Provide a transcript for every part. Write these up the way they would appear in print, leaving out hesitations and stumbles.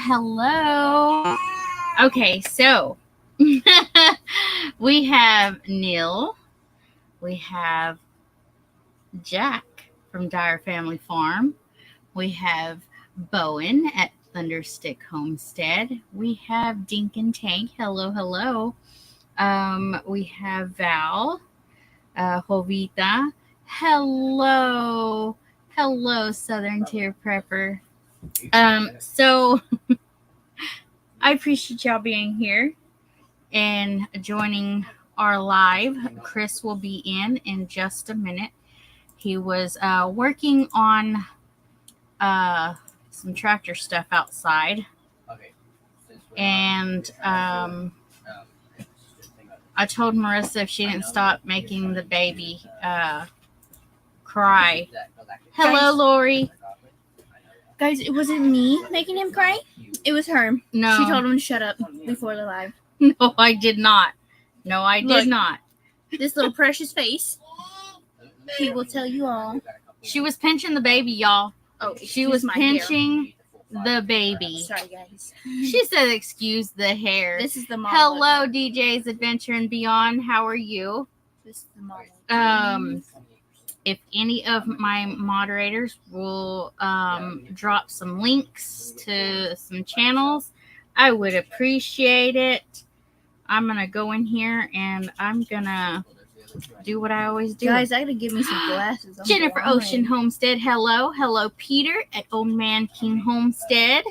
hello. Okay, so we have Neil. We have Jack from Dyer Family Farm. We have Bowen at Thunderstick Homestead. We have Dink and Tank. Hello, hello. We have Val, Jovita. Hello, hello, Southern Tier Prepper. So I appreciate y'all being here and joining our live. Chris will be in just a minute. He was working on some tractor stuff outside, and I told Marissa if she didn't stop making the baby cry. Hello, Lori. Guys, it wasn't me making him cry. It was her. No. She told him to shut up before the live. No, I did not. No, I did not. This little precious face. He will tell you all. She was pinching the baby, y'all. Oh, she was pinching the baby. Sorry, guys. She said, excuse the hair. This is the mom. Hello, DJ's Adventure and Beyond. How are you? This is the mom. If any of my moderators will drop some links to some channels, I would appreciate it. I'm going to go in here and I'm going to do what I always do. Guys, I got to give me some glasses. Jennifer Ocean Homestead. Hello. Hello, Peter at Old Man King Homestead.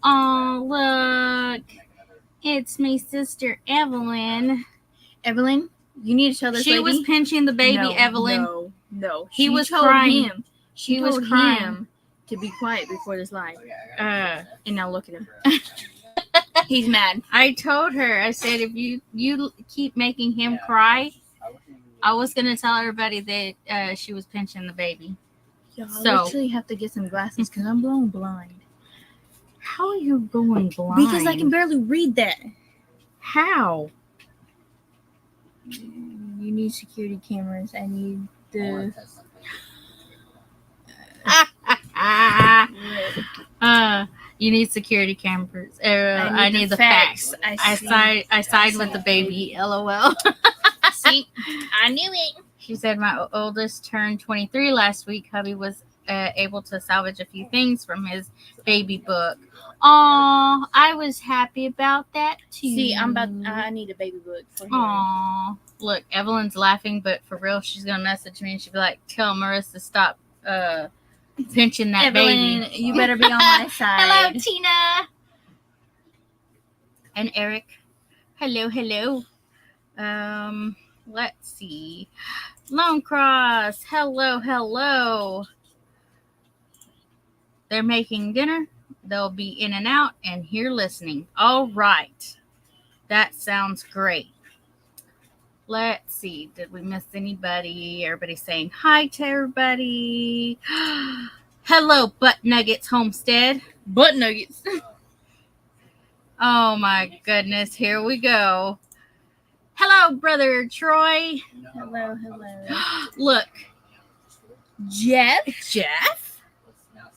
Oh, look. It's my sister, Evelyn. Evelyn, you need to tell this lady. She was pinching the baby, no, Evelyn. No. He was crying. She was crying him to be quiet before this live. And now look at him. He's mad. I told her, I said, if you keep making him cry, I was going to tell everybody that she was pinching the baby. Y'all, I literally have to get some glasses because I'm going blind. How are you going blind? Because I can barely read that. How? You need security cameras. I need the... You need security cameras. I need the facts. I side with the baby. LOL. See, I knew it. She said my oldest turned 23 last week. Hubby was able to salvage a few things from his baby book. Aw, I was happy about that too. See, I need a baby book for him. Aw, look, Evelyn's laughing, but for real, she's gonna message me and she'll be like, "Tell Marissa to stop pinching that Evelyn, baby." You better be on my side. Hello, Tina. And Eric. Hello. Let's see. Lone Cross. Hello. They're making dinner. They'll be in and out and here listening. All right. That sounds great. Let's see. Did we miss anybody? Everybody's saying hi to everybody. Hello, Butt Nuggets Homestead. Butt Nuggets. Oh, my goodness. Here we go. Hello, Brother Troy. Hello. Look. Jeff?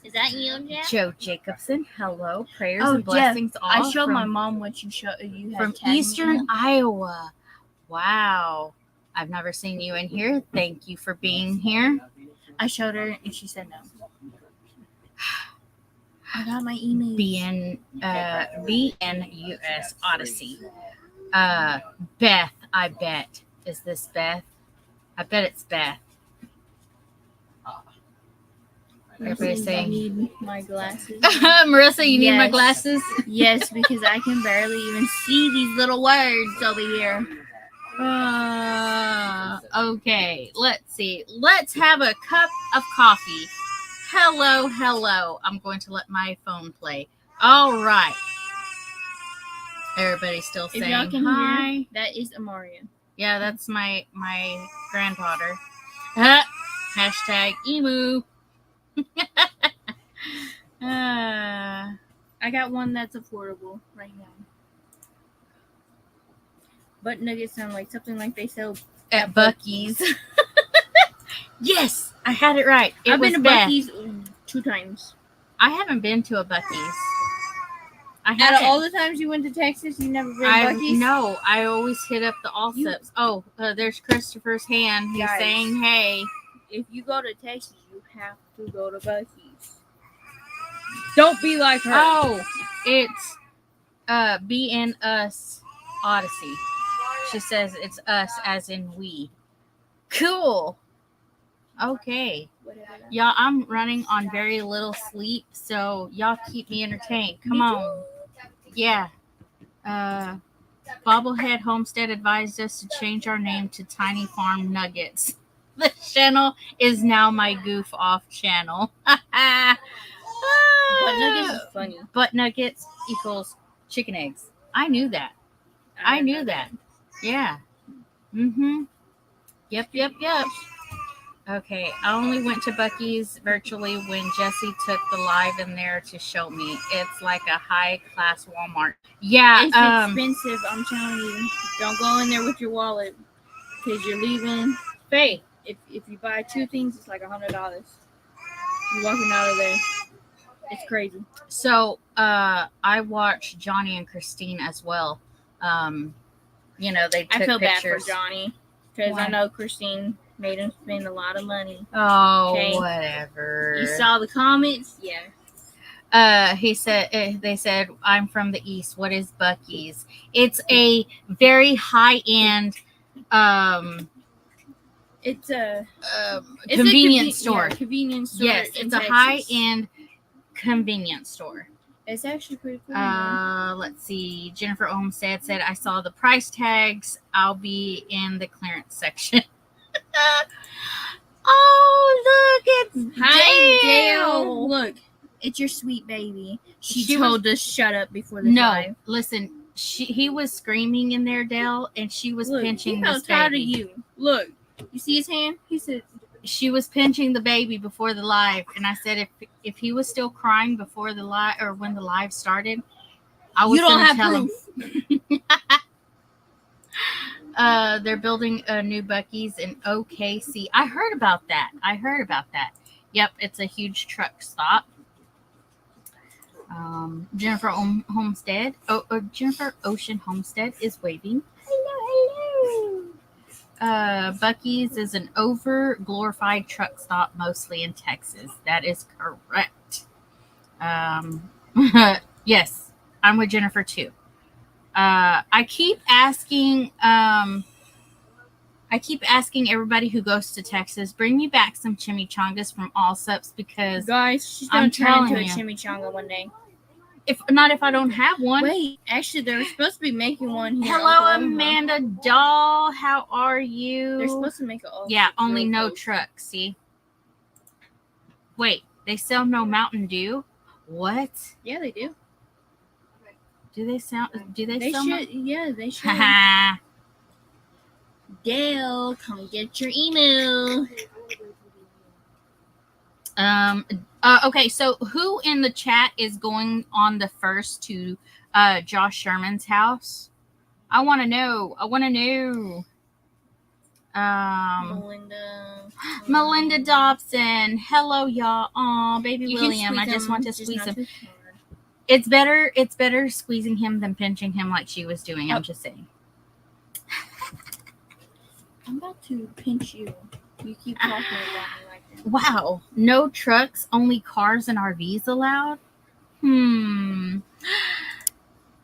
Is that you, Jeff? Joe Jacobson. Hello. Prayers and blessings Jeff, all I showed my mom what you had from Eastern Iowa. Wow. I've never seen you in here. Thank you for being here. I showed her and she said no. I got my email. BNUS Odyssey. Beth, I bet. Is this Beth? I bet it's Beth. Everybody's saying, I need my glasses. Marissa, you need my glasses? Yes, because I can barely even see these little words over here. Okay, let's see. Let's have a cup of coffee. Hello. I'm going to let my phone play. All right. Everybody's still saying y'all can hi. Hear, that is Amaria. Yeah, that's my granddaughter. Hashtag emu. I got one that's affordable right now. Butt nuggets sound like something like they sell at Buc-ee's. Yes, I had it right. I've been to Buc-ee's 2 times. I haven't been to a Buc-ee's. I Out haven't. of all the times you went to Texas, you never been Buc-ee's? No, I always hit up the Allsups. Oh, there's Christopher's hand. He's Guys. saying, "Hey." If you go to Texas, you have to go to Buc-ee's. Don't be like her. Oh, it's BN Us Odyssey. She says it's us as in we. Cool. Okay. Y'all, I'm running on very little sleep, so y'all keep me entertained. Come on. Yeah. Bobblehead Homestead advised us to change our name to Tiny Farm Nuggets. The channel is now my goof off channel. Butt nuggets is funny. Butt nuggets equals chicken eggs. I knew that. I knew that. Yeah. Mm-hmm. Yep. Okay, I only went to Buc-ee's virtually when Jesse took the live in there to show me. It's like a high-class Walmart. Yeah. It's expensive, I'm telling you. Don't go in there with your wallet because you're leaving. Faye. If you buy 2 things, it's like $100. You're walking out of there. It's crazy. So, I watched Johnny and Christine as well. They took I feel pictures. bad for Johnny because I know Christine made him spend a lot of money. Oh, okay. Whatever. You saw the comments? Yeah. He said, they said, I'm from the East. What is Buc-ee's? It's a very high-end, it's a convenience store. Yeah, convenience store. Yes, it's a high-end convenience store. It's actually pretty cool. Let's see. Jennifer Olmstead said, I saw the price tags. I'll be in the clearance section. Oh, look, it's Hi, Dale. Dale. Look, it's your sweet baby. She told us shut up before the live. Listen, he was screaming in there, Dale, and she was pinching this baby. Tired of you. Look, you see his hand? He said she was pinching the baby before the live, and I said if he was still crying before the live or when the live started, I was going to tell him. They're building a new Buc-ee's in OKC. I heard about that. Yep, it's a huge truck stop. Jennifer Homestead. Jennifer Ocean Homestead is waving. Hello. Buc-ee's is an over-glorified truck stop, mostly in Texas. That is correct. Yes, I'm with Jennifer too. I keep asking everybody who goes to Texas, bring me back some chimichangas from Allsups because guys, she's gonna turn into a chimichanga one day. If I don't have one. Wait, actually, they're supposed to be making one here. Hello, Amanda Doll. How are you? They're supposed to make it all. Yeah, only no trucks. See. Wait, they sell no Mountain Dew. What? Yeah, they do. Do they sell? Yeah, they should. Dale, come get your email. Okay, so who in the chat is going on the first to Josh Sherman's house? I want to know. Melinda Dobson. Hello, y'all. Aw, baby William. I just want to squeeze him. It's better squeezing him than pinching him like she was doing. I'm just saying. I'm about to pinch you. You keep talking about me like that. Wow. No trucks, only cars and RVs allowed?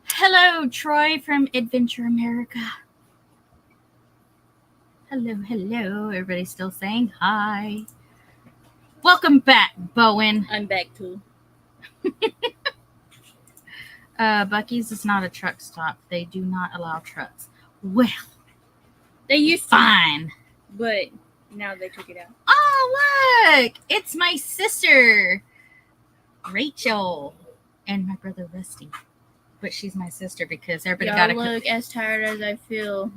Hello, Troy from Adventure America. Hello. Everybody's still saying hi. Welcome back, Bowen. I'm back too. Buc-ee's is not a truck stop. They do not allow trucks. Well, they used to. Fine. But now they took it out. Oh, look! It's my sister, Rachel, and my brother, Rusty. But she's my sister because everybody got to look as tired as I feel,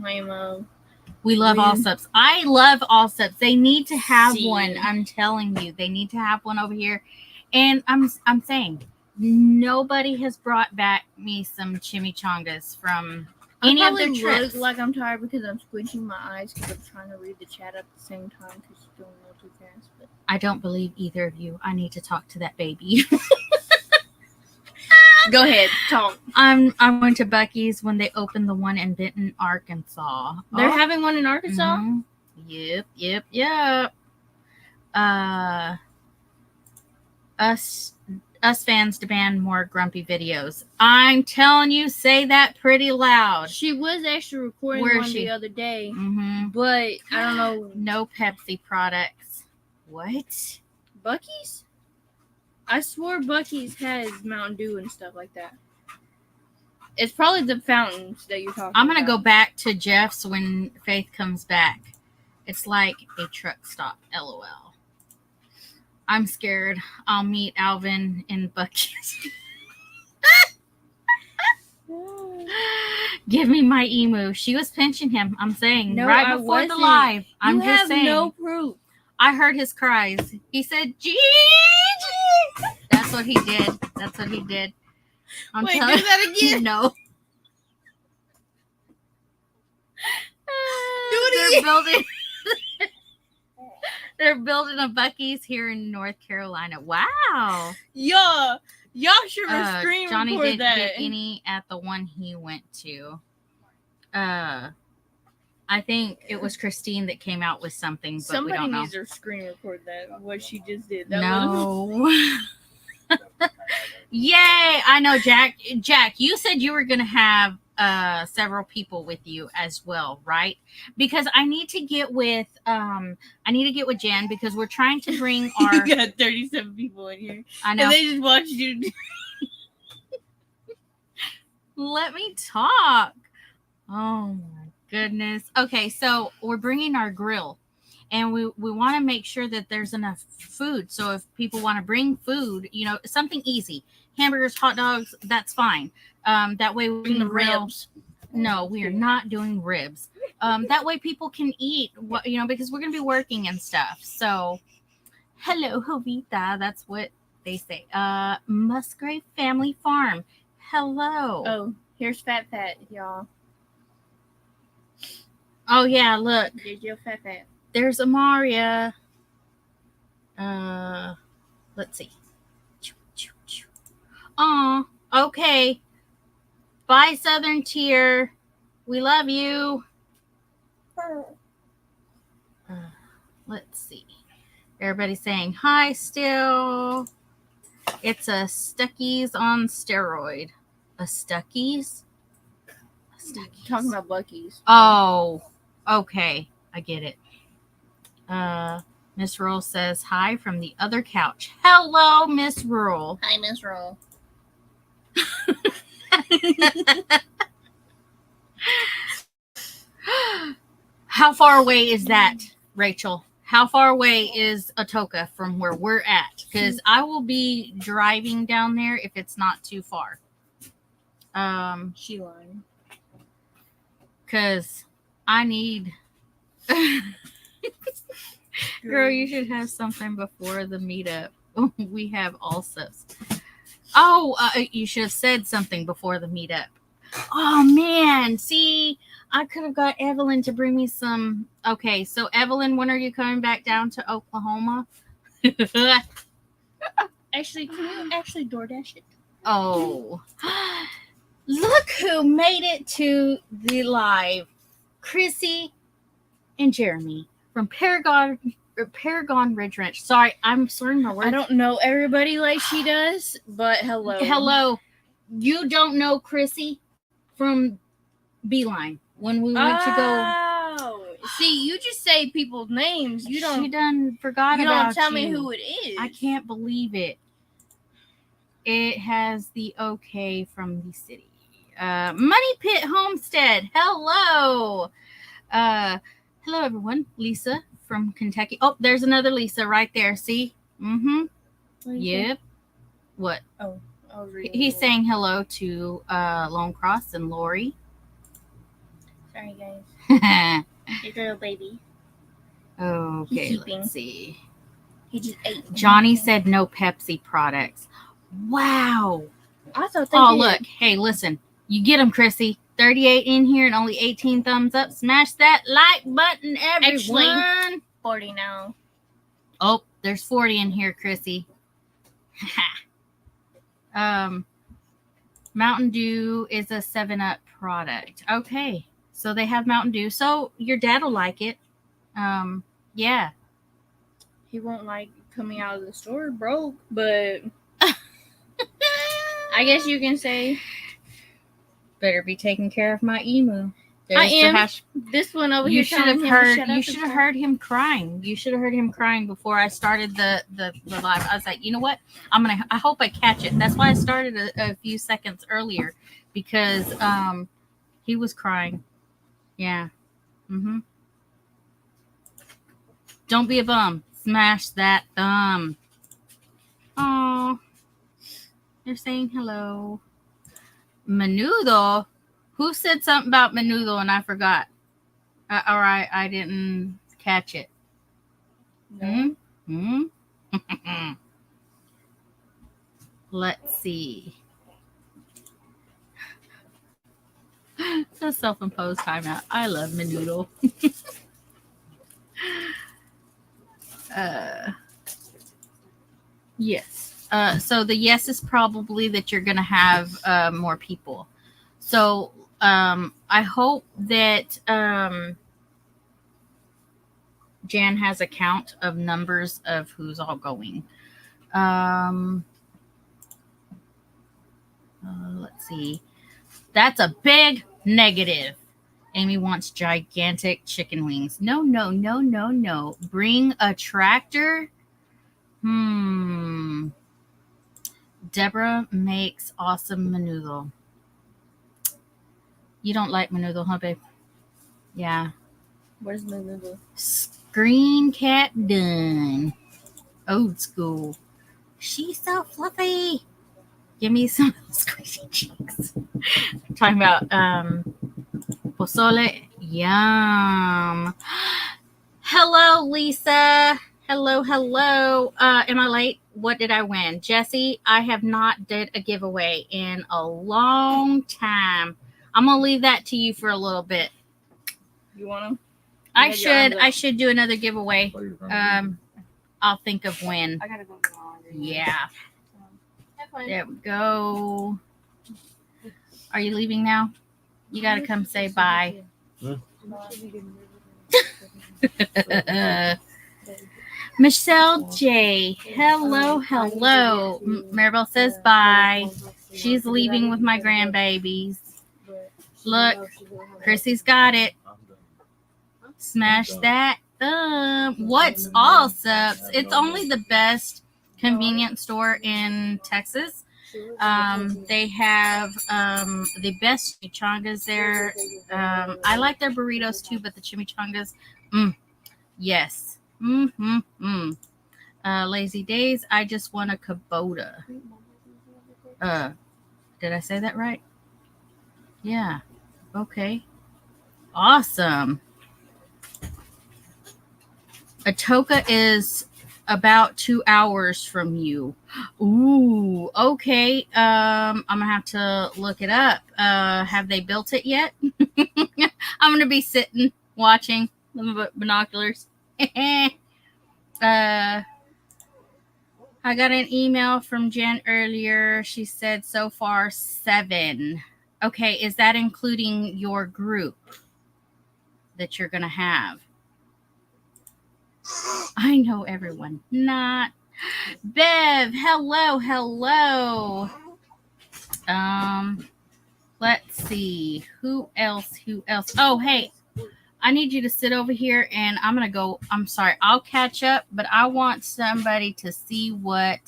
We love Allsups. I love Allsups. They need to have one. I'm telling you, they need to have one over here. And I'm saying, nobody has brought back me some chimichangas from any of their trips. Look like I'm tired because I'm squinching my eyes because I'm trying to read the chat at the same time because you don't know too fast. But I don't believe either of you. I need to talk to that baby. Go ahead, talk. I went to Buc-ee's when they opened the one in Benton, Arkansas. They're having one in Arkansas? Mm-hmm. Yep. Us fans demand more grumpy videos. I'm telling you, say that pretty loud. She was actually recording one the other day, but I don't know. No Pepsi products. What? Buc-ee's? I swore Buc-ee's has Mountain Dew and stuff like that. It's probably the fountains that you're talking about. I'm going to go back to Jeff's when Faith comes back. It's like a truck stop, LOL. I'm scared. I'll meet Alvin in Buc-ee's. Give me my emu. She was pinching him. I'm saying right before the live. I'm just saying. No proof. I heard his cries. He said, Gigi. That's what he did. Wait, do that again? No. Do it again. They're building a Buc-ee's here in North Carolina. Wow. Y'all should screen Johnny record didn't that. get any at the one he went to. I think it was Christine that came out with something, but somebody we don't know. needs to screen record that. What she just did. No. Yay! I know, Jack. Jack, you said you were gonna have several people with you as well, right? Because I need to get with Jen because we're trying to bring our. You got 37 people in here. I know. And they just watched you. Let me talk. Oh my goodness. Okay, so we're bringing our grill. And we want to make sure that there's enough food. So if people want to bring food, something easy, hamburgers, hot dogs, that's fine. That way we can ribs. No, we are not doing ribs. That way people can eat, because we're going to be working and stuff. So, hello, Jovita. That's what they say. Musgrave Family Farm. Hello. Oh, here's Fat, y'all. Oh, yeah, look. There's your Fat. There's Amaria. Let's see. Oh, okay. Bye, Southern Tier. We love you. Let's see. Everybody's saying hi still. It's a Stuckey's on steroid. A Stuckey's? Talking about Buc-ee's. Oh, okay. I get it. Miss Rural says hi from the other couch. Hello, Miss Rural. Hi, Miss Rural. How far away is that, Rachel? How far away is Atoka from where we're at? Because I will be driving down there if it's not too far. She lying. Because I need... Girl, you should have something before the meetup. We have also. Oh, you should have said something before the meetup. Oh, man. See, I could have got Evelyn to bring me some. Okay, so Evelyn, when are you coming back down to Oklahoma? Actually, can you actually DoorDash it? Oh. Look who made it to the live. Chrissy and Jeremy. From Paragon Ridge Ranch. Sorry, I'm slurring my words. I don't know everybody like she does, but hello. Hello. You don't know Chrissy from Beeline when we went to go. Oh, see, you just say people's names. You don't. She done forgot about you. You don't tell me who it is. I can't believe it. It has the okay from the city. Money Pit Homestead. Hello. Hello, everyone. Lisa from Kentucky. Oh, there's another Lisa right there. See? Mm-hmm. Yep. What? Oh, I was reading. He's saying hello to Lone Cross and Lori. Sorry, guys. His little baby. Okay, let's see. He just ate. Johnny said no Pepsi products. Wow. I thought they Oh, did. look. Hey, listen. You get them, Chrissy. 38 in here and only 18 thumbs up. Smash that like button, everyone. Actually, 40 now. Oh, there's 40 in here, Chrissy. Mountain Dew is a 7-Up product. Okay. So they have Mountain Dew. So your dad will like it. Yeah. He won't like coming out of the store broke, but I guess you can say Better be taking care of my emu. I am. This one over You here should telling have him heard. to shut You up should and have stuff. heard him crying. You should have heard him crying before I started the live. I was like, you know what? I hope I catch it. That's why I started a few seconds earlier, because he was crying. Yeah. Mhm. Don't be a bum. Smash that thumb. Oh, they're saying hello. Menudo. Who said something about menudo and I forgot? Or I didn't catch it. No. Hmm? Let's see. The self-imposed timeout. I love menudo. Yes. So the yes is probably that you're going to have more people. So I hope that Jan has a count of numbers of who's all going. Let's see. That's a big negative. Amy wants gigantic chicken wings. No, no, no, no, no. Bring a tractor. Deborah makes awesome menudo. You don't like menudo, huh, babe? Yeah. Where's my little? Screen cap done. Old school. She's so fluffy. Give me some squishy cheeks. Talking about pozole. Yum. Hello, Lisa. Hello, hello. Am I late? What did I win? Jesse, I have not did a giveaway in a long time. I'm gonna leave that to you for a little bit. You want them? I should do another giveaway. I'll think of when. I gotta go to the laundry. Yeah. There we go. Are you leaving now? You gotta come say bye. Michelle J. Hello, hello. Maribel says bye. She's leaving with my grandbabies. Look, Chrissy's got it. Smash that thumb. What's all subs? It's only the best convenience store in Texas. They have the best chimichangas there. I like their burritos too, but the chimichangas, yes. Lazy days. I just want a Kubota. Did I say that right? Yeah. Okay. Awesome. Atoka is about 2 hours from you. Ooh, okay. I'm gonna have to look it up. Have they built it yet? I'm gonna be sitting watching with binoculars. I got an email from Jen earlier. She said so far 7. Okay, is that including your group that you're gonna have? I know everyone. Not. Bev, hello, hello. Let's see. Who else? Oh, hey. I need you to sit over here and I'm going to go. I'm sorry. I'll catch up, but I want somebody to see what.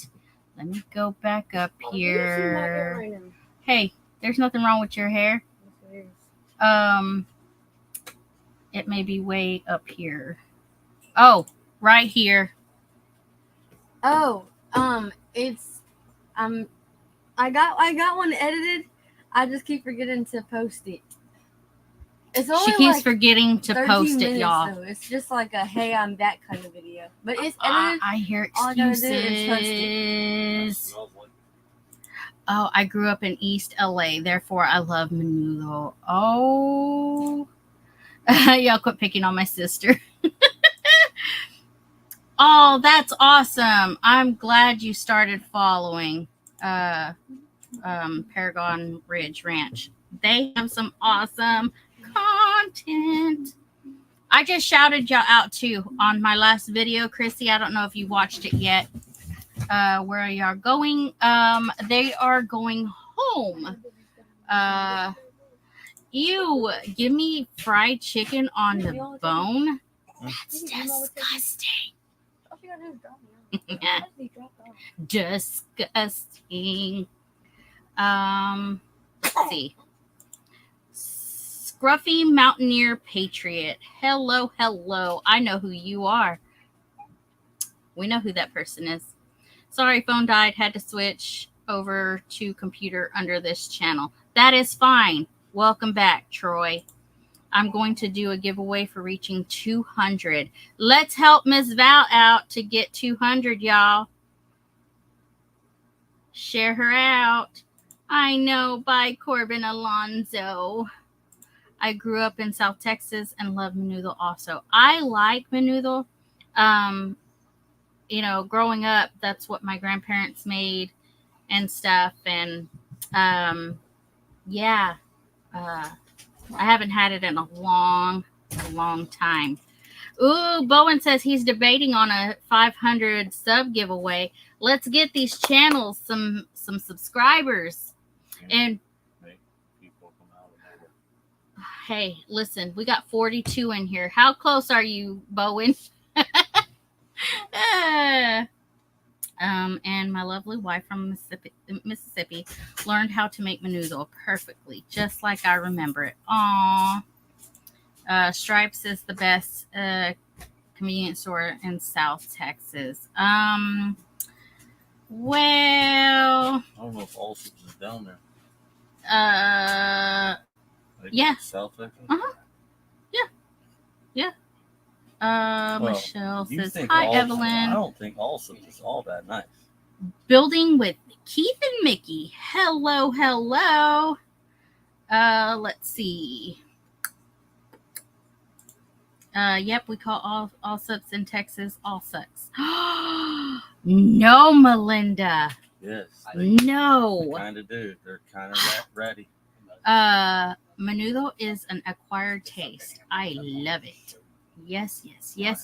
Let me go back up here. Hey, there's nothing wrong with your hair. It may be way up here. Oh, right here. Oh, it's I got one edited. I just keep forgetting to post it. It's only She keeps like forgetting to 13 post minutes, it, y'all. though. It's just like a hey, I'm back kind of video. But it's edited. I hear All I gotta do excuses. Oh, I grew up in East LA, therefore I love menudo. Oh, y'all quit picking on my sister. Oh, that's awesome. I'm glad you started following. Paragon Ridge Ranch. They have some awesome content. I just shouted y'all out too on my last video, Chrissy. I don't know if you watched it yet. Where y'all going? They are going home. Ew, give me fried chicken on the bone. That's disgusting. Disgusting. Let's see. Scruffy Mountaineer Patriot. Hello, hello. I know who you are. We know who that person is. Sorry, phone died. Had to switch over to computer under this channel. That is fine. Welcome back, Troy. I'm going to do a giveaway for reaching 200. Let's help Miss Val out to get 200, y'all. Share her out. I know, by Corbin Alonzo. I grew up in South Texas and love menudo also. I like menudo. You know, growing up, that's what my grandparents made and stuff. And yeah, I haven't had it in a long time. Ooh, Bowen says he's debating on a 500 sub giveaway. Let's get these channels some subscribers. And hey, listen, we got 42 in here. How close are you, Bowen? And my lovely wife from Mississippi learned how to make menudo perfectly, just like I remember it. Aww. Stripes is the best convenience store in South Texas. Well, I don't know if Allsup's is down there. Like Yeah. South Texas? Yeah. Well, Michelle you says, think hi, I Evelyn. don't think Allsup's is all that nice. Building with Keith and Mickey. Hello, hello. Let's see. Yep, we call all subs in Texas all sucks. No, Melinda. Yes. No. Kind of do. They're kind of ratty. Menudo is an acquired taste. I love it. Yes. I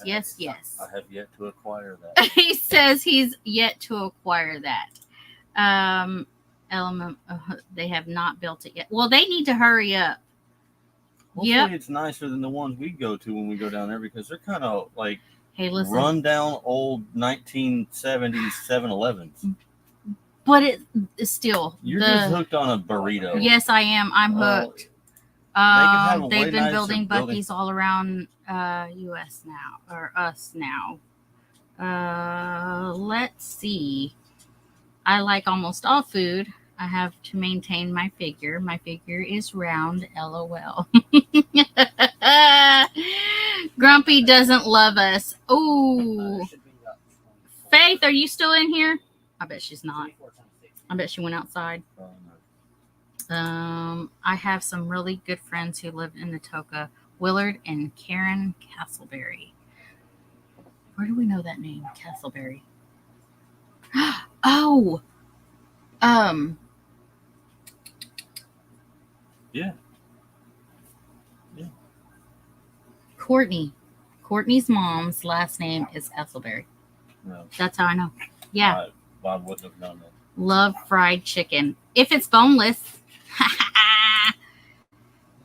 have yet to acquire that. He says he's yet to acquire that. Element. They have not built it yet. Well, they need to hurry up. Hopefully it's nicer than the ones we go to when we go down there because they're kind of like Hey, listen. run down old 1970s 7-Elevens. But it's still. You're just hooked on a burrito. Yes, I am. I'm hooked. have a way They've been nicer building building. Buc-ee's all around U.S. now, or us now. Let's see. I like almost all food. I have to maintain my figure. My figure is round, LOL. Grumpy doesn't love us. Ooh. Faith, are you still in here? I bet she's not. I bet she went outside. I have some really good friends who live in Atoka, Willard and Karen Castleberry. Where do we know that name? Castleberry. Oh. Yeah. Courtney's mom's last name is Castleberry. No. That's how I know. Yeah. I wouldn't have known that. Love fried chicken. If it's boneless.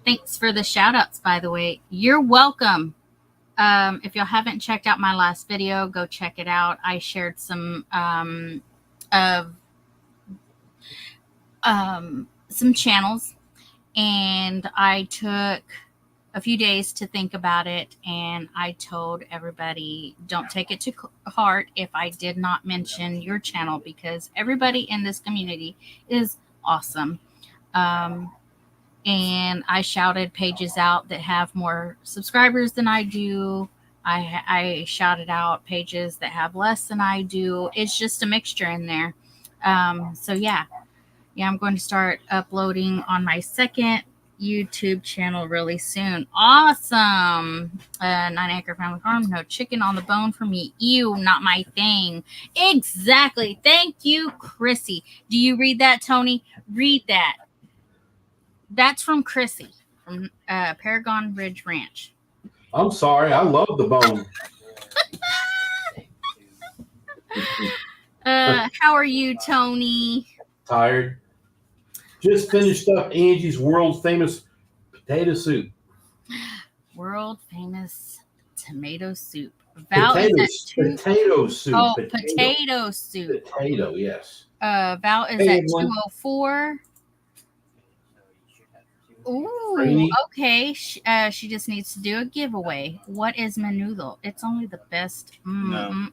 Thanks for the shout outs, by the way. You're welcome. If y'all haven't checked out my last video, go check it out. I shared some channels, and I took a few days to think about it, and I told everybody, don't take it to heart if I did not mention your channel, because everybody in this community is awesome. And I shouted pages out that have more subscribers than I do. I shouted out pages that have less than I do. It's just a mixture in there. So yeah, I'm going to start uploading on my second YouTube channel really soon. Awesome. 9 acre family farm. No chicken on the bone for me. Ew, not my thing. Exactly. Thank you, Chrissy. Do you read that, Tony? Read that. That's from Chrissy from Paragon Ridge Ranch. I'm sorry. I love the bone. How are you, Tony? Tired. Just finished up Angie's world famous potato soup. World famous tomato soup. Val Potato, is at 2. potato soup. Oh, potato soup. Potato, yes. Val is Hey, at everyone. 204. Ooh, Rainy. okay. She just needs to do a giveaway. What is menudo? It's only the best. No.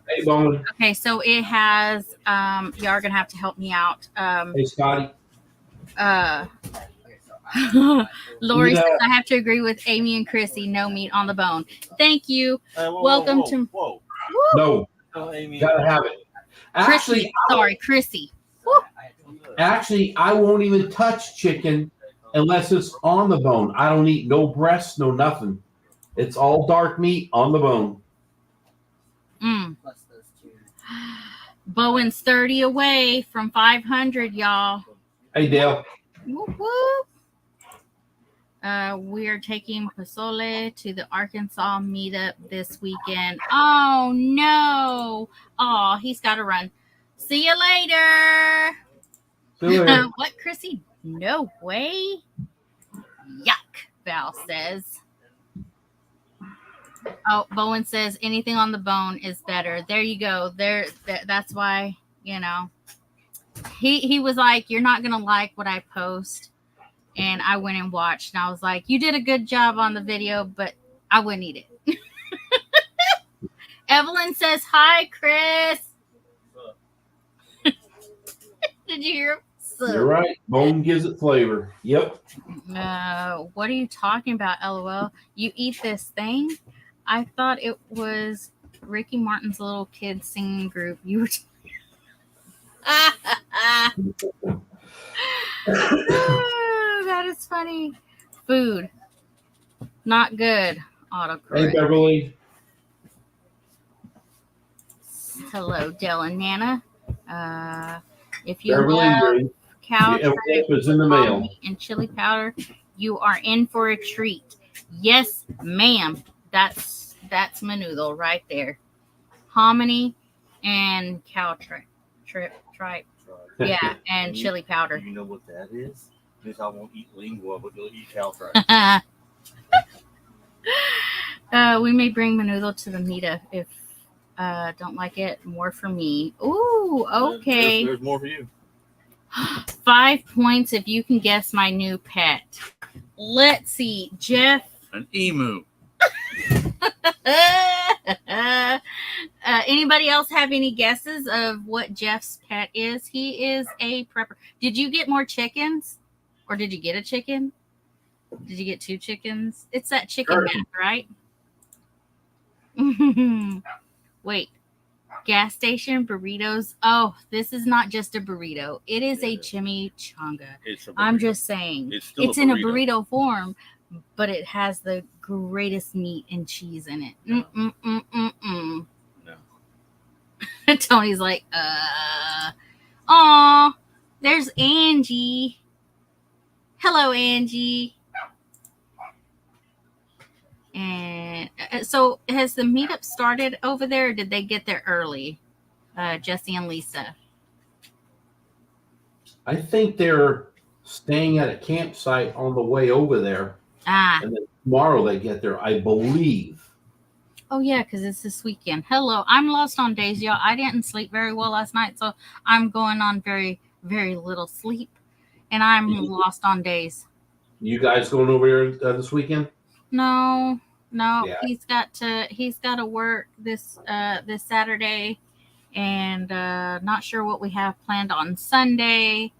Hey, Bone. Okay, so it has. You are gonna have to help me out. Hey, Scotty. Lori Yeah. says I have to agree with Amy and Chrissy. No meat on the bone. Thank you. Welcome to. Whoa. No, Oh, Amy. gotta have it. Chrissy. Sorry, Chrissy. Actually, I won't even touch chicken unless it's on the bone. I don't eat no breasts, no nothing. It's all dark meat on the bone. Bowen's 30 away from 500, y'all. Hey, Dale. Whoop, whoop. We are taking Pozole to the Arkansas meetup this weekend. Oh, no. Oh, he's got to run. See you later. See you later. What, Chrissy? No way. Yuck, Val says. Oh, Bowen says anything on the bone is better. There you go. That's why, he was like, you're not going to like what I post. And I went and watched, and I was like, you did a good job on the video, but I wouldn't eat it. Evelyn says, hi, Chris. Did you hear him? You're right. Bone gives it flavor. Yep. What are you talking about, LOL? You eat this thing? I thought it was Ricky Martin's little kid singing group. You were that is funny. Food. Not good. Autocorrect. Hey, Beverly. Hello, Dell and Nana. If you Beverly, love cow your envelope is in the mail. and chili powder, you are in for a treat. Yes, ma'am. That's menudo right there. Hominy and cow tripe. Yeah, and chili powder. You know what that is? Because I won't eat lingua, but you'll eat cow tripe. We may bring menudo to the meetup if don't like it. More for me. Ooh, okay. There's more for you. 5 points if you can guess my new pet. Let's see, Jeff. An emu. Anybody else have any guesses of what Jeff's pet is? He is a prepper. Did you get more chickens? Or did you get a chicken? Did you get 2 chickens? It's that chicken math, right? Wait. Gas station burritos. Oh, this is not just a burrito. It is a chimichanga. I'm just saying. It's in a burrito form, but it has the greatest meat and cheese in it. No. Tony's like, aw, there's Angie. Hello, Angie. And so has the meetup started over there, or did they get there early? Jesse and Lisa. I think they're staying at a campsite on the way over there. And then tomorrow they get there, I believe. Oh, yeah, because it's this weekend. Hello. I'm lost on days, y'all. I didn't sleep very well last night, so I'm going on very, very little sleep. And I'm lost on days. You guys going over there this weekend? No. Yeah. He's got to work this Saturday, and not sure what we have planned on Sunday.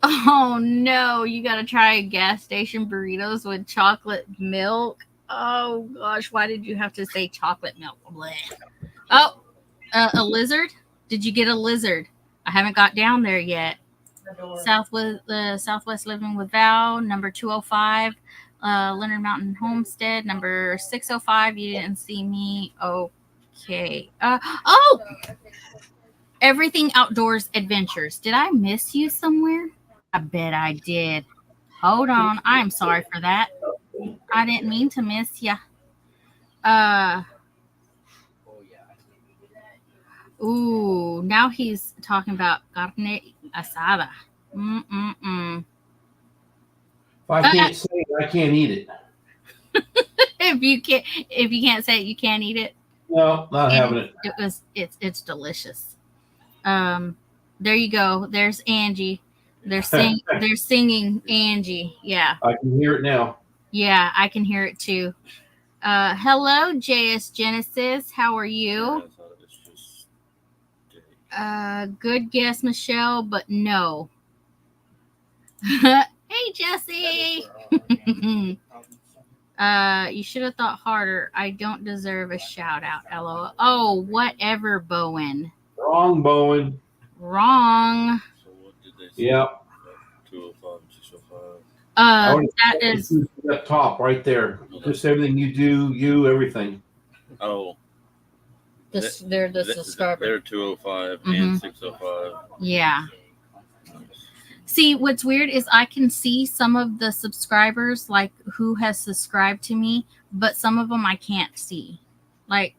Oh no, you got to try gas station burritos with chocolate milk. Oh gosh, why did you have to say chocolate milk? Blech. Oh, a lizard? Did you get a lizard? I haven't got down there yet. Southwest Living with Val, number 205. Leonard Mountain Homestead, number 605. You didn't see me. Okay. Oh, Everything Outdoors Adventures. Did I miss you somewhere? I bet I did. Hold on. I'm sorry for that. I didn't mean to miss ya. Now he's talking about carne asada. Mm-mm-mm. If I can't say it, I can't eat it. If you can't say it, you can't eat it. No, not having it. It's delicious. There you go. There's Angie. They're singing Angie. Yeah. I can hear it now. Yeah, I can hear it too. Hello, JS Genesis. How are you? Good guess, Michelle, but no. Hey, Jesse. You should have thought harder. I don't deserve a shout out. LOL. Oh, whatever, Bowen. Wrong, Bowen. Wrong. So what did they say? Yep. 205, 605. That is up top right there. Just everything you do, everything. Oh. they're the subscriber. They're 205 and 605. Yeah. See, what's weird is I can see some of the subscribers, like who has subscribed to me, but some of them I can't see. Like,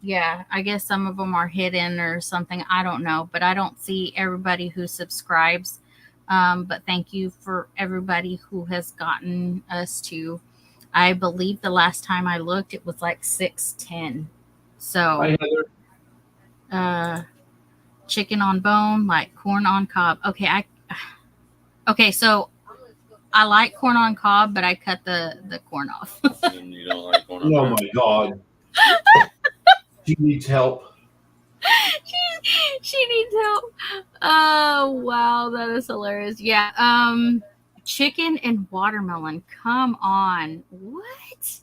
yeah, I guess some of them are hidden or something. I don't know, but I don't see everybody who subscribes. But thank you for everybody who has gotten us to, I believe the last time I looked, it was like 610. So, Hi, Heather. chicken on bone, like corn on cob. Okay, so I like corn on cob, but I cut the corn off. And you don't like corn on Oh cob? my God. She needs help. She needs help. Oh wow, that is hilarious. Yeah. Chicken and watermelon. Come on. What?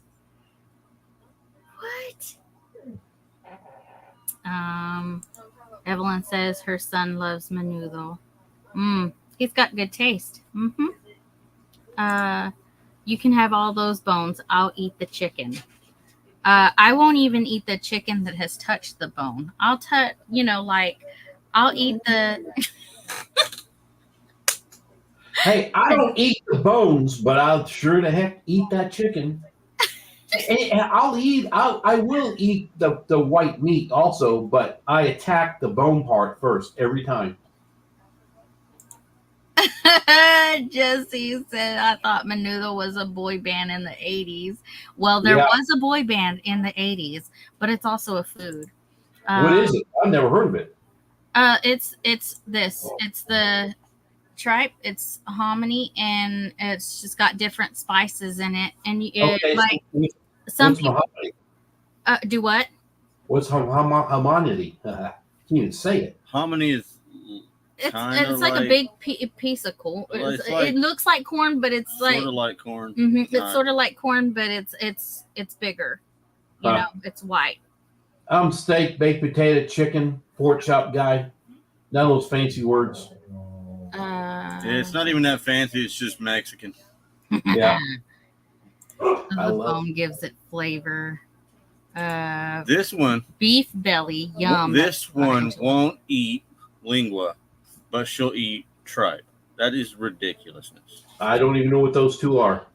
Evelyn says her son loves menudo. He's got good taste. You can have all those bones. I'll eat the chicken. I won't even eat the chicken that has touched the bone. I'll eat the. Hey, I don't eat the bones, but I'll sure the heck eat that chicken. And I will eat the white meat also, but I attack the bone part first every time. Jesse said, I thought Menudo was a boy band in the 80s. Well, there was a boy band in the 80s, but it's also a food. What is it? I've never heard of it. It's this. It's the tripe. It's hominy, and it's just got different spices in it. And some people do what? What's homonity? Can't even say it. Hominy is. It's like a big piece of corn. It looks like corn, but it's sort of like corn. It's sort of like corn, but it's bigger. You know, it's white. I'm steak, baked potato, chicken, pork chop guy. None of those fancy words. It's not even that fancy. It's just Mexican. Yeah. The bone gives it flavor. This one, beef belly, yum. This one won't eat lingua, but she'll eat tripe. That is ridiculousness. I don't even know what those two are.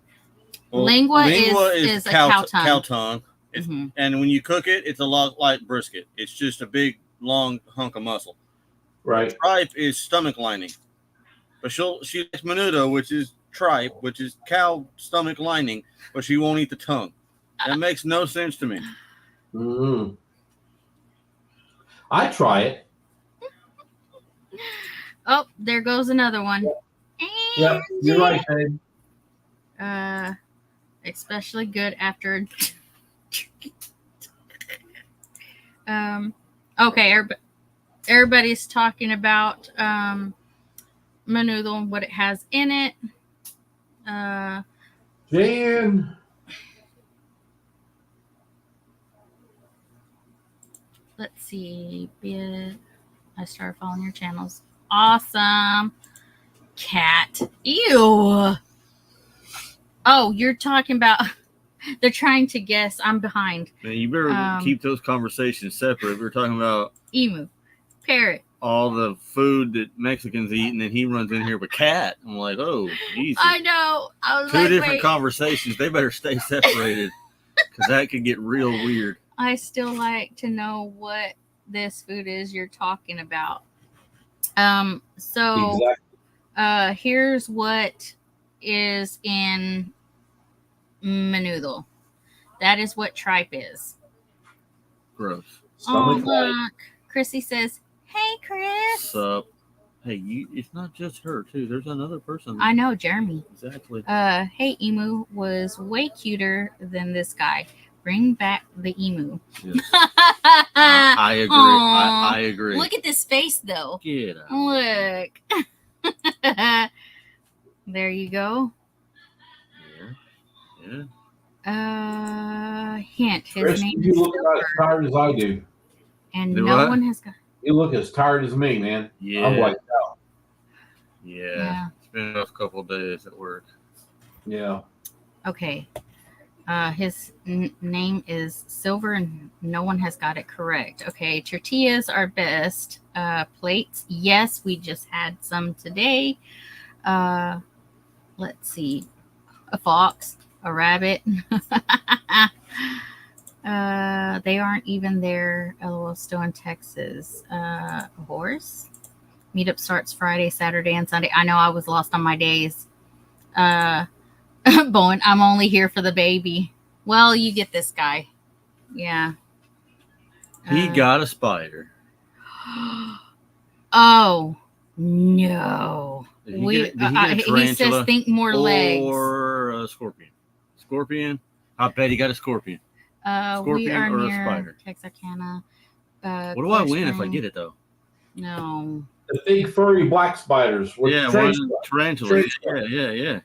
Well, lingua is a cow tongue. Cow tongue. And when you cook it, it's a lot like brisket. It's just a big, long hunk of muscle. Right. Tripe is stomach lining. But she likes menudo, which is tripe, which is cow stomach lining, but she won't eat the tongue. That makes no sense to me. I try it. Oh, there goes another one. Yeah, you're right, babe. Especially good after. Okay, everybody's talking about menudo and what it has in it. Jan. Let's see. I started following your channels. Awesome. cat. Ew. Oh, you're talking about. They're trying to guess. I'm behind. Man, you better keep those conversations separate. We're talking about Emu, parrot. all the food that Mexicans eat, and then he runs in here with cat. I'm like, oh, Jesus. I know. I was Two like, different wait. conversations. They better stay separated because that could get real weird. I still like to know what this food is you're talking about. So Exactly. here's what is in menudo. That is what tripe is. Gross. Stomach Oh, lining. look. Chrissy says, hey, Chris. Sup? Hey, it's not just her, too. There's another person. I know, Jeremy. Exactly. Hey, Emu was way cuter than this guy. Bring back the emu. Yes. I agree. I agree. Look at this face, though. Get out. Look. There you go. Yeah. Hint. His Chris, name you is look about as Silver, tired as I do. and Do no what? one has got. You look as tired as me, man. Yeah. I'm like, oh, Yeah. It's been a rough couple of days at work. yeah. Okay. His name is Silver, and no one has got it correct. Okay, tortillas are best. Plates, yes, we just had some today. Let's see, a fox, a rabbit. They aren't even there. LOL, still in Texas. A horse. Meetup starts Friday, Saturday, and Sunday. I know I was lost on my days. Bowen, I'm only here for the baby. Well, you get this guy. Yeah. He got a spider. Oh, no. Did he get a He tarantula says think more legs. or a scorpion? Scorpion? I bet he got a scorpion. We Scorpion are or a near spider? Texarkana. What do I win if I get it, though? No. The big furry black spiders. With Yeah, one tarantula. Yeah.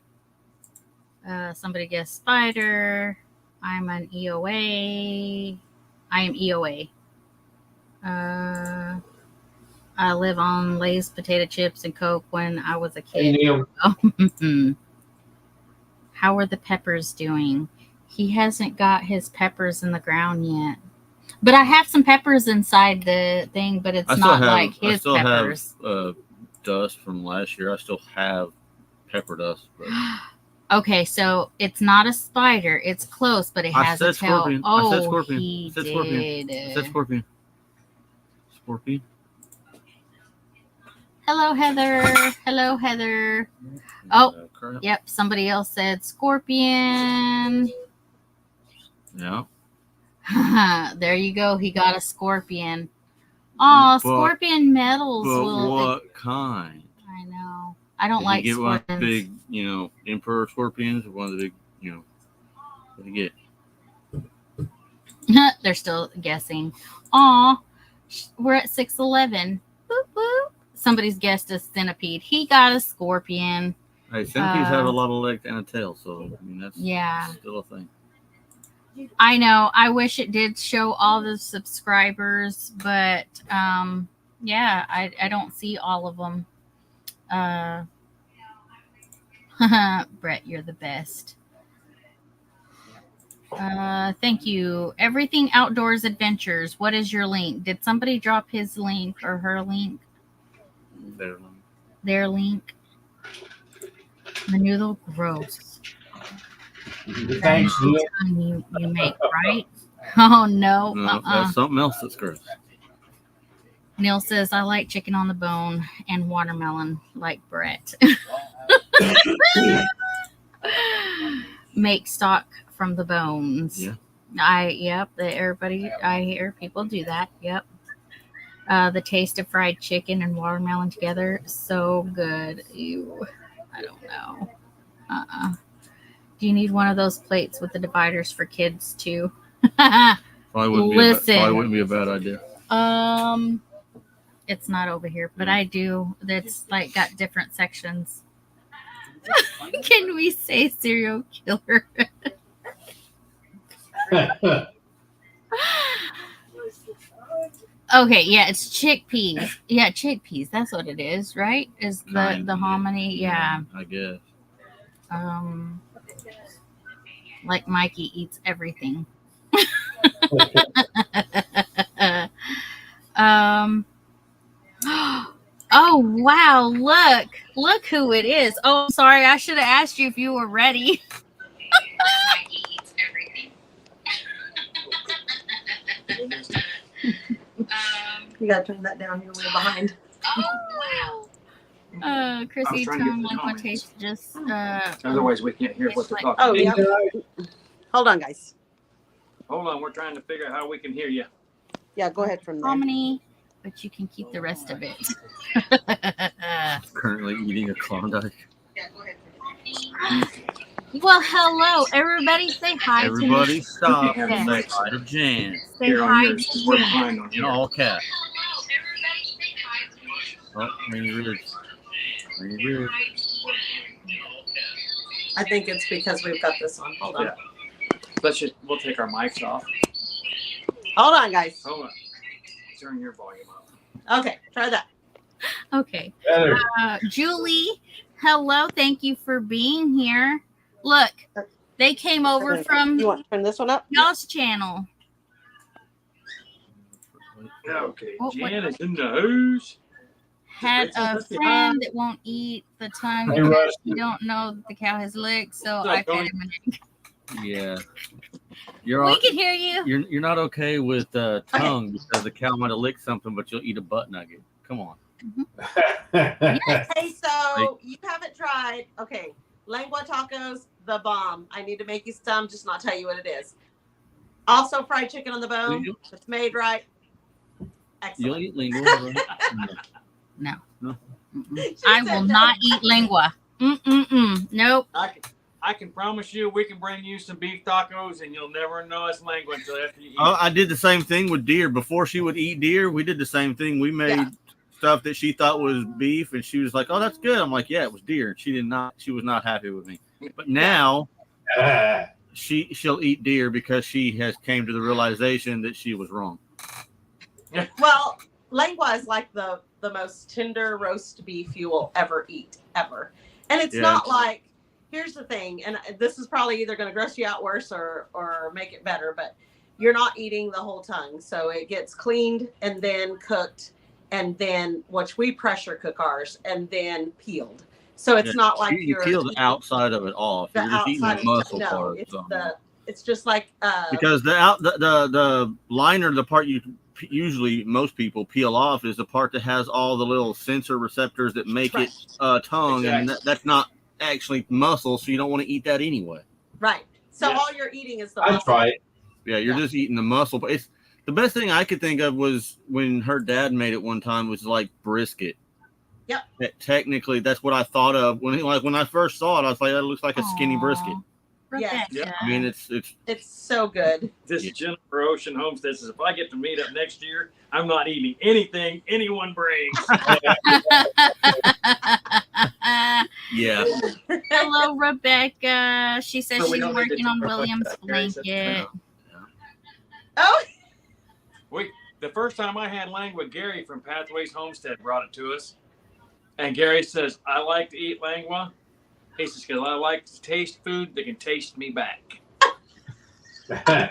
Somebody guessed spider. I'm an EOA. I am EOA. I live on Lay's potato chips and Coke when I was a kid. How are the peppers doing? He hasn't got his peppers in the ground yet. But I have some peppers inside the thing, but it's not like his peppers. I still have dust from last year. I still have pepper dust. But... Okay, so it's not a spider. It's close, but it has a tail. Scorpion. Oh, I said scorpion. He I said did. scorpion. I said scorpion. Scorpion. Hello, Heather. Hello, Heather. Oh, yep. Somebody else said scorpion. Yeah. There you go. He got a scorpion. Oh, scorpion medals. But what kind? I know. I don't like get scorpions. One of the big, emperor scorpions, or one of the big, what do you get? They're still guessing. Aw, we're at 6:11. Boop, boop. Somebody's guessed a centipede. He got a scorpion. Hey, centipedes have a lot of legs and a tail, so that's still a thing. I know. I wish it did show all the subscribers, but I don't see all of them. Brett, you're the best. Thank you. Everything Outdoors Adventures. What is your link? Did somebody drop his link or her link? Their link. Menudo gross. Thanks, you make, right? Oh, no. That's something else that's gross. Neil says, I like chicken on the bone and watermelon like Brett. Make stock from the bones. Yeah. I hear people do that. Yep. The taste of fried chicken and watermelon together, so good. Ew. I don't know. Do you need one of those plates with the dividers for kids too? Probably wouldn't be a bad idea. It's not over here, but I do. That's like got different sections. Can we say serial killer? Okay, yeah, it's chickpeas. Yeah, chickpeas. That's what it is, right? Is the hominy? Yeah. I guess. Um, like Mikey eats everything. um. Oh wow! Look who it is. Oh, sorry, I should have asked you if you were ready. Mikey eats everything. You gotta turn that down. You're a little behind. Oh wow! Chrissy, tell them like what tastes just. Otherwise, we can't hear what they're talking. Oh yeah. Hold on, guys. Hold on, we're trying to figure out how we can hear you. Yeah, go ahead from there. Hominy, but you can keep the rest of it. Currently eating a Klondike. Well, hello, everybody. Say hi Everybody to stop Yeah. and say hi to Jan. Say Here on hi yours, to we're Jan. behind on In here. all caps. Oh, Rainy Ridge. Rainy Ridge. I think it's because we've got this on. Hold on. Yeah. We'll take our mics off. Hold on, guys. Hold on. Turn your volume up. Okay, try that. Okay. Better. Julie, hello. Thank you for being here. Look, they came over from You want to turn this one up? y'all's channel. Okay, What- Jan is in the house. Had a friend that won't eat the tongue Hey, because Rusty. you don't know that the cow has legs, so What's up, I fed Tony? him an egg. Yeah. You're We on, can hear you. you're not okay with tongue because the cow might have licked something, but you'll eat a butt nugget. Come on. Hey, so you haven't tried. Okay, lengua tacos, the bomb. I need to make you some, just not tell you what it is. Also, fried chicken on the bone. You- If it's made right. You'll Excellent. eat lingua. Right? No. No. Mm-mm. She I said will no. not eat lingua. Nope. I can promise you we can bring you some beef tacos and you'll never know it's lingua until after you eat. Oh, I did the same thing with deer. Before she would eat deer, we did the same thing. We made Yeah. stuff that she thought was beef, and she was like, "Oh, that's good." I'm like, "Yeah, it was deer." She did not. She was not happy with me. But now she'll eat deer because she has came to the realization that she was wrong. Well, lengua is like the most tender roast beef you will ever eat, ever. And it's Yeah. not like, here's the thing, and this is probably either going to gross you out worse or make it better, but you're not eating the whole tongue. So it gets cleaned and then cooked, and then, which we pressure cook ours, and then peeled. So it's Yeah, not like you peel the outside of it off. the You're just eating outside. the muscle No, part. it's so. it's just like Because the liner, the part you usually most people peel off, is the part that has all the little sensor receptors that make Right. it tongue, and Exactly. that's not actually muscle, so you don't want to eat that anyway. right. So Yeah. all you're eating is the I muscle. tried. Yeah, you're Yeah. just eating the muscle. But it's the best thing I could think of was when her dad made it one time was like brisket. Yep. Technically, that's what I thought of when I first saw it. I was like, that looks like a skinny brisket. Yes. Rebecca. I mean, it's It's so good. This Yeah. Jennifer Ocean Homestead says if I get to meet up next year, I'm not eating anything anyone brings. yeah. Hello, Rebecca. She says So we she's don't need to working on talk about William's that, Gary said. blanket. Oh, The first time I had lingua, Gary from Pathways Homestead brought it to us. And Gary says, I like to eat lingua. He says, because I like to taste food that can taste me back. Right.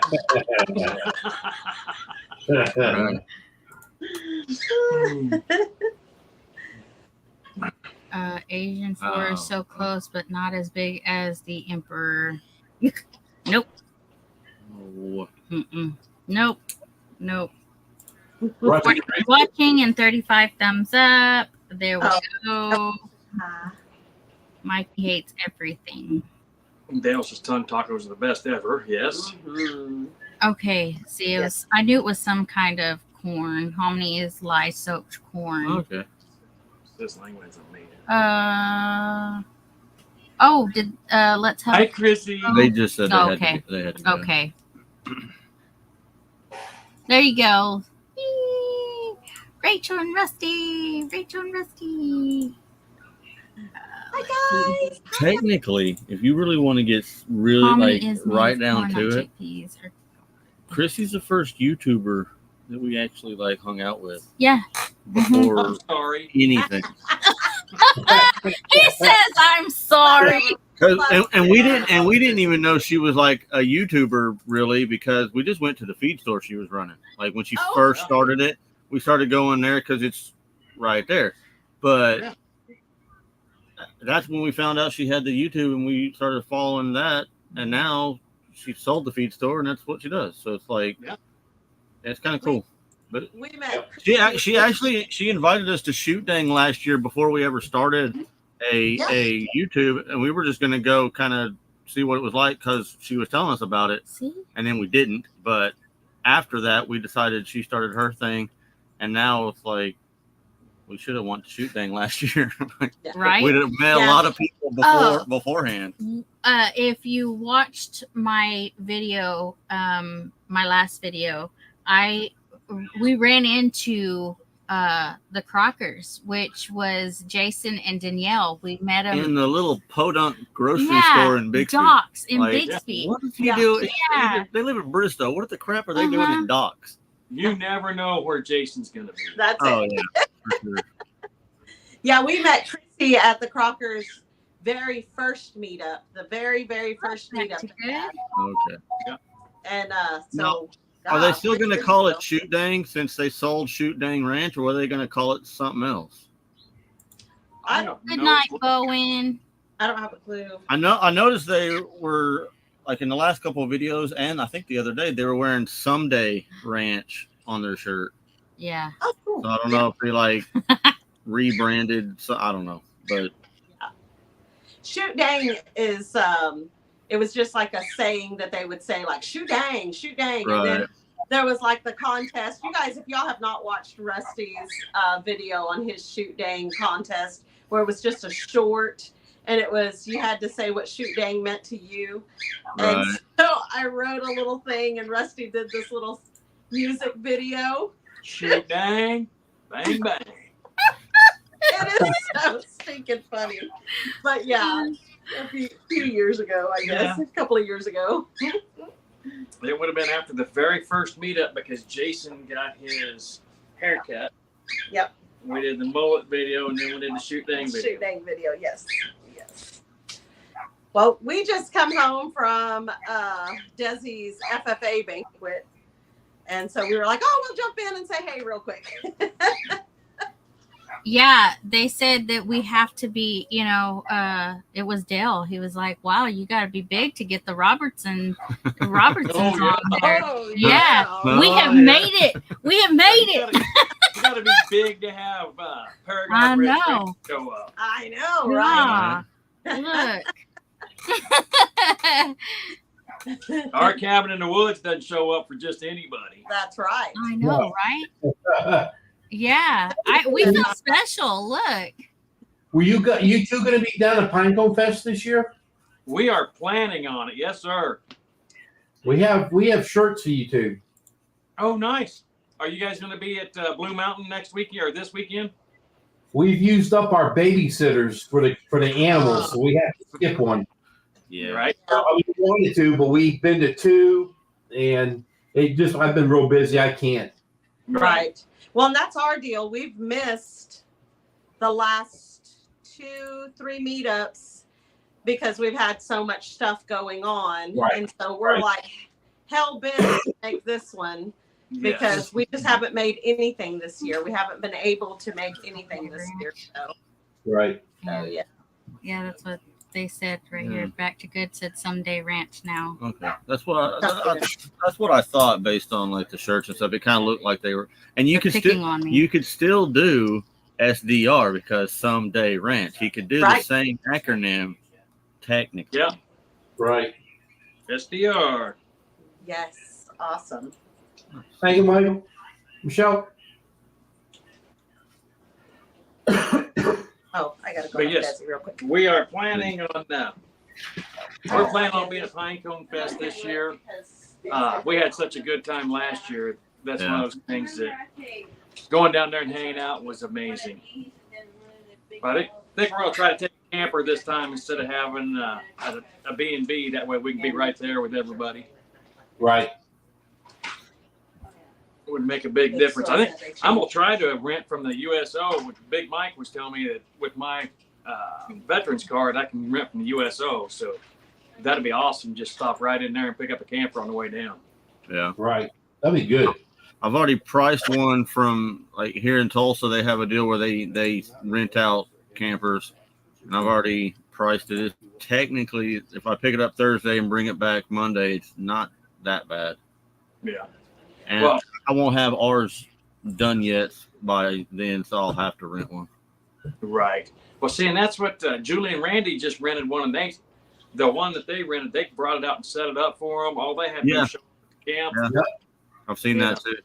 Asian four Oh. is so close, but not as big as the emperor. Nope. Oh, Nope. Nope. Rusty, Watching and 35 thumbs up. There we Oh. go. Mikey hates everything. Dale says ton tacos are the best ever. Yes. Mhm. Okay. See, I knew it was some kind of corn. Hominy is lye soaked corn. okay. This lingua is amazing. Let's Hi, help. Chrissy. They just said Okay. they had to go. Okay. There you go. Yee. Rachel and Rusty. Hi guys. Technically, if you really want to get really Hominy like is right made down corn, to not it, chickpeas. Chrissy's the first YouTuber that we actually like hung out with Yeah. before I'm sorry. anything. He says, I'm sorry. And we didn't even know she was like a YouTuber really, because we just went to the feed store she was running. Like when she first started it, we started going there because it's right there. But that's when we found out she had the YouTube, and we started following that. And now she sold the feed store, and that's what she does. So it's like, it's kind of cool. But we met. She invited us to Shoot Dang last year before we ever started a YouTube, and we were just going to go kind of see what it was like because she was telling us about it. See? And then we didn't. But after that, we decided she started her thing, and now it's like we should have went to Shoot Dang last year. Right? We'd have met a lot of people beforehand. If you watched my video, my last video, we ran into the Crockers, which was Jason and Danielle. We met them in the little podunk grocery store in Bixby. Docks in Bixby. What if you do? Yeah. They live in Bristol. What the crap are they doing in Docks? You never know where Jason's going to be. That's it. Yeah. For sure. Yeah, we met Tracy at the Crockers' very first meetup, the very, very first meetup. Okay. Yeah. And so. Are they still going to call it Shoot Dang since they sold Shoot Dang Ranch, or are they going to call it something else? I don't know. Good night, Bowen. I don't have a clue. I noticed they were, like in the last couple of videos, and I think the other day, they were wearing Someday Ranch on their shirt. Yeah. Oh, cool. So I don't know if they like rebranded. So I don't know, but Shoot Dang is it was just like a saying that they would say, like, shoot dang, right. and then there was like the contest. You guys, if y'all have not watched Rusty's video on his Shoot Dang contest, where it was just a short, and it was, you had to say what shoot dang meant to you. Right. And so I wrote a little thing, and Rusty did this little music video. Shoot dang, bang bang. It is so stinking funny. But yeah, a few years ago, I guess, a couple of years ago. It would have been after the very first meetup because Jason got his haircut. Yep. We did the mullet video, and then we did the Shoot Dang video. Shoot Dang video, yes. Well, we just come home from Desi's FFA banquet, and so we were like, oh, we'll jump in and say hey real quick. Yeah, they said that we have to be, it was Dale. He was like, wow, you got to be big to get the Robertsons on there. Oh, yeah. We have made it. We have made it. You got to be big to have Paragon Red Train show up. I know, right? Look. Our cabin in the woods doesn't show up for just anybody. That's right. I know, right? Yeah, we feel special. Look. Were you two going to be down at Pinecone Fest this year? We are planning on it. Yes, sir. We have shirts for you two. Oh, nice. Are you guys going to be at Blue Mountain next weekend or this weekend? We've used up our babysitters for the animals, so we have to skip one. Yeah. Right. We wanted to, but we've been to two, and I've been real busy. I can't. Right. Well, and that's our deal. We've missed the last 2-3 meetups because we've had so much stuff going on. Right. And so we're like hell bent to make this one because we just haven't made anything this year. We haven't been able to make anything this year. So. Right. So, yeah. Yeah, that's what they said right here. Back to Good said Someday Ranch now. Okay, that's what I thought based on like the shirts and stuff. It kind of looked like they were, and you could still do SDR because Someday Ranch. He could do the same acronym technically. Yeah. Right. SDR. Yes. Awesome. Thank you, Michael. Michelle. Oh, I gotta go But to yes, Desi real quick. we are planning on we're planning on being at Pinecone Fest this year. We had such a good time last year. That's one of those things that going down there and hanging out was amazing. But I think we're gonna try to take a camper this time instead of having a B&B. That way we can be right there with everybody. Right. would make a big difference. I think I'm gonna try to rent from the USO. Which Big Mike was telling me that with my veterans card, I can rent from the USO. So that'd be awesome. Just stop right in there and pick up a camper on the way down. Yeah. Right. That'd be good. I've already priced one from like here in Tulsa. They have a deal where they rent out campers, and I've already priced it. It's technically, if I pick it up Thursday and bring it back Monday, it's not that bad. Yeah. And Well, I won't have ours done yet by then, so I'll have to rent one. right. Well, see, and that's what Julie and Randy just rented one, and the one that they rented, they brought it out and set it up for them. All they had to do was show up at the camp. Yeah. I've seen that too.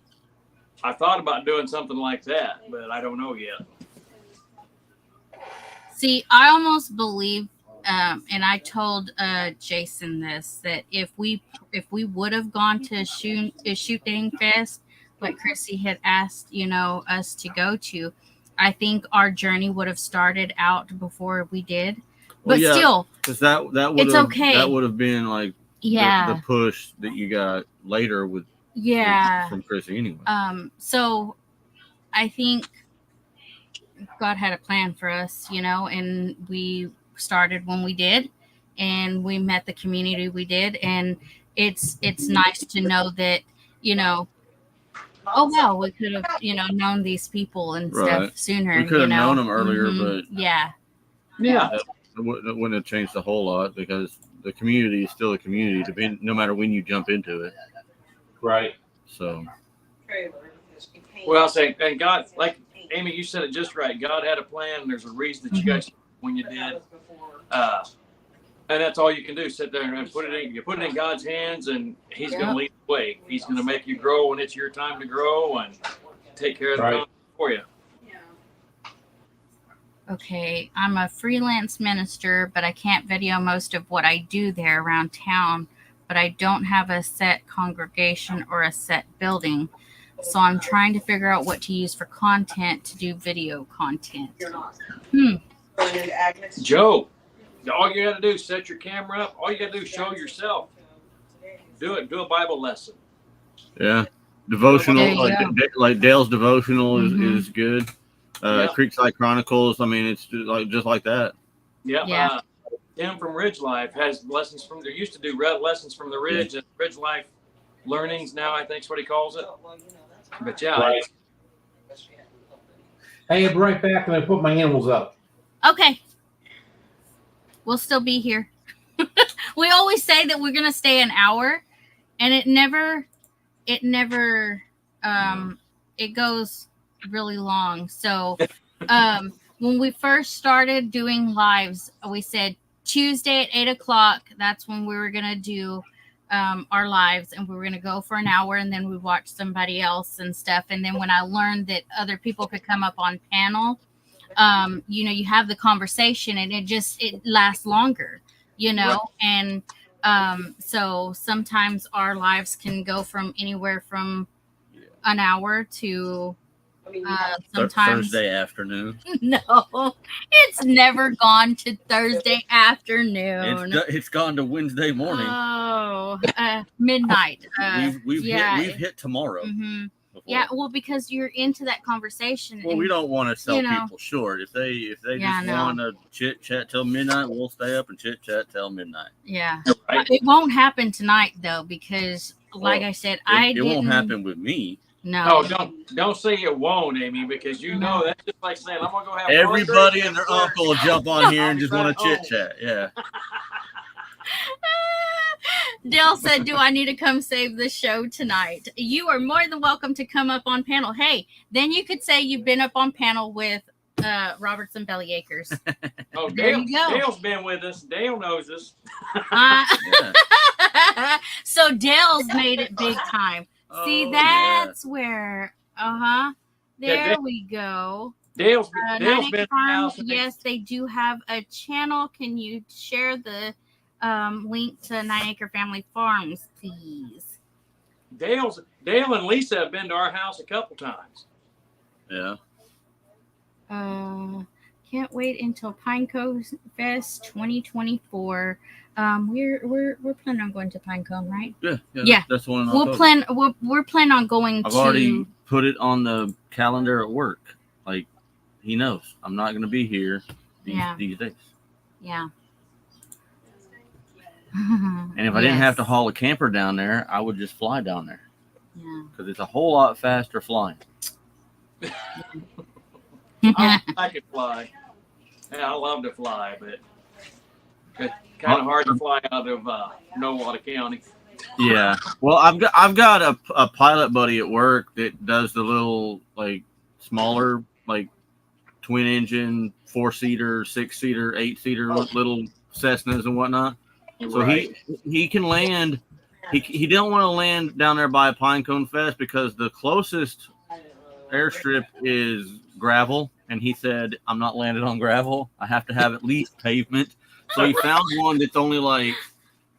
I thought about doing something like that, but I don't know yet. See, I almost believe, and I told Jason this, that if we would have gone to shooting fest, like Chrissy had asked, us to go to, I think our journey would have started out before we did. But still, because that would it's okay. That would have been like the push that you got later with from Chrissy anyway. So I think God had a plan for us, and we started when we did, and we met the community we did, and it's nice to know that, oh wow, we could have, known these people and stuff sooner. We could have known them earlier, but yeah. That wouldn't have changed a whole lot because the community is still a community, no matter when you jump into it. Right. So. Well, I'll say, and God, like Amy, you said it just right. God had a plan, and there's a reason that you guys when you did. And that's all you can do. Sit there and put it in. You put it in God's hands, and He's going to lead the way. He's going to make you grow when it's your time to grow, and take care of the for you. Okay, I'm a freelance minister, but I can't video most of what I do there around town. But I don't have a set congregation or a set building. So I'm trying to figure out what to use for content to do video content. Joe, all you got to do is set your camera up. All you got to do is show yourself. Do it. Do a Bible lesson. Yeah. Devotional, like Dale's devotional is good. Creekside Chronicles. I mean, it's just like that. Yeah. Tim from Ridge Life has lessons from. They used to do lessons from the Ridge and Ridge Life learnings. Now I think is what he calls it. But Right. Hey, I'll be right back, and I put my animals up. Okay. We'll still be here. We always say that we're gonna stay an hour, and it never. It goes really long. So, when we first started doing lives, we said Tuesday at 8:00. That's when we were gonna do our lives, and we were gonna go for an hour, and then we watch somebody else and stuff. And then when I learned that other people could come up on panel, you have the conversation, and it lasts longer, and so sometimes our lives can go from anywhere from an hour to sometimes Thursday afternoon. No, it's never gone to Thursday afternoon. It's gone to Wednesday morning. Oh, midnight. We've hit tomorrow. Mm-hmm. Yeah, well, because you're into that conversation. Well, we don't want to sell people short. If they just want to chit chat till midnight, we'll stay up and chit chat till midnight. Yeah, it won't happen tonight though, because like I said, it won't happen with me. No, don't say it won't, Amy, because that's just like saying I'm gonna go have. Everybody and their uncle will jump on here and just want to chit chat. Yeah. Dale said, "Do I need to come save the show tonight?" You are more than welcome to come up on panel. Hey, then you could say you've been up on panel with Robertson Bellyacres. Oh, Dale's been with us. Dale knows us. So Dale's made it big time. See, that's where. There we go. Dale's been Farm, yes, they do have a channel. Can you share the link to 9 Acre Family Farms, please? Dale and Lisa have been to our house a couple times. Yeah. Can't wait until Pine Cove Fest 2024. We're planning on going to Pinecone, right? Yeah. That's the one. In We'll October. we're planning on going I've to. already put it on the calendar at work. Like, he knows I'm not going to be here these days. Yeah. And if I didn't have to haul a camper down there, I would just fly down there. Yeah. Because it's a whole lot faster flying. I could fly. Yeah, I love to fly, but it's kind of hard to fly out of Nowata County. Yeah. Well, I've got a pilot buddy at work that does the little, like, smaller, like, twin engine, 4-seater, 6-seater, 8-seater little Cessnas and whatnot. So he can land. He don't want to land down there by Pinecone Fest because the closest airstrip is gravel, and he said, I'm not landing on gravel. I have to have at least pavement. So he found one that's only like,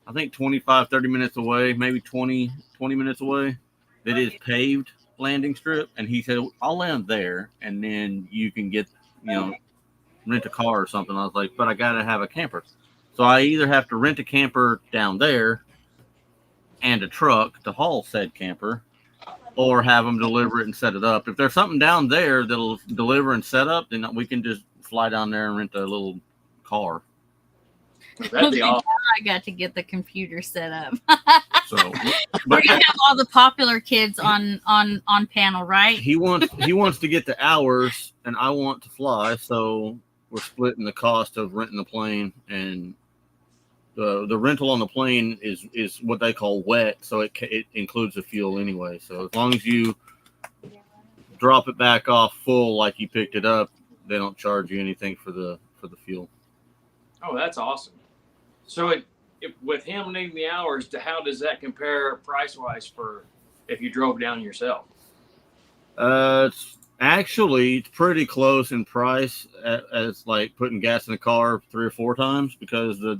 I think 25, 30 minutes away, maybe 20 minutes away, that is paved landing strip. And he said, I'll land there, and then you can get, rent a car or something. I was like, but I got to have a camper. So I either have to rent a camper down there and a truck to haul said camper, or have them deliver it and set it up. If there's something down there that'll deliver and set up, then we can just fly down there and rent a little car. That'd be awesome. I got to get the computer set up. So we're gonna have all the popular kids on panel, right? He wants to get the hours, and I want to fly. So we're splitting the cost of renting the plane, and the rental on the plane is what they call wet, so it includes the fuel anyway. So as long as you drop it back off full like you picked it up, they don't charge you anything for the fuel. Oh, that's awesome. So with him needing the hours, how does that compare price wise for if you drove down yourself? It's pretty close in price as like putting gas in a car 3 or 4 times, because the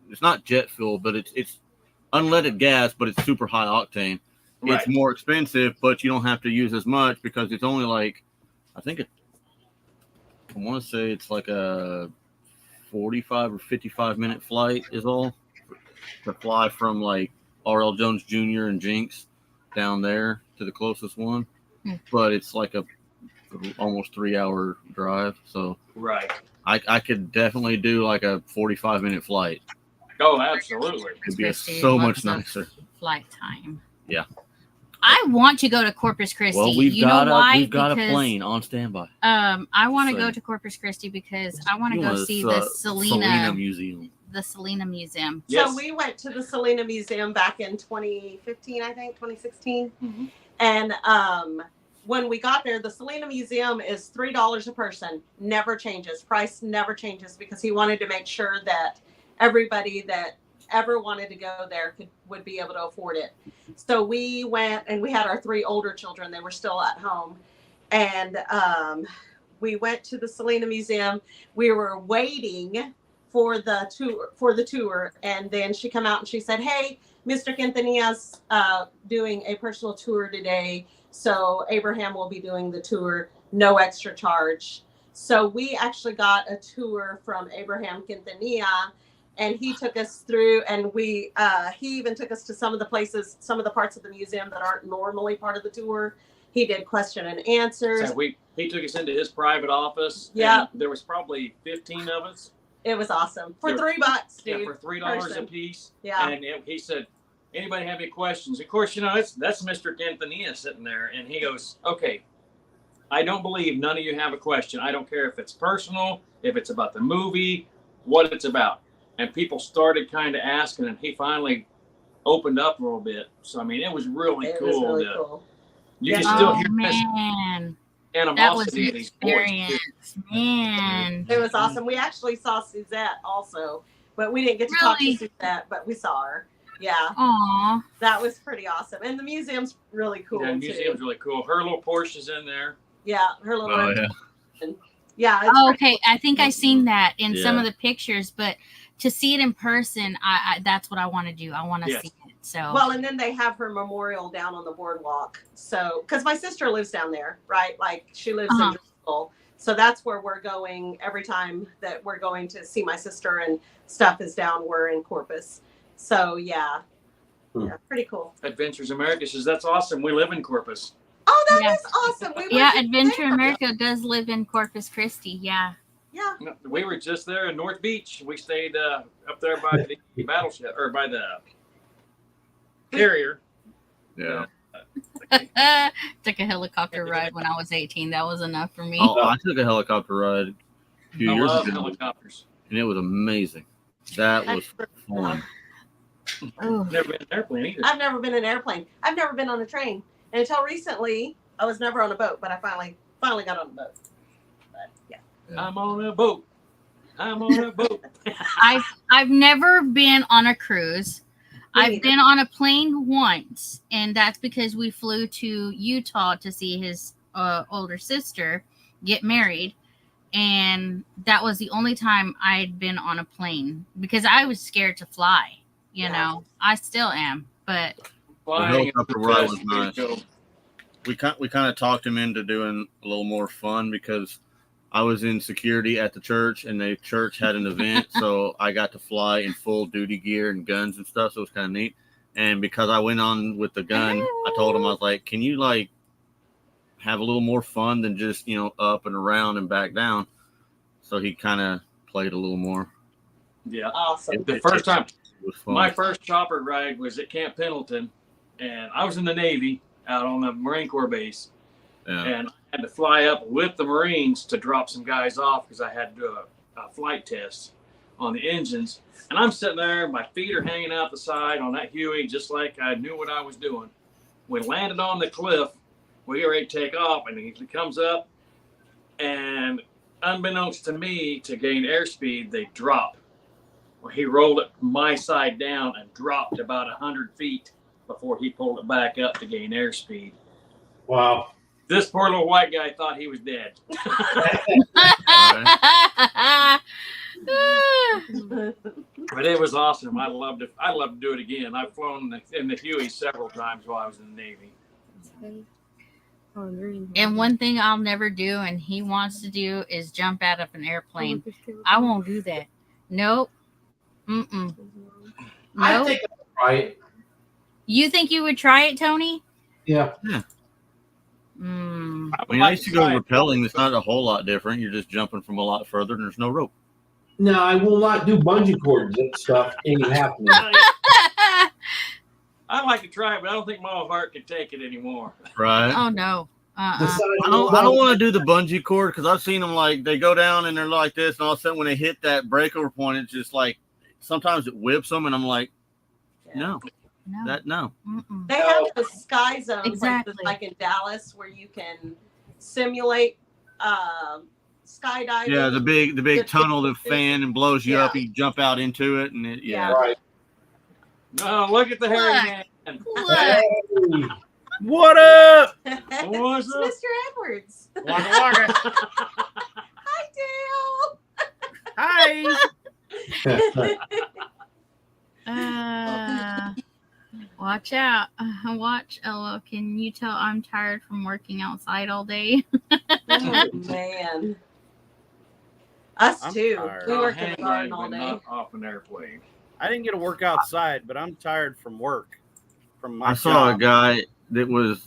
it's not jet fuel, but it's unleaded gas, but it's super high octane. Right. It's more expensive, but you don't have to use as much because it's only like, I want to say it's like a 45 or 55 minute flight is all to fly from like R.L. Jones Jr. and Jinx down there to the closest one. But it's like a almost 3-hour drive. So I could definitely do like a 45-minute flight. Oh, absolutely. It'd be so much nicer. Flight time. Yeah. I want to go to Corpus Christi. Well, we've got a plane on standby. I want to go to Corpus Christi because I want to go see the Selena Museum. The Selena Museum. Yes. So we went to the Selena Museum back in 2015, I think, 2016. Mm-hmm. And when we got there, the Selena Museum is $3 a person. Never changes. Price never changes, because he wanted to make sure that everybody that ever wanted to go there would be able to afford it. So we went, and we had our 3 older children. They were still at home. And we went to the Selena Museum. We were waiting for the tour. And then she came out and she said, hey, Mr. Quintanilla's doing a personal tour today. So Abraham will be doing the tour, no extra charge. So we actually got a tour from Abraham Quintanilla, and he took us through, and he even took us to some of the parts of the museum that aren't normally part of the tour. He did question and answers. So he took us into his private office. Yeah. There was probably 15 of us. It was awesome. For $3, dude. Yeah, for $3 a piece. Yeah. And he said, anybody have any questions? Of course, that's Mr. Quintanilla sitting there. And he goes, okay, I don't believe none of you have a question. I don't care if it's personal, if it's about the movie, what it's about. And people started kind of asking, and he finally opened up a little bit. So, I mean, it was really cool. It was really cool. You can still hear man. Animosity that was experience, man. It was awesome. We actually saw Suzette also, but we didn't get to talk to Suzette, but we saw her. Yeah. Aww. That was pretty awesome. And the museum's really cool, the museum's really cool. Her little Porsche's in there. Yeah, her little. Oh, yeah. Yeah. Okay. I think I seen that in some of the pictures, but to see it in person, I that's what I want to do. I want to see it. So well, and then they have her memorial down on the boardwalk. So, because my sister lives down there, right? Like she lives in Cathedral. So that's where we're going every time that we're going to see my sister and stuff is down. We're in Corpus. So yeah, pretty cool. Adventures America says that's awesome. We live in Corpus. Oh, that Yeah. is awesome. We were Yeah, just Adventure there. America does live in Corpus Christi. Yeah. Yeah. We were just there in North Beach. We stayed up there by the battleship or by the carrier. Yeah. Took a helicopter ride when I was 18. That was enough for me. Oh, I took a helicopter ride a few I years love ago, helicopters. and it was amazing. That was fun. Oh. Never been in an airplane either. I've never been in an airplane. I've never been on a train. And until recently, I was never on a boat, but I finally got on a boat. But yeah. I'm on a boat. I'm on a boat. I've never been on a cruise. Me I've neither. been on a plane once, and that's because we flew to Utah to see his older sister get married. And that was the only time I'd been on a plane because I was scared to fly. You Yeah. know, I still am, but Flying helicopter is ride the was best way nice. to go. We kind of talked him into doing a little more fun because I was in security at the church, and the church had an event, so I got to fly in full duty gear and guns and stuff. So it was kind of neat. And because I went on with the gun, I told him, I was like, "Can you like have a little more fun than just up and around and back down?" So he kind of played a little more. Yeah. Awesome. The first time, It was fun. my first chopper ride was at Camp Pendleton, and I was in the Navy out on the Marine Corps base, Yeah. and I had to fly up with the Marines to drop some guys off because I had to do a flight test on the engines. And I'm sitting there, my feet are hanging out the side on that Huey, just like I knew what I was doing. We landed on the cliff, we were ready to take off, and he comes up, and unbeknownst to me, to gain airspeed, they drop. Well, he rolled it my side down and dropped about 100 feet before he pulled it back up to gain airspeed. Wow. This poor little white guy thought he was dead. But it was awesome. I'd love to do it again. I've flown in the Huey several times while I was in the Navy. And one thing I'll never do, and he wants to do, is jump out of an airplane. I won't do that. Nope. Mm-mm. I Nope. think I'll try it. You think you would try it, Tony? Yeah. Mm. I mean, I used to go rappelling. It's not a whole lot different. You're just jumping from a lot further, and there's no rope. No, I will not do bungee cords and stuff. Ain't happening. I'd like to try it, but I don't think my heart can take it anymore. Right. Oh no. The size I of don't the want to do the bungee cord because I've seen them like they go down and they're like this, and all of a sudden when they hit that breakover point, it's just like sometimes it whips them, and I'm like, no, No. no. Mm-mm. They have the sky zones Exactly. like in Dallas where you can simulate skydiving. Yeah, the big tunnel that fan and blows you up. Yeah. You jump out into it, and Yeah. Right. No, look at the hairy man. Look. Hey. What up? What's It's up? Mr. Edwards. Waka waka. Hi, Hi. Dale. Watch out. Watch. Oh, can you tell I'm tired from working outside all day? Oh, man. Us I'm too. tired. We I'll work in hang the garden glide, all but day. not off an airplane. I didn't get to work outside, but I'm tired from work. From my I saw a job. guy that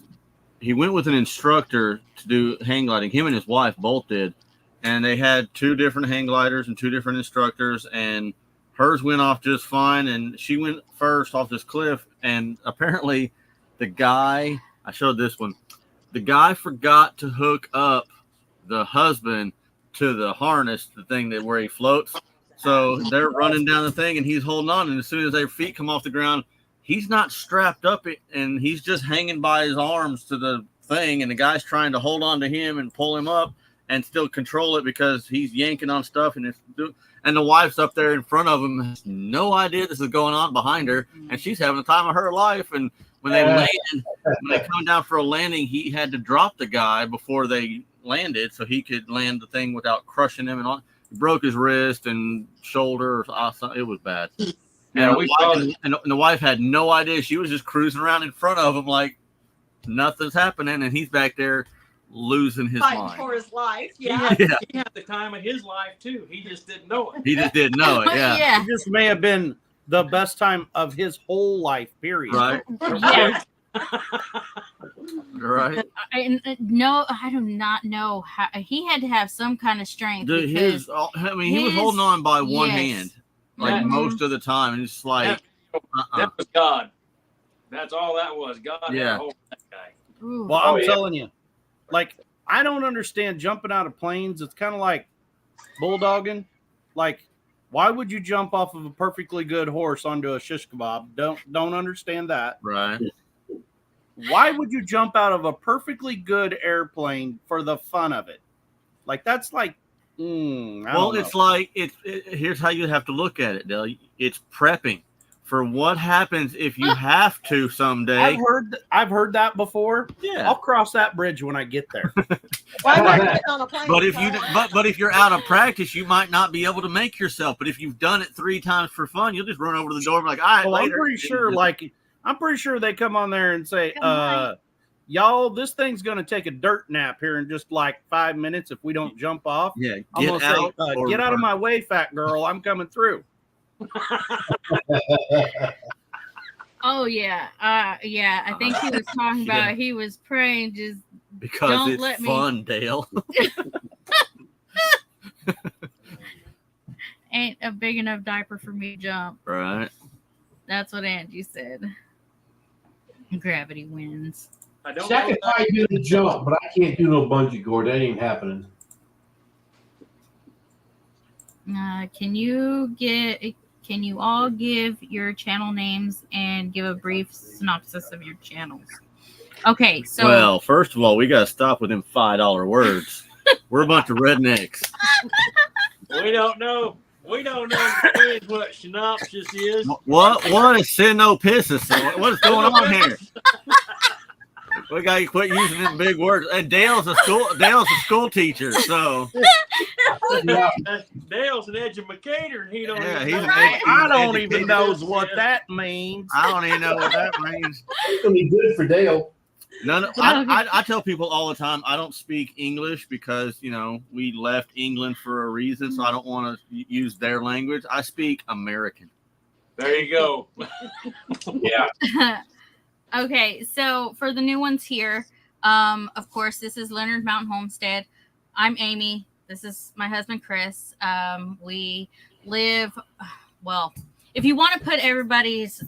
he went with an instructor to do hang gliding. Him and his wife both did. And they had two different hang gliders and two different instructors. And hers went off just fine. And she went first off this cliff. And apparently the guy, I showed this one, the guy forgot to hook up the husband to the harness, the thing that where he floats. So they're running down the thing and he's holding on. And as soon as their feet come off the ground, he's not strapped up and he's just hanging by his arms to the thing. And the guy's trying to hold on to him and pull him up and still control it because he's yanking on stuff. And the wife's up there in front of him, has no idea this is going on behind her. And she's having the time of her life. And when they come down for a landing, he had to drop the guy before they landed so he could land the thing without crushing him. And all. He broke his wrist and shoulder. It was bad. Yeah, And the wife had no idea. She was just cruising around in front of him like nothing's happening. And he's back there losing his fighting mind. for his life. He Yeah. had, Yeah. he had the time of his life too. He just didn't know it. He just didn't know it. Yeah. Yeah. It just may have been the best time of his whole life, period. Right. Yeah. Right. No, I do not know how he had to have some kind of strength Dude, because he was holding on by one yes. hand, like Mhm. most of the time. And it's like, That was God. That's all that was. God had Yeah. a hold of that guy. Ooh. Well, I'm telling you, like, I don't understand jumping out of planes. It's kind of like bulldogging. Like, why would you jump off of a perfectly good horse onto a shish kebab? Don't understand that. right. Why would you jump out of a perfectly good airplane for the fun of it? Like, that's like, I Well, don't know. it's like here's how you have to look at it, Dale. It's prepping for what happens if you have to someday. I've heard that before. Yeah. I'll cross that bridge when I get there. Why not get on a plane? But if you're out of practice, you might not be able to make yourself. But if you've done it 3 times for fun, you'll just run over to the door and be like, all right, Well, later. I'm pretty sure they come on there and say, Come on. y'all, this thing's going to take a dirt nap here in just like 5 minutes if we don't jump off. Yeah, I'm get gonna out. say, or get out of run. my way, fat girl. I'm coming through. Oh yeah, yeah. I think he was talking Yeah. about he was praying just Because Don't it's let me- fun, Dale. ain't a big enough diaper for me to jump. Right. That's what Angie said. Gravity wins. I don't Jack know if I do the jump, but I can't do no bungee cord. That ain't happening. Can you all give your channel names and give a brief synopsis of your channels? Okay, so Well, first of all, we got to stop with them $5 words. We're a bunch of rednecks. We don't know. We don't know what synopsis is. What is synopsis? What is going on here? We got to quit using them big words. And Dale's a school teacher, so Yeah. Dale's an educator, and he don't. Yeah, even he's know an what ed- I don't educated. even know what that means. I don't even know what that means. It's gonna be good for Dale. I tell people all the time I don't speak English because we left England for a reason, so I don't want to use their language. I speak American. There you go. Yeah. okay, so for the new ones here, of course, this is Leonard Mountain Homestead. I'm Amy. This is my husband, Chris. We live, well, if you want to put everybody's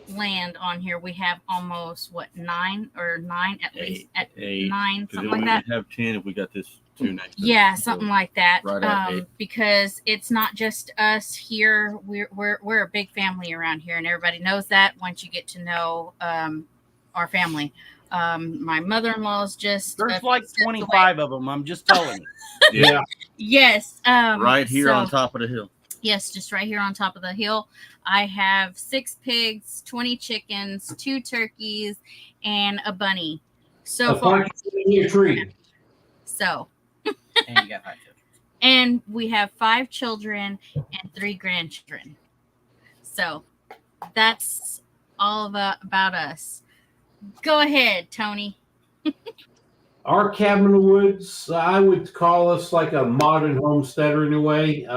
land on here, we have almost, 9 at least, at Eight. 9, Because something we like that. have 10 if we got this 2 next. Yeah, something like that. Right at 8. Because it's not just us here. We're a big family around here, and everybody knows that once you get to know our family. My mother-in-law's just There's a like step 25 of them. I'm just telling you. Yeah. Yes. Right here on so- top of the hill. Yes, just right here on top of the hill. I have 6 pigs, 20 chickens, 2 turkeys, and a bunny. So A far. bunny in your tree. So. And you got 5 children. And we have 5 children and 3 grandchildren. So that's all about us. Go ahead, Tony. Our cabin in the woods, I would call us like a modern homesteader in a way.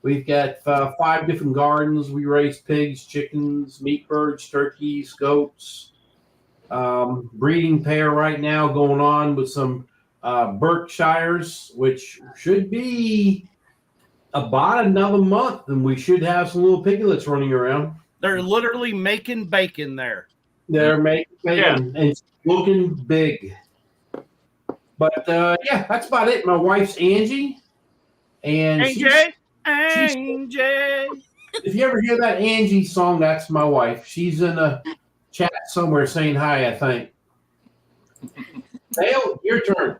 We've got 5 different gardens. We raise pigs, chickens, meat birds, turkeys, goats. Breeding pair right now going on with some Berkshires, which should be about another month, and we should have some little piglets running around. They're literally making bacon there. They're making bacon and it's looking big. But yeah, that's about it. My wife's Angie, and AJ, if you ever hear that Angie song, that's my wife. She's in a chat somewhere saying hi, I think. Dale, your turn.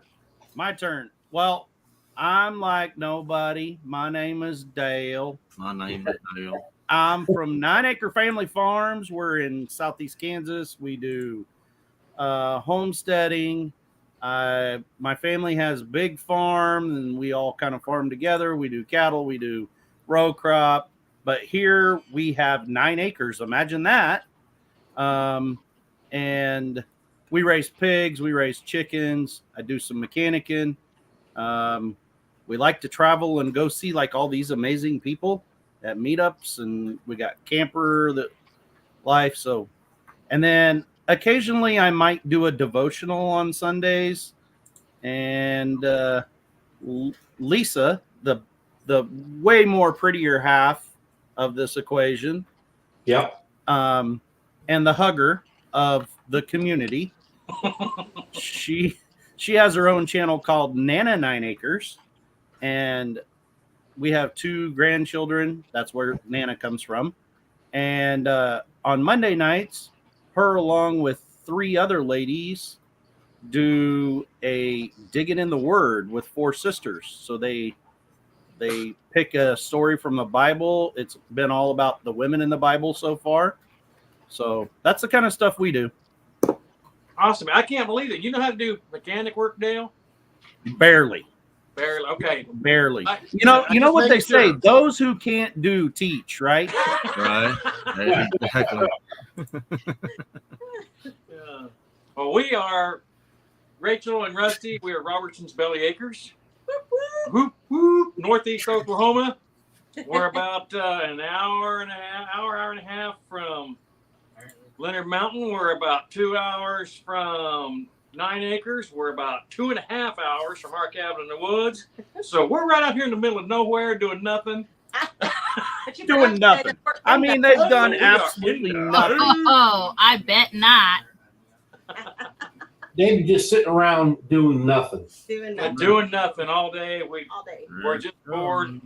My turn. Well, I'm like nobody. My name is Dale. My name is Dale. I'm from 9 Acre Family Farms. We're in Southeast Kansas. We do homesteading. My family has a big farm, and we all kind of farm together. We do cattle. We do row crop. But here we have 9 acres. Imagine that. And we raise pigs, we raise chickens. I do some mechanicking. We like to travel and go see like all these amazing people at meetups, and we got camper that life. So, and then occasionally I might do a devotional on Sundays, and Lisa, the way more prettier half of this equation, Yep. and the hugger of the community, she has her own channel called Nana 9 Acres, and we have 2 grandchildren. That's where Nana comes from. And on Monday nights, her along with 3 other ladies do a digging in the Word with 4 sisters. So they pick a story from the Bible. It's been all about the women in the Bible so far. So that's the kind of stuff we do. Awesome. I can't believe it. You know how to do mechanic work, Dale? Barely. Barely. Okay. Barely. I You know just what they making say, sure. those who can't do teach, right? Right. Exactly. Yeah. Well, we are Rachel and Rusty. We are Robertson's Belly Acres. Whoop, whoop, Northeast Oklahoma. We're about an hour and a half from Leonard Mountain. We're about 2 hours from 9 Acres. We're about 2.5 hours from our cabin in the woods. So we're right out here in the middle of nowhere doing nothing. Doing nothing. I mean, they've done absolutely nothing. Oh, I bet not. They be just sitting around doing nothing. Doing nothing all day. all day. We're just bored.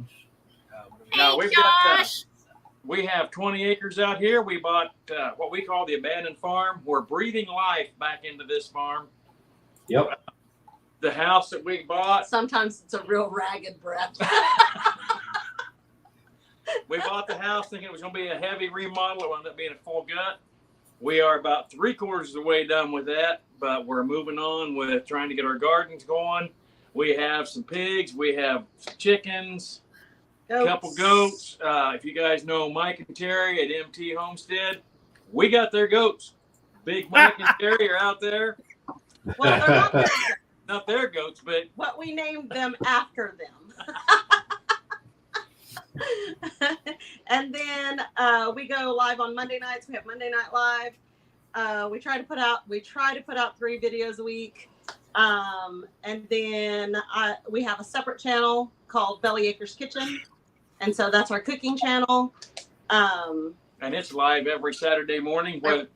No, Hey, we've got Josh. we have 20 acres out here. We bought what we call the abandoned farm. We're breathing life back into this farm. Yep. The house that we bought, Sometimes it's a real ragged breath. we bought the house thinking it was going to be a heavy remodel. It wound up being a full gut. We are about 3/4 of the way done with that, but we're moving on with trying to get our gardens going. We have some pigs. We have some chickens. A couple goats. If you guys know Mike and Terry at MT Homestead, we got their goats. Big Mike and Terry are out there. Well, they're not their, Not their goats, but but we named them after them. And then we go live on Monday nights. We have Monday Night Live. We try to put out 3 videos a week. And then we have a separate channel called Belly Acres Kitchen. And so that's our cooking channel. and it's live every Saturday morning. But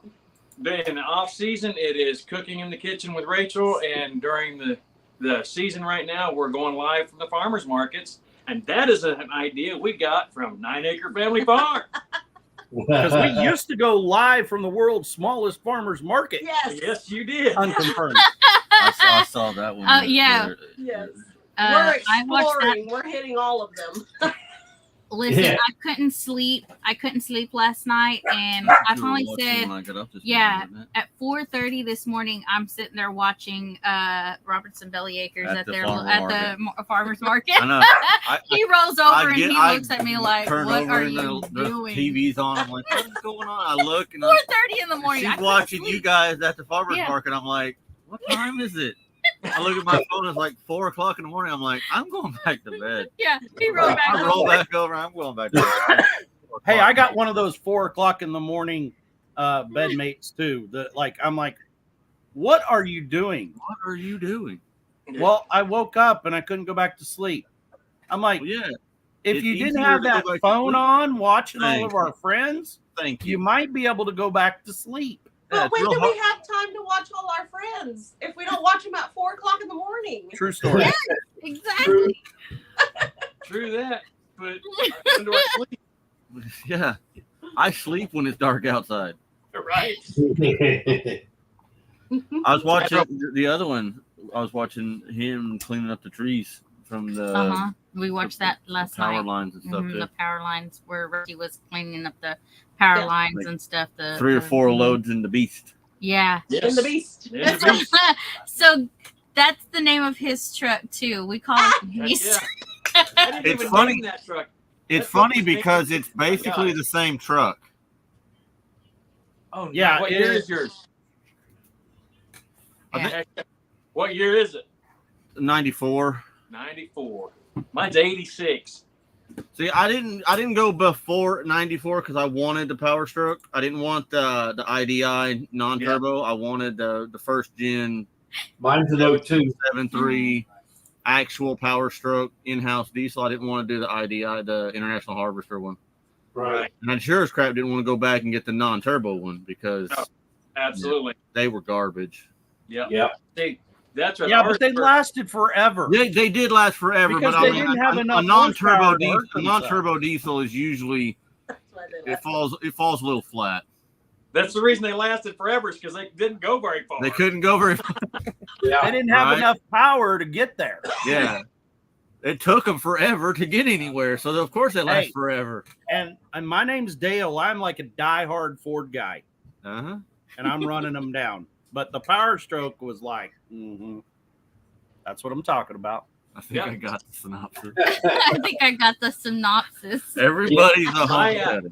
in the off season, it is cooking in the kitchen with Rachel, and during the season right now, we're going live from the farmers markets, and that is an idea we got from 9 Acre Family Farm. Because we used to go live from the world's smallest farmers market. Yes. Yes, you did. Unconfirmed. I saw that one. Oh, yeah. Yes. I We're watched that. exploring. We're hitting all of them. Listen, Yeah. I couldn't sleep. last night, and I finally said, yeah, at 4:30 this morning, I'm sitting there watching Robertson Belly Acres At at the their farmer farmers market. I know. He rolls over and he I looks at me like, turn "What over are and you the doing?" TV's on. I'm like, what's going on? I look and 4:30 in the morning. I she's couldn't watching sleep. you guys at the farmer's Yeah. market. I'm like, what time is it? I look at my phone. It's like 4 o'clock in the morning. I'm like, I'm going back to bed. Yeah, he rolled back. I roll back over. I'm going back to bed. Hey, I got one of those 4 o'clock in the morning bed mates too. I'm like, what are you doing? What are you doing? Well, I woke up and I couldn't go back to sleep. I'm like, Well, yeah. if it's you didn't easier have to go that back to phone sleep. on watching all Thank of our friends, Thank you you. might be able to go back to sleep. Yeah, But it's when real do hard. we have time to watch all our friends if we don't watch them at 4 o'clock in the morning? True story. Exactly. True that, but when do I sleep? Yeah. I sleep when it's dark outside. Right. I was watching the other one. I was watching him cleaning up the trees from the We watched that last power night. lines and stuff. Mhm, too. the power lines where Ricky was cleaning up the power Yeah. lines Like and stuff. 3 or 4 mhm. loads in the beast. Yeah. In the beast. In the beast. So that's the name of his truck too. We call it the Heck Beast. yeah. I didn't It's even funny. name that truck. It's That's what funny we think. because it's basically God. the same truck. Oh Yeah, What it year is. is yours? What year is it? 94. 94. Mine's 86. See, I didn't go before 94 because I wanted the Power Stroke. I didn't want the IDI non-turbo. I wanted the first gen. Mine's an 02. 7.3 actual Power Stroke in-house diesel. I didn't want to do the IDI, the International Harvester one. Right. And I sure as crap didn't want to go back and get the non-turbo one because Absolutely. they were garbage. Yeah. Yep. See, that's what Yeah, but they lasted forever. They did last forever, Because but they didn't have enough a non-turbo horsepower to diesel. hurt A non-turbo diesel is usually it falls a little flat. That's the reason they lasted forever, is because they didn't go very far. They couldn't go very far. Yeah. They didn't have Right. enough power to get there. Yeah. It took them forever to get anywhere, so of course they last Hey. forever. And my name's Dale. I'm like a diehard Ford guy, Uh-huh. and I'm running them down. But the Power Stroke was like, that's what I'm talking about. I think I got the synopsis. I think I got the synopsis. Everybody's a My, homesteader.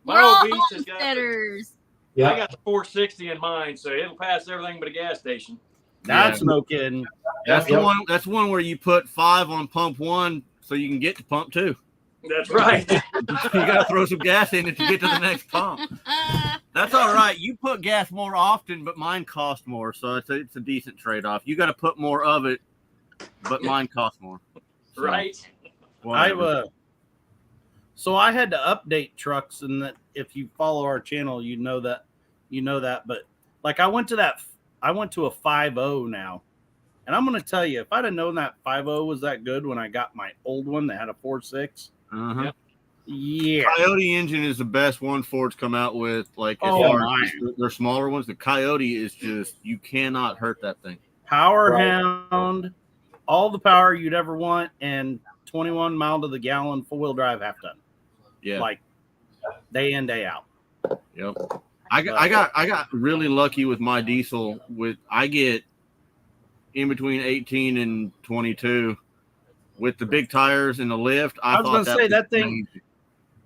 My We're old all beast has got the, homesteaders. I Yeah. got the 460 in mine, so it'll pass everything but a gas station. That's no kidding. That's Yep. the one. That's one where you put 5 on pump 1 so you can get to pump 2. That's right. You gotta throw some gas in it to get to the next pump. That's all right. You put gas more often, but mine costs more, so it's a decent trade-off. You got to put more of it, but mine costs more. So, Right. whatever. So I had to update trucks, and that if you follow our channel, you know that. But like I went to a 5.0 now, and I'm going to tell you, if I'd have known that 5.0 was that good when I got my old one that had a 4.6, Uh-huh. yeah, Coyote engine is the best one Ford's come out with. Like as Oh, far my. as their smaller ones, the Coyote is just you cannot hurt that thing. Power Right. Hound, all the power you'd ever want, and 21 mile to the gallon 4-wheel drive half ton, Yeah. like day in day out. Yep. I got really lucky with my diesel. I get in between 18 and 22 with the big tires and the lift. I was thought gonna say that thing. amazing.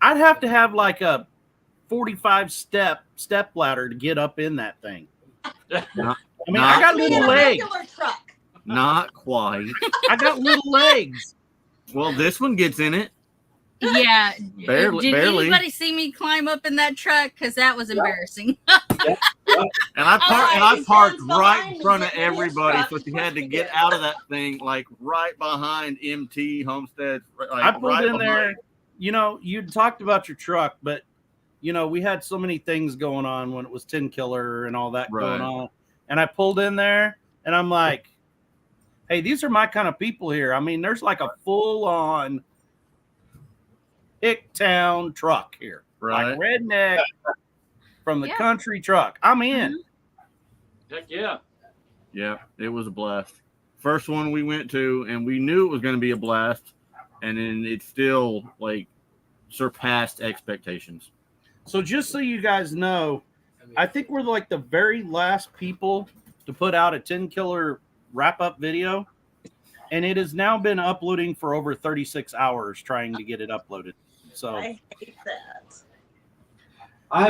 I'd have to have like a 45 step ladder to get up in that thing. Not, I mean, Not I got Need little a legs. regular truck. not quite. I got little legs. Well, this one gets in it. Yeah. Barely- Did barely. anybody see me climb up in that truck? Because that was embarrassing. And I Alright, parked stands right behind in me, front of getting in his everybody, truck. so she had to get out of that thing, like right behind MT Homestead. Like, I pulled right in there. behind. You know, you talked about your truck, but you know, we had so many things going on when it was 10 killer and all that going Right. on. And I pulled in there and I'm like, hey, these are my kind of people here. I mean, there's like a full on hick town truck here. Right. Like redneck from the Yeah. country truck. I'm in. Heck yeah. Yeah, it was a blast. First one we went to, and we knew it was going to be a blast, and then it still like surpassed expectations. So just so you guys know, I think we're like the very last people to put out a 10 killer wrap up video. And it has now been uploading for over 36 hours trying to get it uploaded. So, I hate that.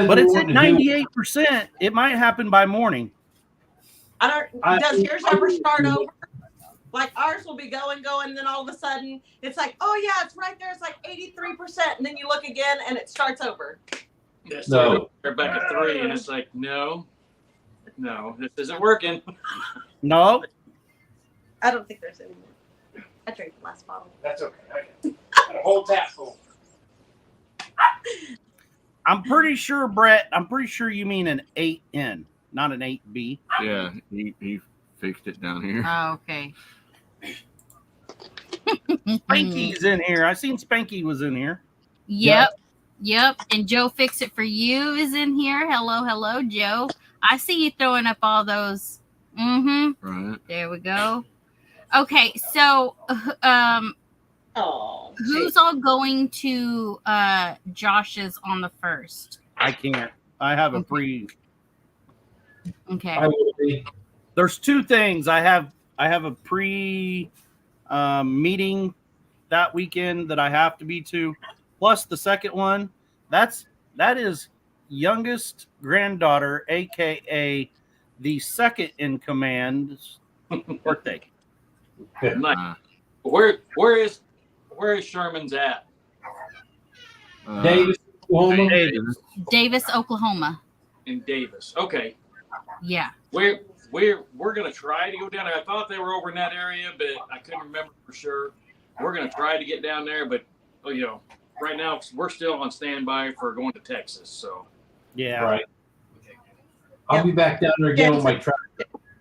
but it's at 98%. It might happen by morning. Does yours ever start over? Like ours will be going, and then all of a sudden it's like, oh yeah, it's right there. It's like 83%, and then you look again and it starts over. Yeah, No. so they're back at 3, and it's like, no, this isn't working. No, I don't think there's any more. I drank the last bottle. That's okay. Got a whole tap full. I'm pretty sure, Brett, you mean an 8N, not an 8B. Yeah, he fixed it down here. Oh, okay. Spanky's in here. I seen Spanky was in here. Yep. And Joe Fix It For You is in here. Hello, Joe. I see you throwing up all those. Right. There we go. Okay, so Oh, who's all going to Josh's on the 1st? I can't. I have a pre. Okay. I will be. There's two things. I have a pre meeting that weekend that I have to be to. Plus the second one, that is youngest granddaughter, aka the second in command's birthday. Nice. Uh, Where is Sherman's at? Davis, Oklahoma. Davis. Davis, Oklahoma. In Davis. Okay. Yeah. We're gonna try to go down there. I thought they were over in that area, but I couldn't remember for sure. We're gonna try to get down there, but right now we're still on standby for going to Texas. So Yeah. Right. I'll be back down there again with my truck.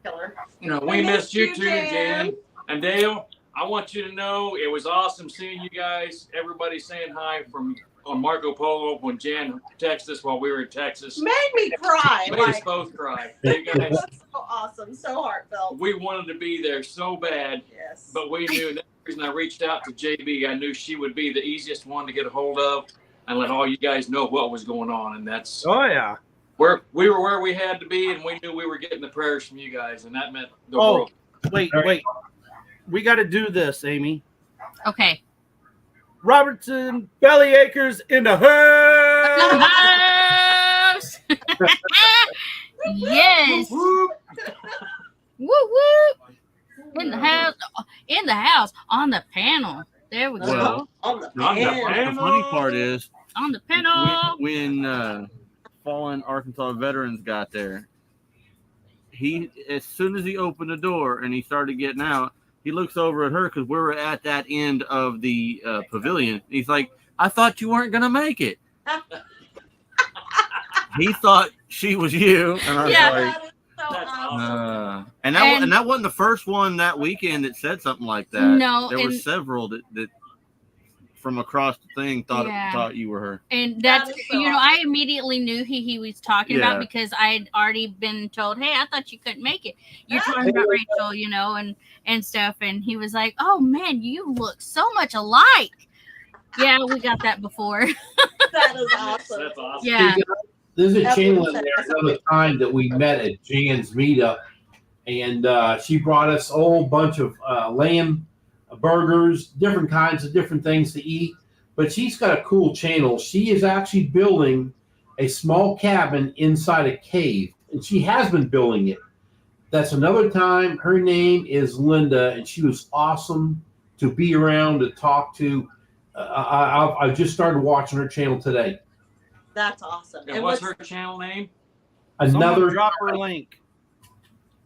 Killer. we missed you too, Jan. Jan. And Dale, I want you to know it was awesome seeing you guys. Everybody saying hi from on Marco Polo when Jan texted us while we were in Texas. Made me cry. Made us Like, both cry. You guys, that's so awesome. So heartfelt. we wanted to be there so bad, Yes. but we knew. And that's the reason I reached out to JB. I knew she would be the easiest one to get a hold of and let all you guys know what was going on. And that's Oh yeah. we were where we had to be, and we knew we were getting the prayers from you guys, and that meant the Oh, world. wait. We got to do this, Amy. Okay. Robertson Bellyacres in the house. Yes. Woo woo. In the house. In the house. On the panel. There we go. Well, On the On the pan. The funny part is On the panel. when fallen Arkansas veterans got there, he as soon as he opened the door and he started getting out, he looks over at her because we were at that end of the pavilion. He's like, "I thought you weren't gonna make it." He thought she was you, and I was Yeah. like, That is so That's awesome. and that wasn't the first one that weekend that said something like that. No, there were and- several that from across the thing thought you were her. And that's, That is so I immediately knew who he was talking Yeah. about because I had already been told, hey, I thought you couldn't make it. You're talking about Rachel, and stuff. And he was like, oh, man, you look so much alike. Yeah, we got that before. That is awesome. That's awesome. Yeah. There's a That channel was in there another time that we met at Jan's meetup, and she brought us a whole bunch of lamb burgers, different kinds of different things to eat. But she's got a cool channel. She is actually building a small cabin inside a cave, and she has been building it. That's another time. Her name is Linda, and she was awesome to be around, to talk to. I just started watching her channel today. That's awesome. And what's her channel name? Another drop her link.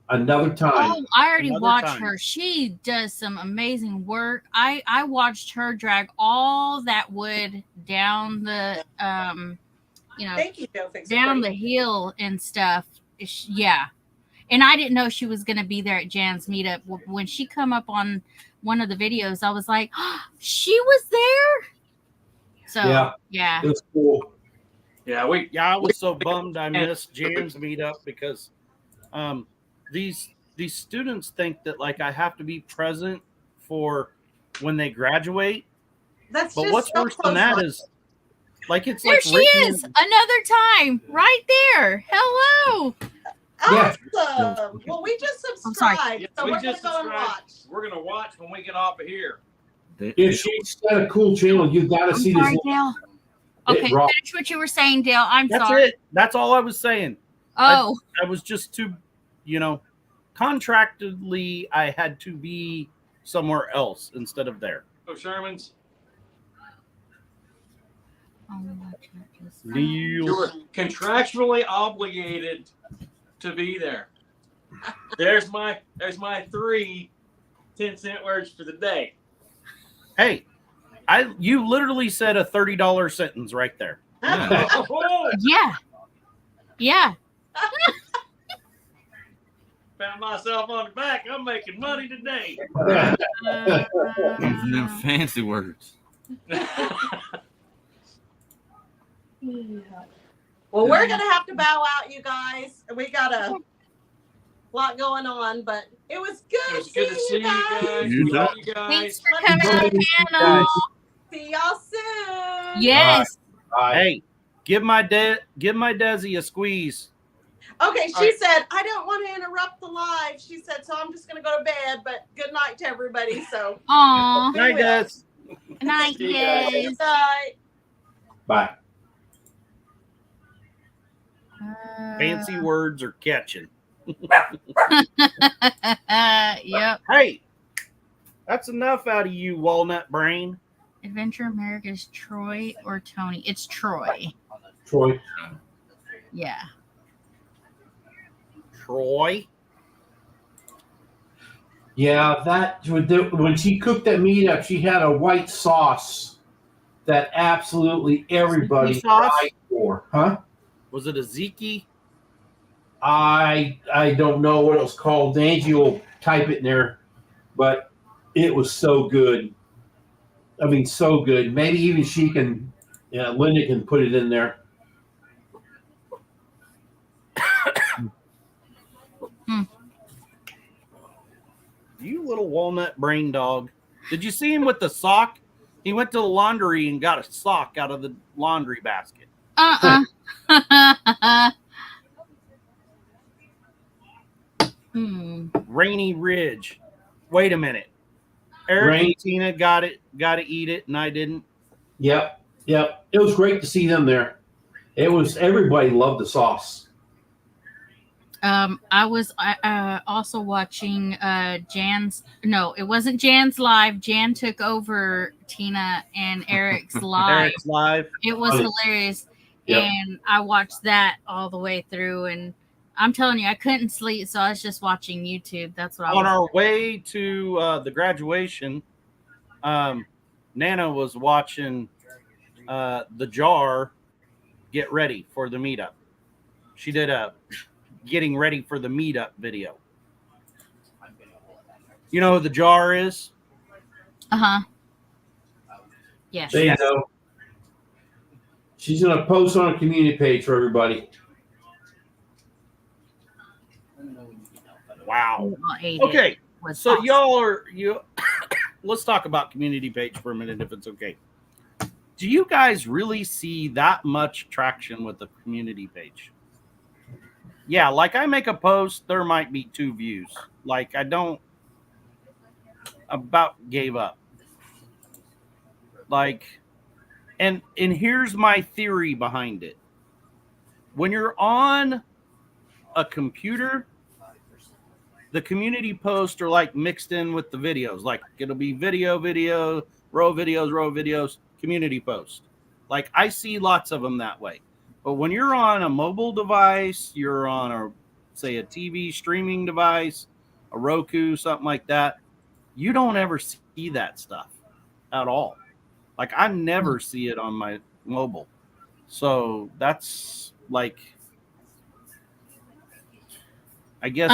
Another time. Oh, I already Another watched time. her. She does some amazing work. I watched her drag all that wood down the Thank you, Joe. Fix It down For the You. hill and stuff. Yeah. And I didn't know she was going to be there at Jan's meetup. When she come up on one of the videos, I was like, oh, she was there. So, yeah. It was cool. Yeah, I was so bummed I missed Jan's meetup because these students think that like I have to be present for when they graduate. That's But just what's so worse than close. that is like it's There like she written is. Another time. Right there. Hello. Yeah. Awesome. Well, we just I'm sorry. subscribed, Yeah, so we we're going just to go and subscribed. watch. We're gonna watch when we get off of here. Yeah, she's got a cool channel. You got to I'm see sorry, this. Dale. It Okay, rocks. finish what you were saying, Dale. I'm That's sorry. it. That's all I was saying. Oh, I was just too, contractedly I had to be somewhere else instead of there. So Sherman's, you were contractually obligated to be there. There's my 3 10-cent words for the day. Hey, you literally said a $30 sentence right there. Yeah. Oh, yeah. Yeah. found myself on the back. I'm making money today. Using them fancy words. Well, we're going to have to bow out, you guys. We got a lot going on, but it was good, It was good to see you guys. You We love too. you Thanks guys. for coming on the panel. See y'all soon. Yes. Hey, give my Desi a squeeze. Okay, she All right. said, I don't want to interrupt the live. She said, so I'm just going to go to bed, but good night to everybody. So, Aw. We Night, will. Des. Good night, See you guys. yes. good night. Bye. Fancy words are catching. Yep. Hey, that's enough out of you, walnut brain. Adventure America's Troy or Tony? It's Troy. Troy. Yeah. Troy. Yeah, when she cooked that meat up, she had a white sauce that absolutely everybody Ziki sauce? died for. Huh? Was it a Ziki? I don't know what it was called. Angie will type it in there, but it was so good. I mean, so good. Maybe even she can, Linda can put it in there. You little walnut brain dog. Did you see him with the sock? He went to the laundry and got a sock out of the laundry basket. Rainy Ridge. Wait a minute. Eric and Tina got to eat it, and I didn't. Yep. It was great to see them there. Everybody loved the sauce. I was also watching Jan's. No, it wasn't Jan's live. Jan took over Tina and Eric's live. Eric's live. It was hilarious, and I watched that all the way through. And I'm telling you, I couldn't sleep, so I was just watching YouTube. That's what I was. On our way to the graduation, Nana was watching the Jar get ready for the meetup. She did a getting ready for the meetup video. You know who the Jar is? Yes. There you go. She's going to post on a community page for everybody. Wow. Okay. So you let's talk about community page for a minute if it's okay. Do you guys really see that much traction with the community page? Yeah, like I make a post, there might be 2 views. Like I don't about gave up. Like and here's my theory behind it. When you're on a computer, the community posts are like mixed in with the videos. Like it'll be video, row videos, community post. Like I see lots of them that way. But when you're on a mobile device, you're on a TV streaming device, a Roku, something like that, you don't ever see that stuff at all. Like I never see it on my mobile. So that's like, I guess.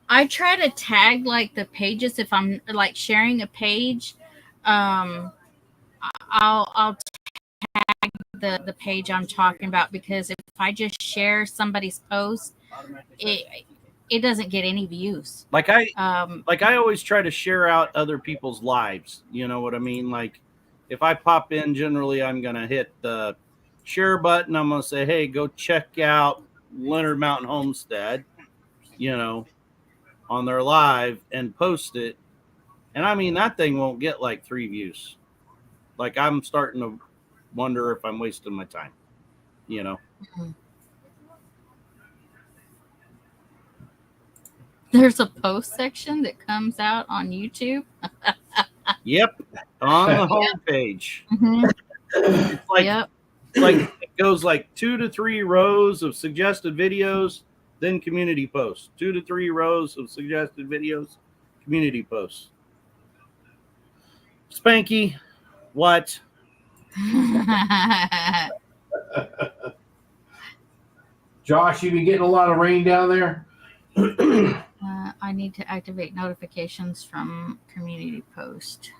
I try to tag like the pages if I'm like sharing a page. I'll tag the page I'm talking about, because if I just share somebody's post, it doesn't get any views. Like I always try to share out other people's lives. You know what I mean? Like if I pop in, generally I'm gonna hit the share button. I'm gonna say, hey, go check out Leonard Mountain Homestead, on their live and post it. And I mean, that thing won't get like 3 views. Like I'm starting to wonder if I'm wasting my time, There's a post section that comes out on YouTube. Yep. On the homepage. It's like, it goes like 2 to 3 rows of suggested videos, then community posts. 2 to 3 rows of suggested videos, community posts. Spanky, what? Josh, you been getting a lot of rain down there? I need to activate notifications from community post.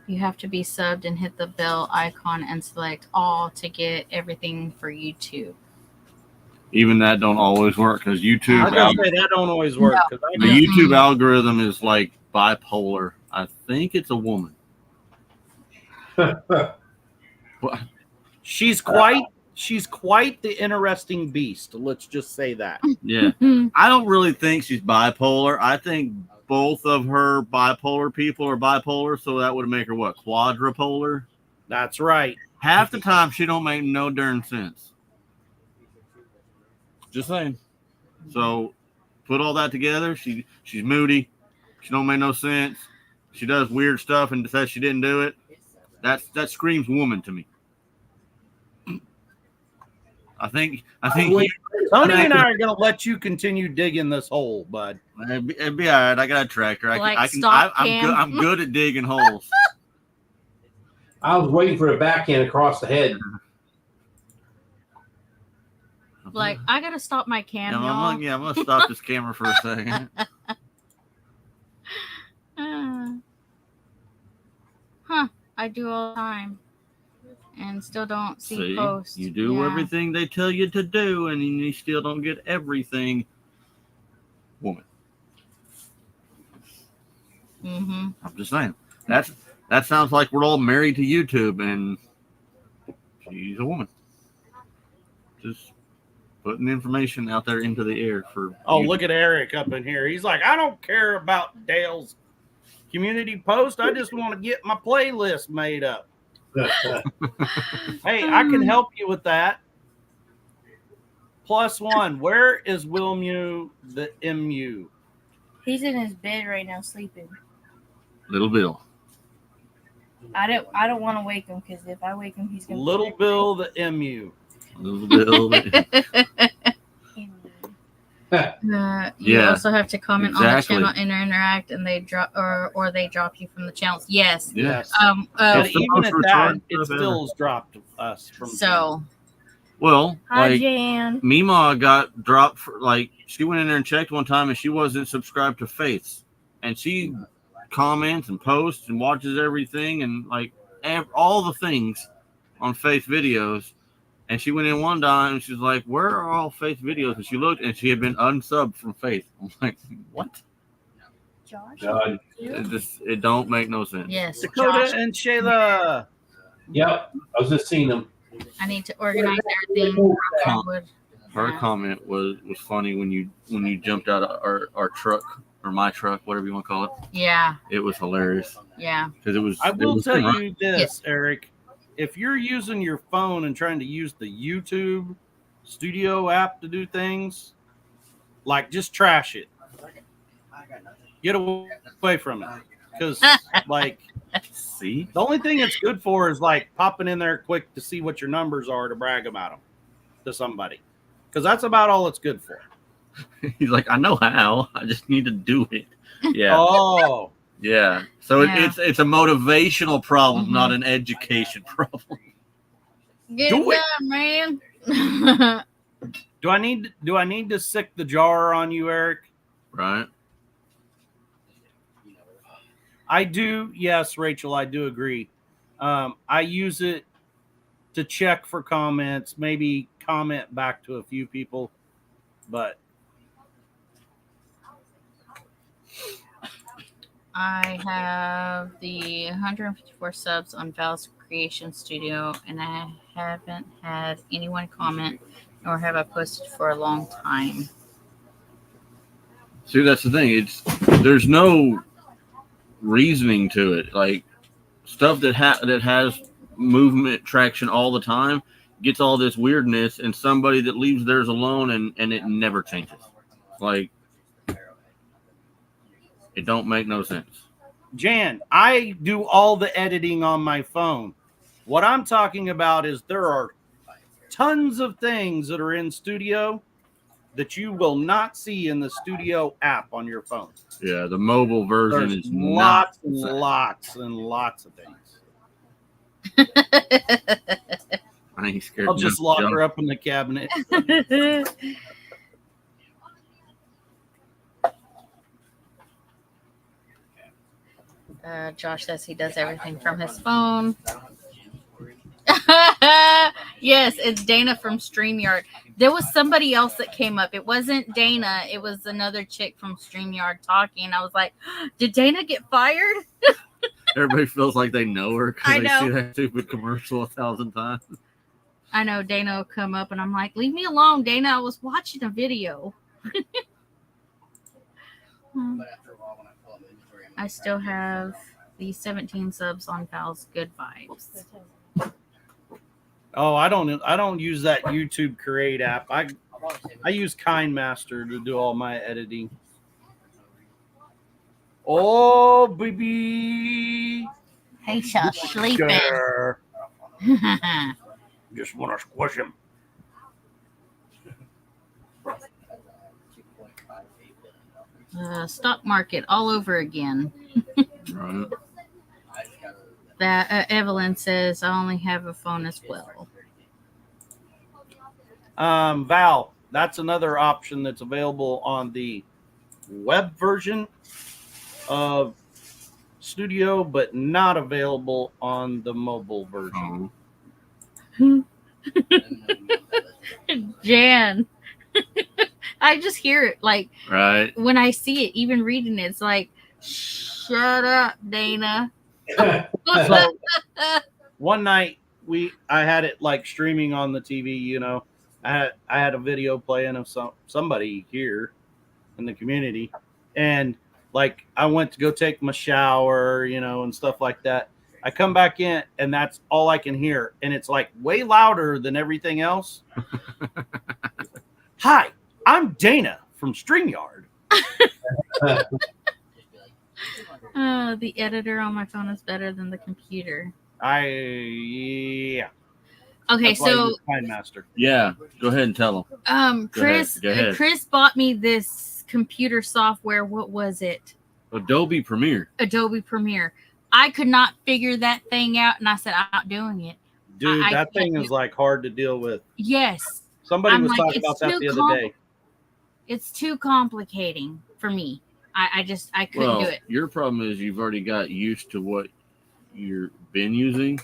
You have to be subbed and hit the bell icon and select all to get everything for YouTube. Even that don't always work, because YouTube. That don't always work. No. The YouTube algorithm is like bipolar. I think it's a woman. She's quite the interesting beast. Let's just say that. Yeah. I don't really think she's bipolar. I think both of her bipolar people are bipolar, so that would make her what? Quadrupolar? That's right. Half the time she don't make no darn sense. Just saying. So put all that together. She's moody. She don't make no sense. She does weird stuff and says she didn't do it. That screams woman to me. I think Tony and I are gonna let you continue digging this hole, bud. it'd be all right. I got a tractor. Like I can. stock I'm cam. good. I'm good at digging holes. I was waiting for a backhand across the head. Like, I gotta stop my cam, y'all. I'm gonna stop this camera for a second. I do all the time, and still don't see posts. You do everything they tell you to do, and you still don't get everything. Woman. Mm-hmm. I'm just saying. That sounds like we're all married to YouTube, and she's a woman. Just putting information out there into the air for. Oh, YouTube. look at Eric up in here. He's like, I don't care about Dale's community post. I just want to get my playlist made up. Hey, I can help you with that. +1. Where is Wilmu the MU? He's in his bed right now sleeping. Little Bill. I don't want to wake him because if I wake him, he's gonna. Little Bill the MU. Little Bill. You Yeah, also have to comment exactly. on the channel and interact, and they drop or they drop you from the channels. Yes. Yes. And It's the even most at that, retarded it stuff still has dropped us from. So Well, Hi, like Jan. Mima got dropped for she went in there and checked one time, and she wasn't subscribed to Faiths, and she comments and posts and watches everything and all the things on Faith videos. And she went in one time and she's like, where are all Faith videos? And she looked and she had been unsubbed from Faith. I'm like, what? Josh. God. It don't make no sense. yes, Dakota Josh, and Shayla. Yep, I was just seeing them. I need to organize everything. Her comment was funny when you jumped out of our truck or my truck, whatever you want to call it. Yeah, It was hilarious yeah. because it was. I will tell right. you this, Eric. If you're using your phone and trying to use the YouTube Studio app to do things, just trash it. Get away from it. Because, See, the only thing it's good for is, popping in there quick to see what your numbers are to brag about them to somebody. Because that's about all it's good for. he's like, I know how. I just need to do it. Yeah. Oh. Yeah. So Yeah. it's a motivational problem, Mhm. not an education problem. Get Do it it. done, man. Do I need to sick the jar on you, Eric? Right. I do. Yes, Rachel, I do agree. I use it to check for comments, maybe comment back to a few people, but I have the 154 subs on Val's Creation Studio, and I haven't had anyone comment, nor have I posted for a long time. See, that's the thing. There's no reasoning to it. Like stuff that has movement traction all the time gets all this weirdness, and somebody that leaves theirs alone and it never changes. It don't make no sense. Jan, I do all the editing on my phone. What I'm talking about is there are tons of things that are in Studio that you will not see in the Studio app on your phone. Yeah, the mobile version There's is lots not. and lots and lots of things. I ain't scared. I'll just to lock jump. her up in the cabinet. Josh says he does everything from his phone. Yes, it's Dana from StreamYard. There was somebody else that came up. It wasn't Dana. It was another chick from StreamYard talking. I was like, did Dana get fired? Everybody feels like they know her I because they know. see that stupid commercial 1,000 times. I know Dana will come up, and I'm like, leave me alone, Dana. I was watching a video. I still have the 17 subs on Val's Good Vibes. Oh, I don't use that YouTube Create app. I use KindMaster to do all my editing. Oh, baby. He's so sleeping. Grr. Just want to squish him. Stock market all over again. Right. That Evelyn says I only have a phone as well. Val, that's another option that's available on the web version of Studio, but not available on the mobile version. Jan. I just hear it like Right. when I see it, even reading it, it's like, shut up, Dana. So one night I had it like streaming on the TV, you know. I had a video playing of somebody here in the community, and like I went to go take my shower, you know, and stuff like that. I come back in and that's all I can hear, and it's like way louder than everything else. Hi, I'm Dana from StreamYard. The editor on my phone is better than the computer. Yeah. Okay, That's why I so use KindMaster. Yeah. Go ahead and tell them. Chris, Go ahead. Chris bought me this computer software. What was it? Adobe Premiere. Adobe Premiere. I could not figure that thing out, and I said, I'm not doing it. Dude, I that thing can't is like hard to deal with. Yes. Somebody I'm was like, talking it's about that too the other day. It's too complicating for me. I couldn't Well, do it. your problem is you've already got used to what you've been using.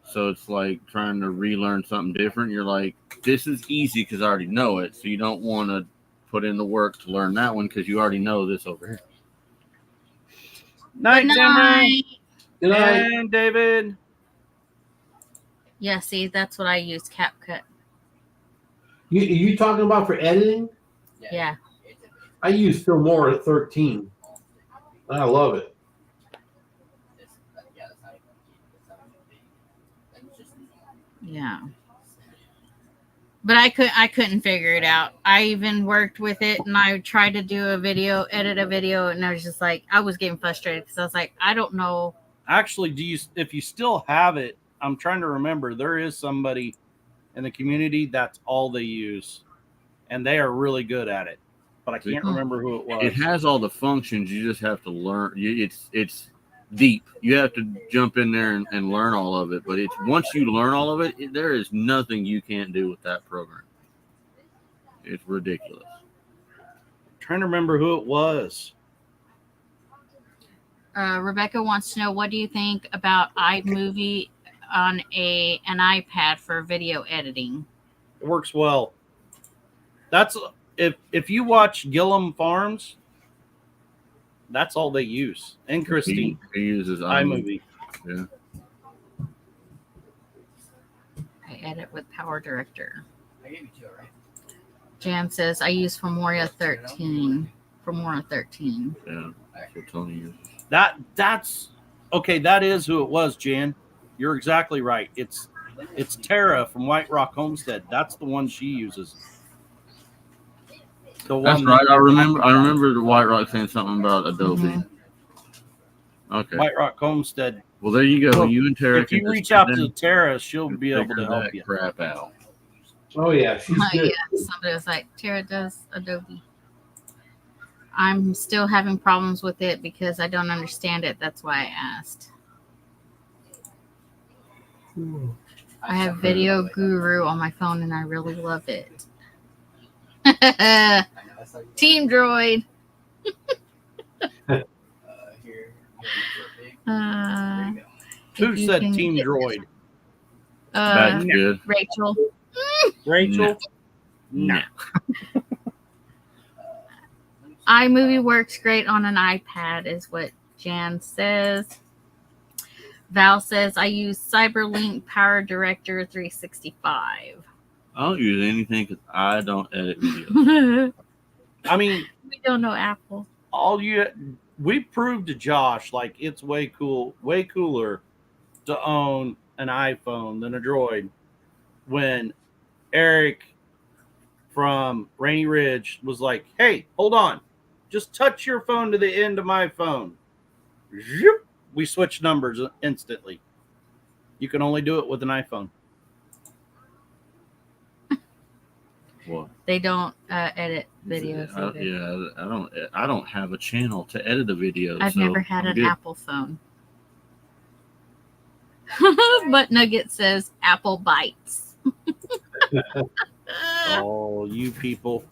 So it's like trying to relearn something different. You're like, this is easy because I already know it. So you don't want to put in the work to learn that one because you already know this over here. Night, Good Denver. night. Good night. And David. Yeah, see, that's what I use, CapCut. You talking about for editing? Yeah. I use Filmora 13. I love it. Yeah. But I couldn't figure it out. I even worked with it, and I tried to do edit a video, and I was just like, I was getting frustrated because I was like, I don't know. Actually, if you still have it, I'm trying to remember, there is somebody in the community that's all they use, and they are really good at it. But I can't remember who it was. It has all the functions. You just have to learn. It's deep. You have to jump in there and learn all of it. But it's once you learn all of it, there is nothing you can't do with that program. It's ridiculous. I'm trying to remember who it was. Rebecca wants to know, what do you think about iMovie on an iPad for video editing? It works well. That's if you watch Gillum Farms, that's all they use. And Christine. He uses iMovie. Yeah. I edit with Power Director. Jan says I use Filmora 13. Filmora 13. Yeah. That's what Tony uses. That's okay. That is who it was, Jan. You're exactly right. It's Tara from White Rock Homestead. That's the one she uses. That's right. I remember the White Rock saying something about Adobe. Mm-hmm. Okay. White Rock Homestead. Well, there you go. Well, you and Tara. If you reach out to Tara, she'll be able to figure help that you. crap out. Oh yeah, she's good. Yeah, somebody was like, Tara does Adobe. I'm still having problems with it because I don't understand it. That's why I asked. I have Video Guru on my phone and I really love it. Team Droid. Who said Team Droid? That's good. Rachel. Rachel? No. iMovie works great on an iPad, is what Jan says. Val says, I use Cyberlink Power Director 365. I don't use anything because I don't edit videos. I mean, we don't know Apple. We proved to Josh like it's way cooler to own an iPhone than a Droid when Eric from Rainy Ridge was like, hey, hold on. Just touch your phone to the end of my phone. Zoop. We switched numbers instantly. You can only do it with an iPhone. What? They don't edit videos. Yeah, I don't have a channel to edit a video. I've so never had I'm an good. Apple phone. But Nugget says Apple bites. Oh, you people.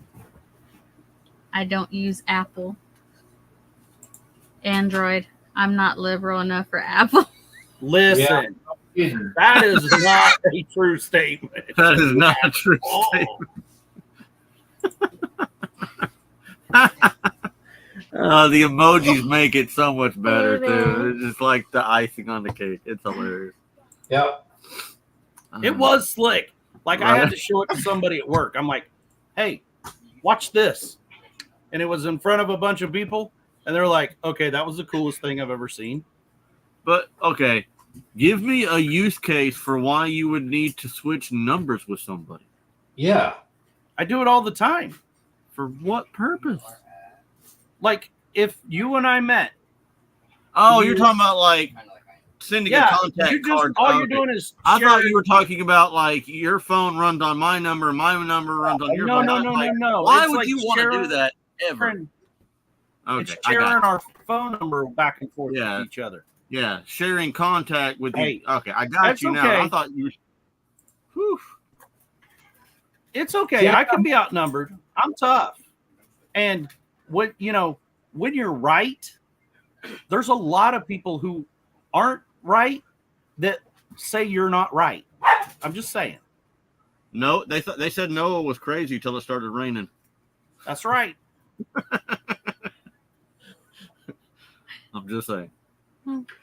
I don't use Apple. Android. I'm not liberal enough for Apple. Listen, that is not a true statement. That is not a true statement. The emojis make it so much better too. It's just like the icing on the cake. It's hilarious. Yep. It was slick. Like I had to show it to somebody at work. I'm like, hey, watch this. And it was in front of a bunch of people. And they're like, okay, that was the coolest thing I've ever seen. But okay, give me a use case for why you would need to switch numbers with somebody. Yeah. I do it all the time. For what purpose? Like if you and I met. Oh, you're talking about like sending a contact card. All you're doing is I thought you were talking about like your phone runs on my number runs on your phone. No. Why it's would like you want to do that ever? It's sharing our phone number back and forth with each other. Yeah, sharing contact with you. Okay, I got that's you now. okay. I thought you were. Whew. It's okay. I can be outnumbered. I'm tough. And when you're right, there's a lot of people who aren't right that say you're not right. I'm just saying. No, they said Noah was crazy till it started raining. That's right. I'm just saying.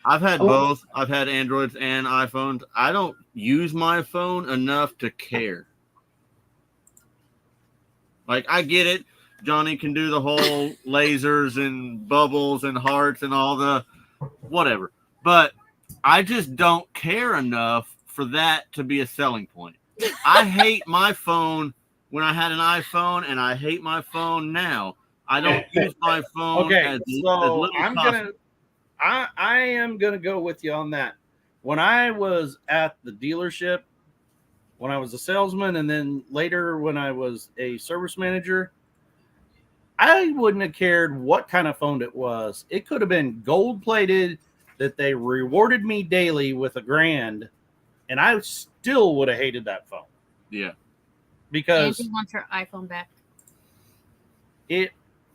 I've had both. I've had Androids and iPhones. I don't use my phone enough to care. Like, I get it. Johnny can do the whole lasers and bubbles and hearts and all the whatever. But I just don't care enough for that to be a selling point. I hate my phone when I had an iPhone, and I hate my phone now. I don't use my phone as little as possible. I am gonna go with you on that. When I was at the dealership, when I was a salesman, and then later when I was a service manager, I wouldn't have cared what kind of phone it was. It could have been gold plated that they rewarded me daily with $1,000, and I still would have hated that phone. Yeah, because Andy wants her iPhone back. It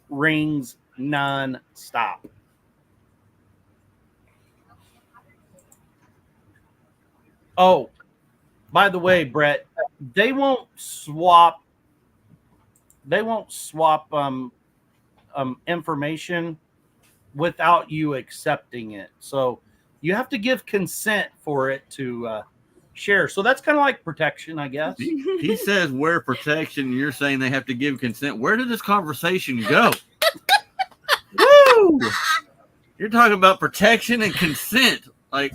rings non-stop. Oh, by the way, Brett, they won't swap information without you accepting it. So you have to give consent for it to share. So that's kind of like protection, I guess. He says wear protection, and you're saying they have to give consent. Where did this conversation go? Woo! You're talking about protection and consent. Like,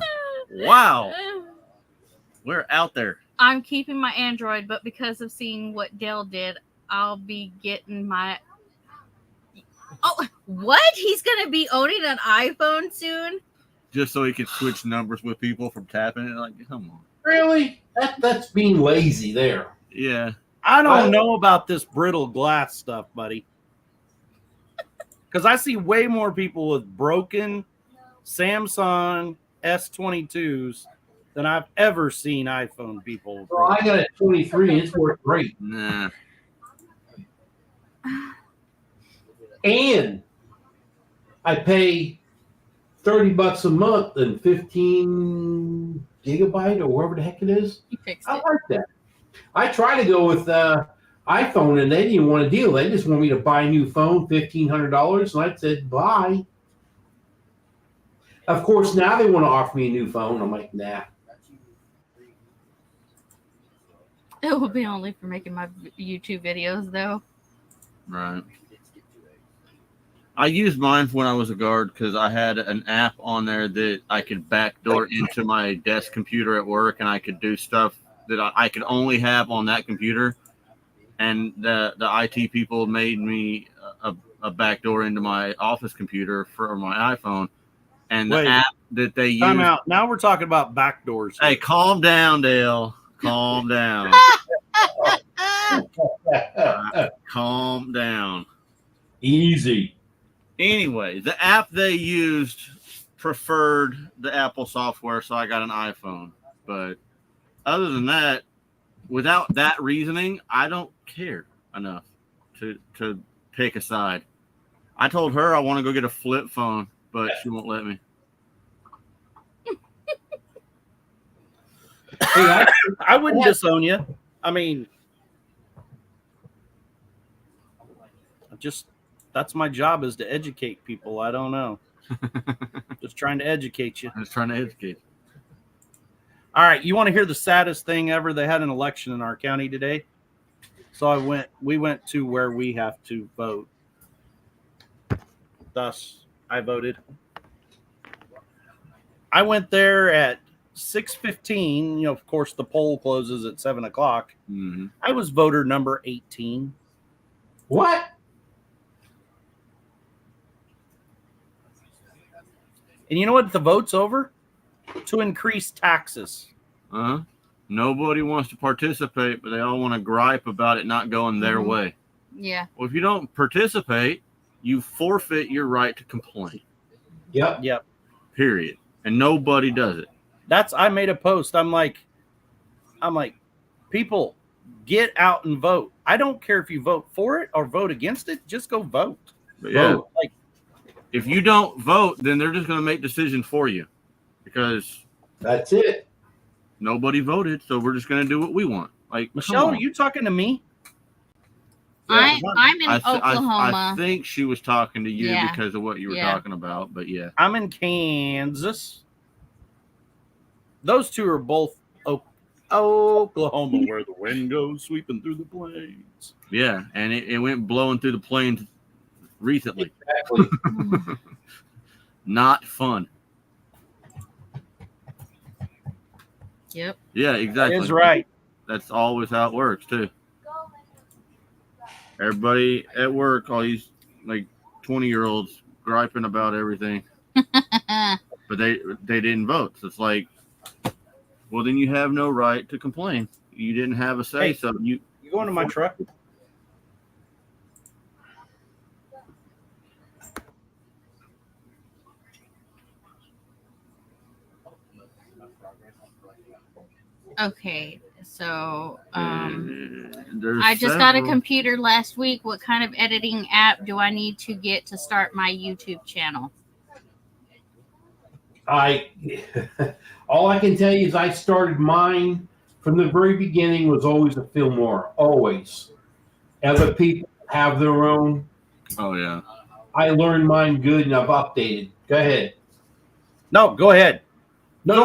wow. We're out there. I'm keeping my Android, but because of seeing what Dell did, I'll be getting my... Oh, what? He's going to be owning an iPhone soon? Just so he can switch numbers with people from tapping it? Like, come on. Really? That's being lazy there. Yeah. I don't know about this brittle glass stuff, buddy. Because I see way more people with broken Samsung S22s than I've ever seen iPhone people. Well, I got a 23. It's worked great. Nah. And I pay $30 a month and 15 gigabyte or whatever the heck it is. You fixed I it. like that. I try to go with iPhone, and they didn't want to deal. They just want me to buy a new phone, $1,500, and I said bye. Of course, now they want to offer me a new phone. I'm like, nah. It will be only for making my YouTube videos, though. Right. I used mine when I was a guard because I had an app on there that I could backdoor into my desk computer at work, and I could do stuff that I could only have on that computer. and the IT people made me a backdoor into my office computer for my iPhone, and the Wait. app that they use. Time out. Now we're talking about backdoors. Hey, calm down, Dale. Calm down. Calm down. Easy. Anyway, the app they used preferred the Apple software, so I got an iPhone. But other than that, without that reasoning, I don't care enough to pick a side. I told her I want to go get a flip phone, but she won't let me. Hey, I wouldn't disown you. I mean, that's my job, is to educate people. I don't know. Just trying to educate you. I was trying to educate. All right, you want to hear the saddest thing ever? They had an election in our county today. So we went to where we have to vote. Thus, I voted. I went there at 6:15. Of course, the poll closes at 7 o'clock. Mm-hmm. I was voter number 18. what? And you know what the vote's over? To increase taxes. Uh-huh. Nobody wants to participate, but they all want to gripe about it not going their way. Yeah. Well, if you don't participate, you forfeit your right to complain. Yep. Period. And nobody does it. I made a post. I'm like, people, get out and vote. I don't care if you vote for it or vote against it. Just go vote. But yeah, Vote. Like, if you don't vote, then they're just going to make decisions for you because That's it. nobody voted, so we're just going to do what we want. Like, Michelle, are you talking to me? I'm in I Oklahoma. think she was talking to you Yeah. because of what you were Yeah. talking about, but yeah. I'm in Kansas. Those two are both Oklahoma, where the wind goes sweeping through the plains. Yeah, and it went blowing through the plains recently. Exactly. Not fun. Yep. Yeah, exactly. That is right. That's always how it works too. Everybody at work, all these like 20-year-olds griping about everything, but they didn't vote. So it's like, well, then you have no right to complain. You didn't have a say. Hey, So you go into my truck. Okay. So there's I just got a several. computer last week. What kind of editing app do I need to get to start my YouTube channel? All I can tell you is I started mine from the very beginning was always a Fillmore, always. Other people have their own. Oh yeah. I learned mine good and I've updated. Go ahead. No, go ahead. No.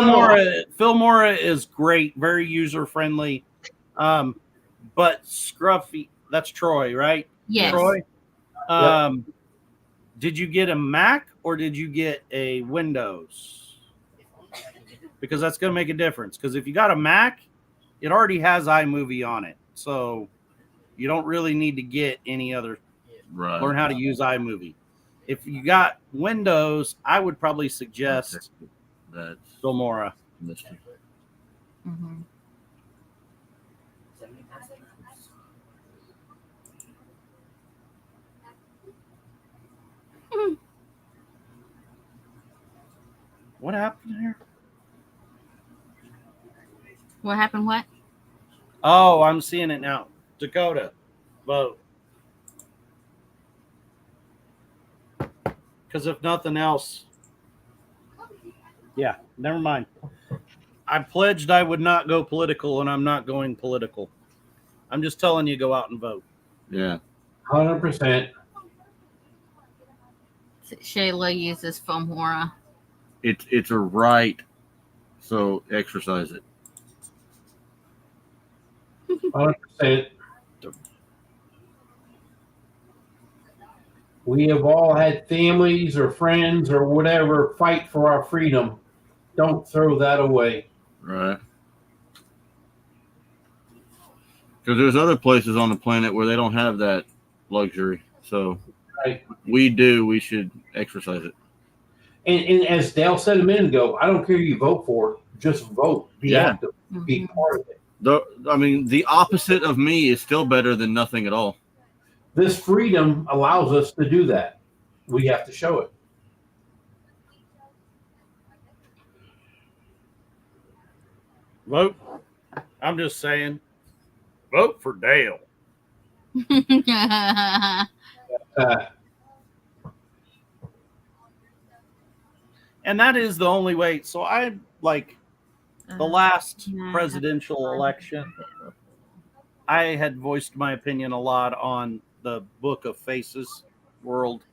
Filmora is great, very user friendly, but scruffy. That's Troy, right? Yes. Troy. Did you get a Mac or did you get a Windows? Because that's going to make a difference. Because if you got a Mac, it already has iMovie on it, so you don't really need to get any other. Right. Learn how to use iMovie. If you got Windows, I would probably suggest That's Filmora. listed. Mm-hmm. What happened here? What happened? What? Oh, I'm seeing it now. Dakota, vote. Because if nothing else, yeah, never mind. I pledged I would not go political, and I'm not going political. I'm just telling you, go out and vote. Yeah. 100%. Shayla uses Filmora. It's a right, so exercise it. 100%. We have all had families or friends or whatever fight for our freedom. Don't throw that away. Right. Because there's other places on the planet where they don't have that luxury. So Right. we do. We should exercise it. And as Dale said a minute ago, I don't care who you vote for, just vote. Be Yeah. active. Be part of it. The opposite of me is still better than nothing at all. This freedom allows us to do that. We have to show it. Vote. I'm just saying, vote for Dale. Uh, And that is the only way. So I like the last presidential election. I had voiced my opinion a lot on the Book of Faces world.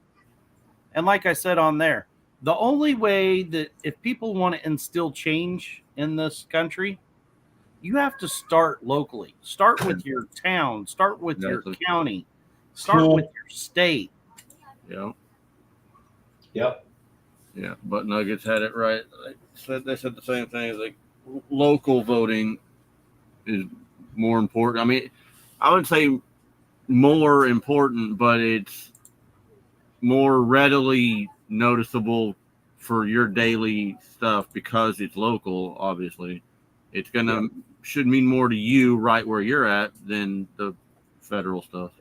And like I said on there, the only way that if people want to instill change in this country, you have to start locally. Start with your town. Start with your county. Start with your state. Yeah. Yep. Yeah. Butt Nuggets had it right. They said the same thing. Like local voting is more important. I mean, I would say more important, but it's more readily noticeable for your daily stuff because it's local. Obviously, it's gonna should mean more to you right where you're at than the federal stuff.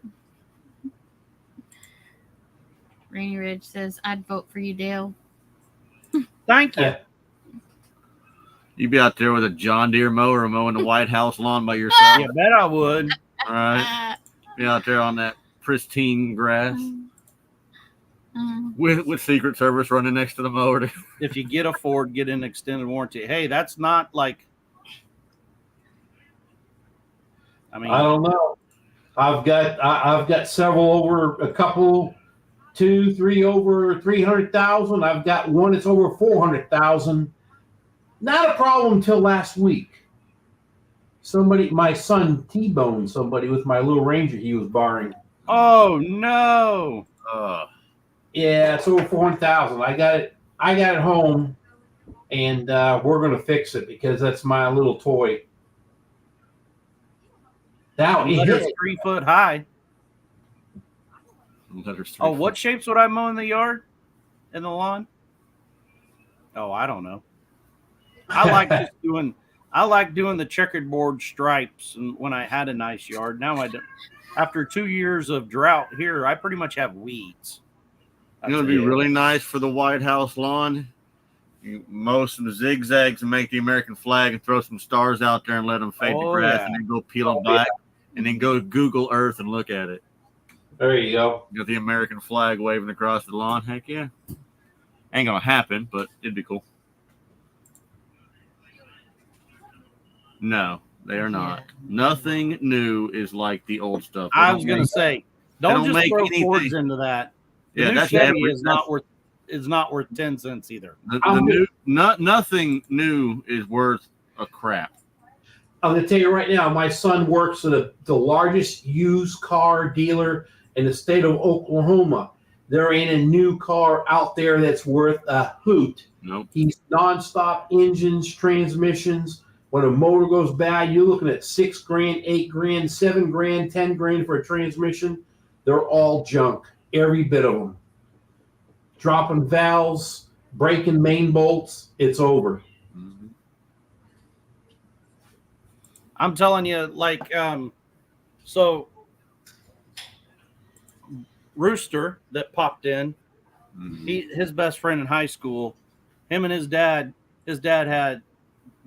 Rainy Ridge says, "I'd vote for you, Dale." Thank you. You'd be out there with a John Deere mower mowing the White House lawn by yourself. Yeah, bet I would. All right. Be out there on that pristine grass with Secret Service running next to the mower. If you get a Ford, get an extended warranty. Hey, that's not like. I mean, I don't know. I've got several over a couple, 2, 3 over 300,000. I've got one that's over 400,000. Not a problem until last week. My son T-boned somebody with my little Ranger he was borrowing. Oh no! Yeah, it's over 400,000. I got it home, and we're gonna fix it because that's my little toy. Now it's 3 foot high. Oh, what shapes would I mow in the yard, in the lawn? Oh, I don't know. I like doing the checkerboard stripes, and when I had a nice yard. Now I don't. After 2 years of drought here, I pretty much have weeds. You know, it'd be really nice for the White House lawn. You mow some zigzags and make the American flag and throw some stars out there and let them fade to grass and then go peel them back and then go to Google Earth and look at it. There you go. You got the American flag waving across the lawn. Heck yeah. Ain't going to happen, but it'd be cool. No, they are not. Nothing new is like the old stuff. I was going to say, don't just throw Fords into that. The new Chevy is not worth 10 cents either. Nothing new is worth a crap. I'm going to tell you right now, my son works at the largest used car dealer in the state of Oklahoma. There ain't a new car out there that's worth a hoot. Nope. He's nonstop engines, transmissions. When a motor goes bad, you're looking at $6 grand, $8 grand, $7 grand, $10 grand for a transmission. They're all junk, every bit of them. Dropping valves, breaking main bolts, it's over. Mm-hmm. I'm telling you, like, so Rooster that popped in, his best friend in high school, him and his dad had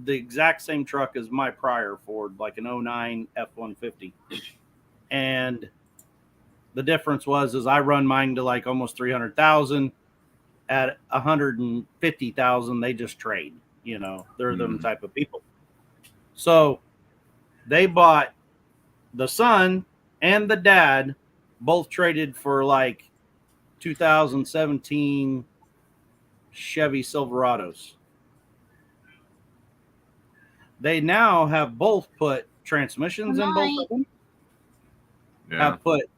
the exact same truck as my prior Ford, like an 09 F-150. And the difference was I run mine to like almost 300,000. At 150,000, they just trade. You know, they're them type of people. So they bought the son and the dad both traded for like 2017 Chevy Silverados. They now have both put transmissions in both of them. Yeah. Have put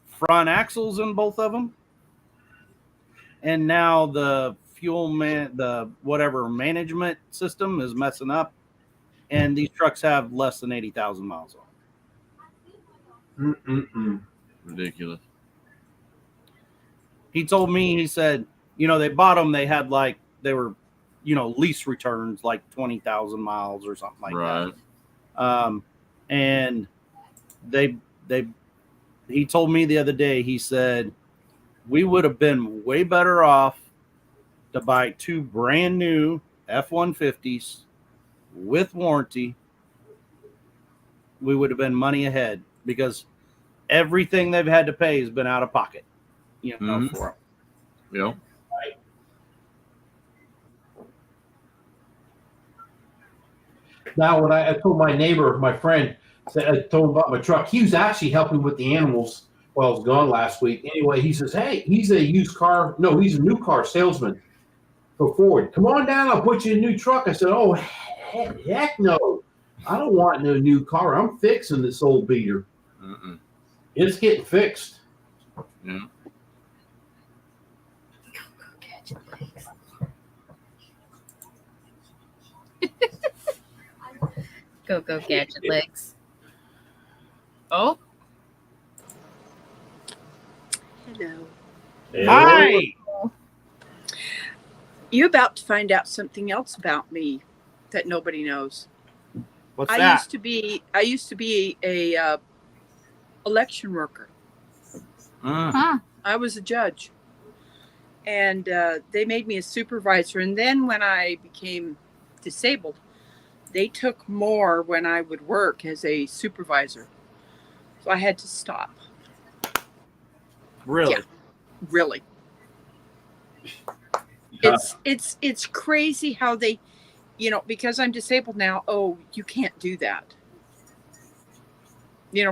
front axles in both of them. And now the the management system is messing up. And these trucks have less than 80,000 miles on them. Ridiculous. He told me, he said, they bought them. They had they were, lease returns like 20,000 miles or something like Right. that. And he told me the other day, he said, we would have been way better off to buy 2 brand new F-150s with warranty. We would have been money ahead because everything they've had to pay has been out of pocket, for them. Yep. Now, when I told my neighbor, my friend, I told him about my truck, he was actually helping with the animals while I was gone last week. Anyway, he says, hey, he's a new car salesman for Ford. Come on down, I'll put you in a new truck. I said, oh, heck no. I don't want no new car. I'm fixing this old beater. It's getting fixed. Yeah. Go gadget legs. Oh, Hello. Hi. You're about to find out something else about me that nobody knows. What's I that? used to be a election worker. huh. I was a judge, and they made me a supervisor. And then when I became disabled, they took more when I would work as a supervisor, so I had to stop. Really? Yeah. Really. It's crazy how they, because I'm disabled now. Oh, you can't do that.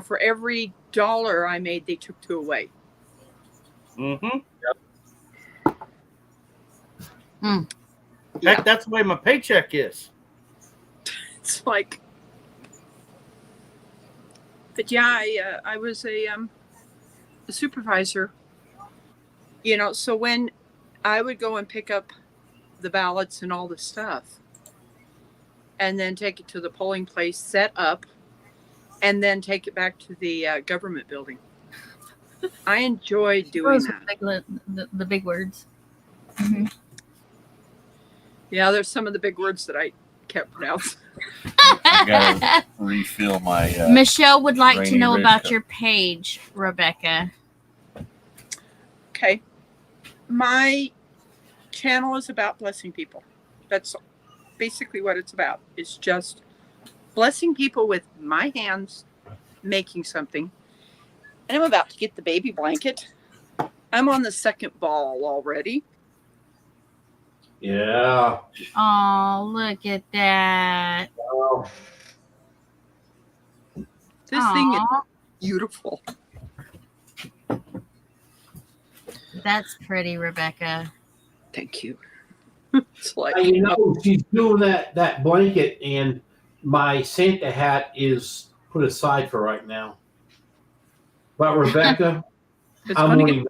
For every dollar I made, they took 2 away. Mm-hmm. Yeah. Heck, that's the way my paycheck is. It's like, but yeah, I was a supervisor. So when I would go and pick up the ballots and all the stuff, and then take it to the polling place, set up, and then take it back to the government building. I enjoyed doing that. The big words. Mm-hmm. Yeah, there's some of the big words that I can't pronounce. I gotta refill my. Michelle would like to Rainy know Ridge about cup. your page, Rebecca. Okay. My channel is about blessing people. That's basically what it's about. It's just blessing people with my hands, making something. And I'm about to get the baby blanket. I'm on the second ball already. Yeah. Oh, look at that. Well, This thing is Aw, beautiful. that's pretty, Rebecca. Thank you. It's like, she's doing that blanket, and my Santa hat is put aside for right now. But Rebecca, it's I'm gonna only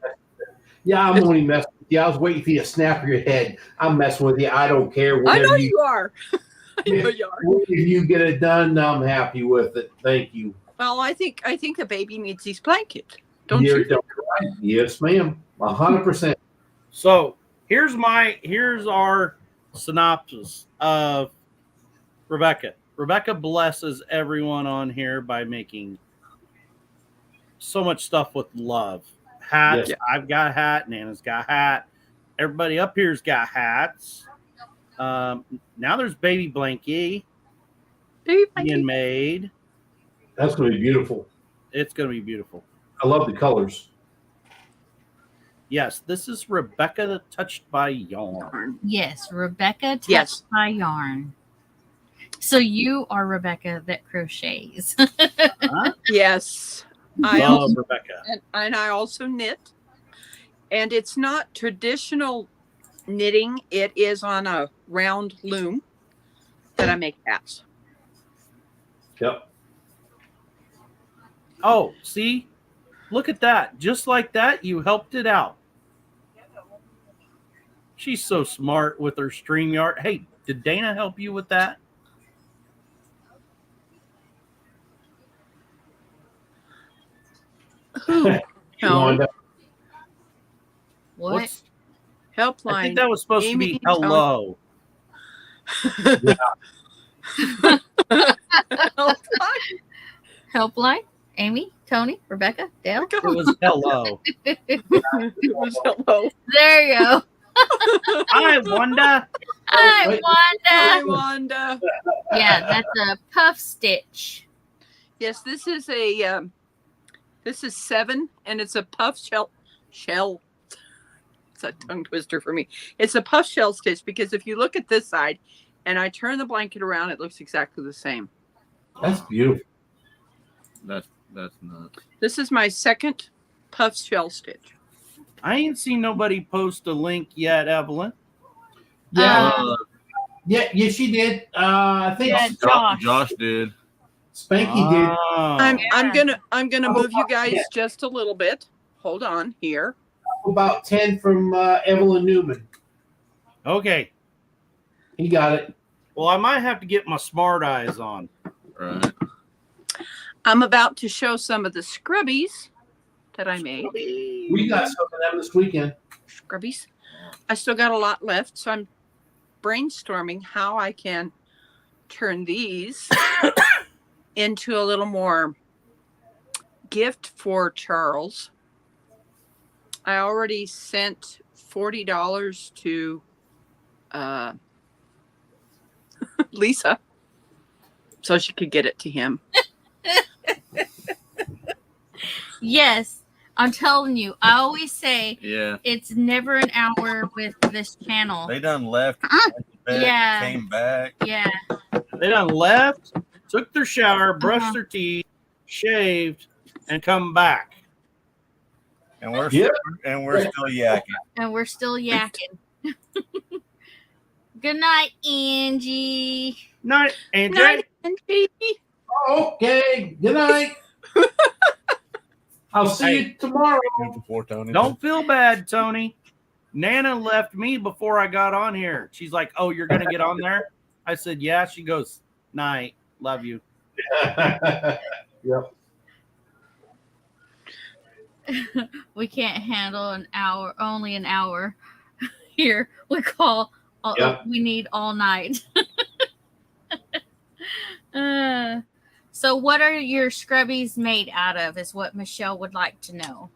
get, I'm only messing with you. I was waiting for you to snap your head. I'm messing with you. I don't care. I Whatever know you are. I know you are. If you get it done, I'm happy with it. Thank you. Well, I think a baby needs his blanket. Don't you? Right. Yes, ma'am. 100%. So here's our synopsis of Rebecca. Rebecca blesses everyone on here by making so much stuff with love. Hats. Yes. I've got a hat. Nana's got a hat. Everybody up here's got hats. Now there's baby blankie Baby being blanket. made. That's going to be beautiful. It's going to be beautiful. I love the colors. Yes, this is Rebecca the Touched by Yarn. Yes, Rebecca touched Yes. by yarn. So you are Rebecca that crochets. Huh? Yes. I Love also, Rebecca. and I also knit. And it's not traditional knitting. It is on a round loom that I make hats. Yep. Oh, see? Look at that. Just like that, you helped it out. She's so smart with her StreamYard. Hey, did Dana help you with that? Poop. No. Wanda. What? What's, Helpline. I think that was supposed Amy, to be hello. Helpline? Amy? Tony? Rebecca? Dale? It was hello. It was hello. There you go. Hi, Wanda. Hi, wait. Hi, Wanda. Wanda. Yeah, that's a puff stitch. Yes, this is 7, and it's a puff shell. It's a tongue twister for me. It's a puff shell stitch because if you look at this side and I turn the blanket around, it looks exactly the same. That's beautiful. That's nuts. This is my second puff shell stitch. I ain't seen nobody post a link yet, Evelyn. Yeah, Uh, she did. I think Yeah. Josh did. Spanky did. Oh. I'm gonna move you guys just a little bit. Hold on here. About 10 from Evelyn Newman. Okay. He got it. Well, I might have to get my smart eyes on. Right. I'm about to show some of the scrubbies that I made. We got some of them this weekend. Scrubbies. I still got a lot left, so I'm brainstorming how I can turn these into a little more gift for Charles. I already sent $40 to Lisa so she could get it to him. Yes, I'm telling you. I always say Yeah. it's never an hour with this channel. They done left. Uh-uh. went to bed, Yeah. Came back. Yeah. They done left, took their shower, brushed Uh-huh. their teeth, shaved, and come back. And we're Yep. still yakking. And we're still yakking. Good night, Angie. Night, AJ. Night, Angie. Okay. Good night. I'll see you tomorrow. Before Tony. Don't feel bad, Tony. Nana left me before I got on here. She's like, "Oh, you're gonna get on there?" I said, "Yeah." She goes, "Night, love you." Yep. We can't handle an hour, only an hour. Here, we call, Yep. we need all night. So what are your scrubbies made out of is what Michelle would like to know.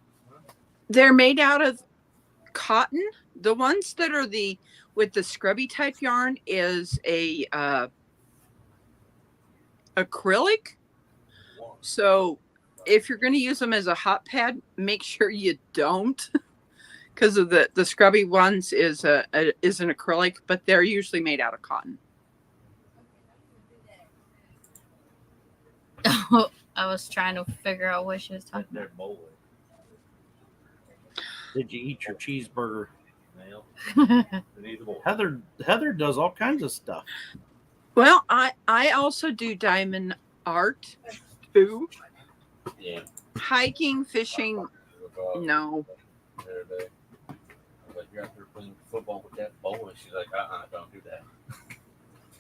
They're made out of cotton. The ones that are with the scrubby type yarn is a acrylic. So if you're going to use them as a hot pad, make sure you don't, because of the scrubby ones is an acrylic, but they're usually made out of cotton. I was trying to figure out what she was talking about. Did you eat your cheeseburger? Well, Heather does all kinds of stuff. Well, I also do diamond art too. yeah. Hiking, fishing, no. Like, you're out there playing football with that bowl, and she's like, don't do that.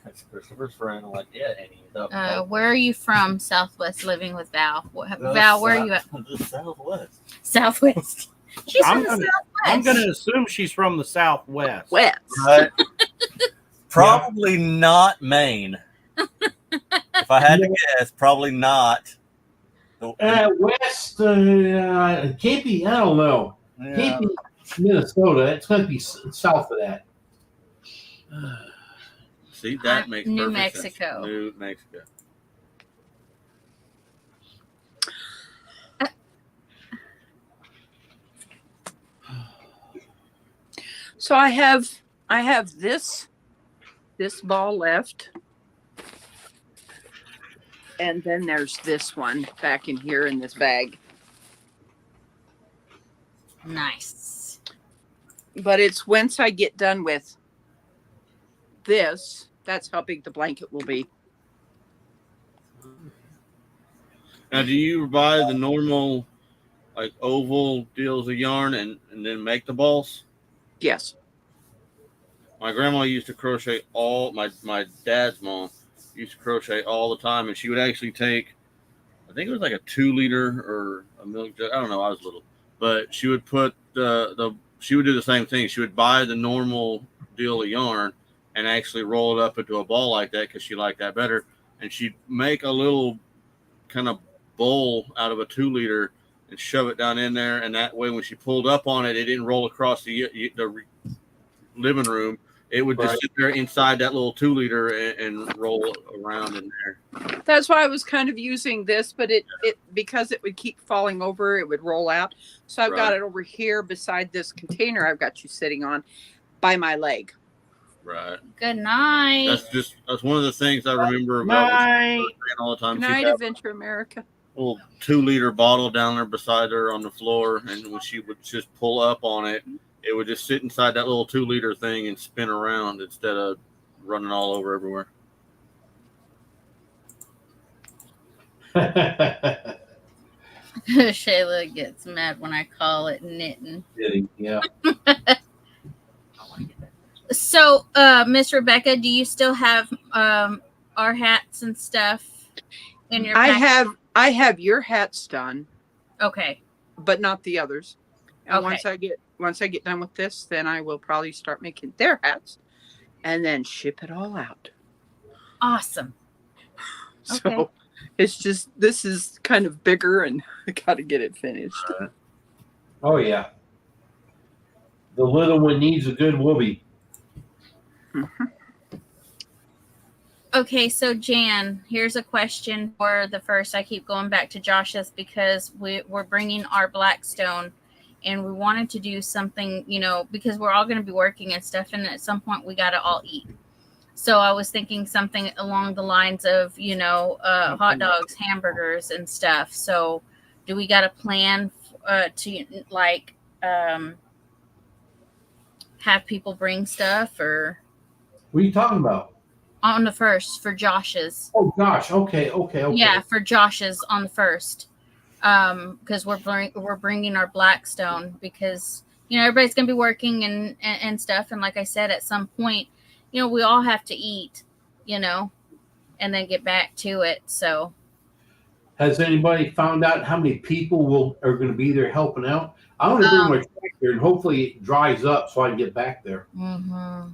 That's Christopher's friend. I'm like, yeah, and he's up. Where are you from? Southwest, living with Val. Val, where are you at? The Southwest. Southwest. She's I'm from the gonna- Southwest. I'm going to assume she's from the Southwest. Wet. Right. Probably not Maine. If I had to guess, probably not. West, can't be, I don't know. Yeah. Can't be Minnesota. It's going to be south of that. See, that makes New perfect Mexico. sense. New Mexico. So I have this ball left. And then there's this one back in here in this bag. Nice. But it's once I get done with this, that's how big the blanket will be. Now, do you buy the normal, like, oval deals of yarn and then make the balls? Yes. My grandma used to crochet my dad's mom used to crochet all the time, and she would actually take I think it was like a 2-liter or a milk jug. I don't know. I was little, but she would put she would do the same thing. She would buy the normal deal of yarn and actually roll it up into a ball like that because she liked that better. And she'd make a little kind of bowl out of a 2-liter and shove it down in there. And that way, when she pulled up on it, it didn't roll across the living room. It would just sit there inside that little 2-liter and roll around in there. That's why I was kind of using this, but it because it would keep falling over, it would roll out. So I've got it over here beside this container I've got you sitting on by my leg. Right. Good night. That's one of the things I remember about all the time. Good night, Adventure America. Little 2-liter bottle down there beside her on the floor, and when she would just pull up on it, it would just sit inside that little 2-liter thing and spin around instead of running all over everywhere. Shayla gets mad when I call it knitting. Yeah. So, Miss Rebecca, do you still have our hats and stuff in your pack? I have your hats done. Okay. But not the others. And Okay. once I get done with this, then I will probably start making their hats and then ship it all out. Awesome. So Okay. it's just, this is kind of bigger and I got to get it finished. Oh, yeah. The little one needs a good whoopee. Okay, so Jan, here's a question for the first. I keep going back to Josh's because we're bringing our Blackstone, and we wanted to do something, because we're all going to be working and stuff, and at some point we got to all eat. So I was thinking something along the lines of, hot dogs, hamburgers, and stuff. So do we got a plan to have people bring stuff, or What are you talking about? on the first for Josh's? Oh, gosh. Okay. Yeah, for Josh's on the first, because we're bringing our Blackstone because everybody's gonna be working and stuff, and like I said, at some point, we all have to eat, and then get back to it. So, Has anybody found out how many people are going to be there helping out? I want to bring my tractor and hopefully it dries up so I can get back there. Mm-hmm.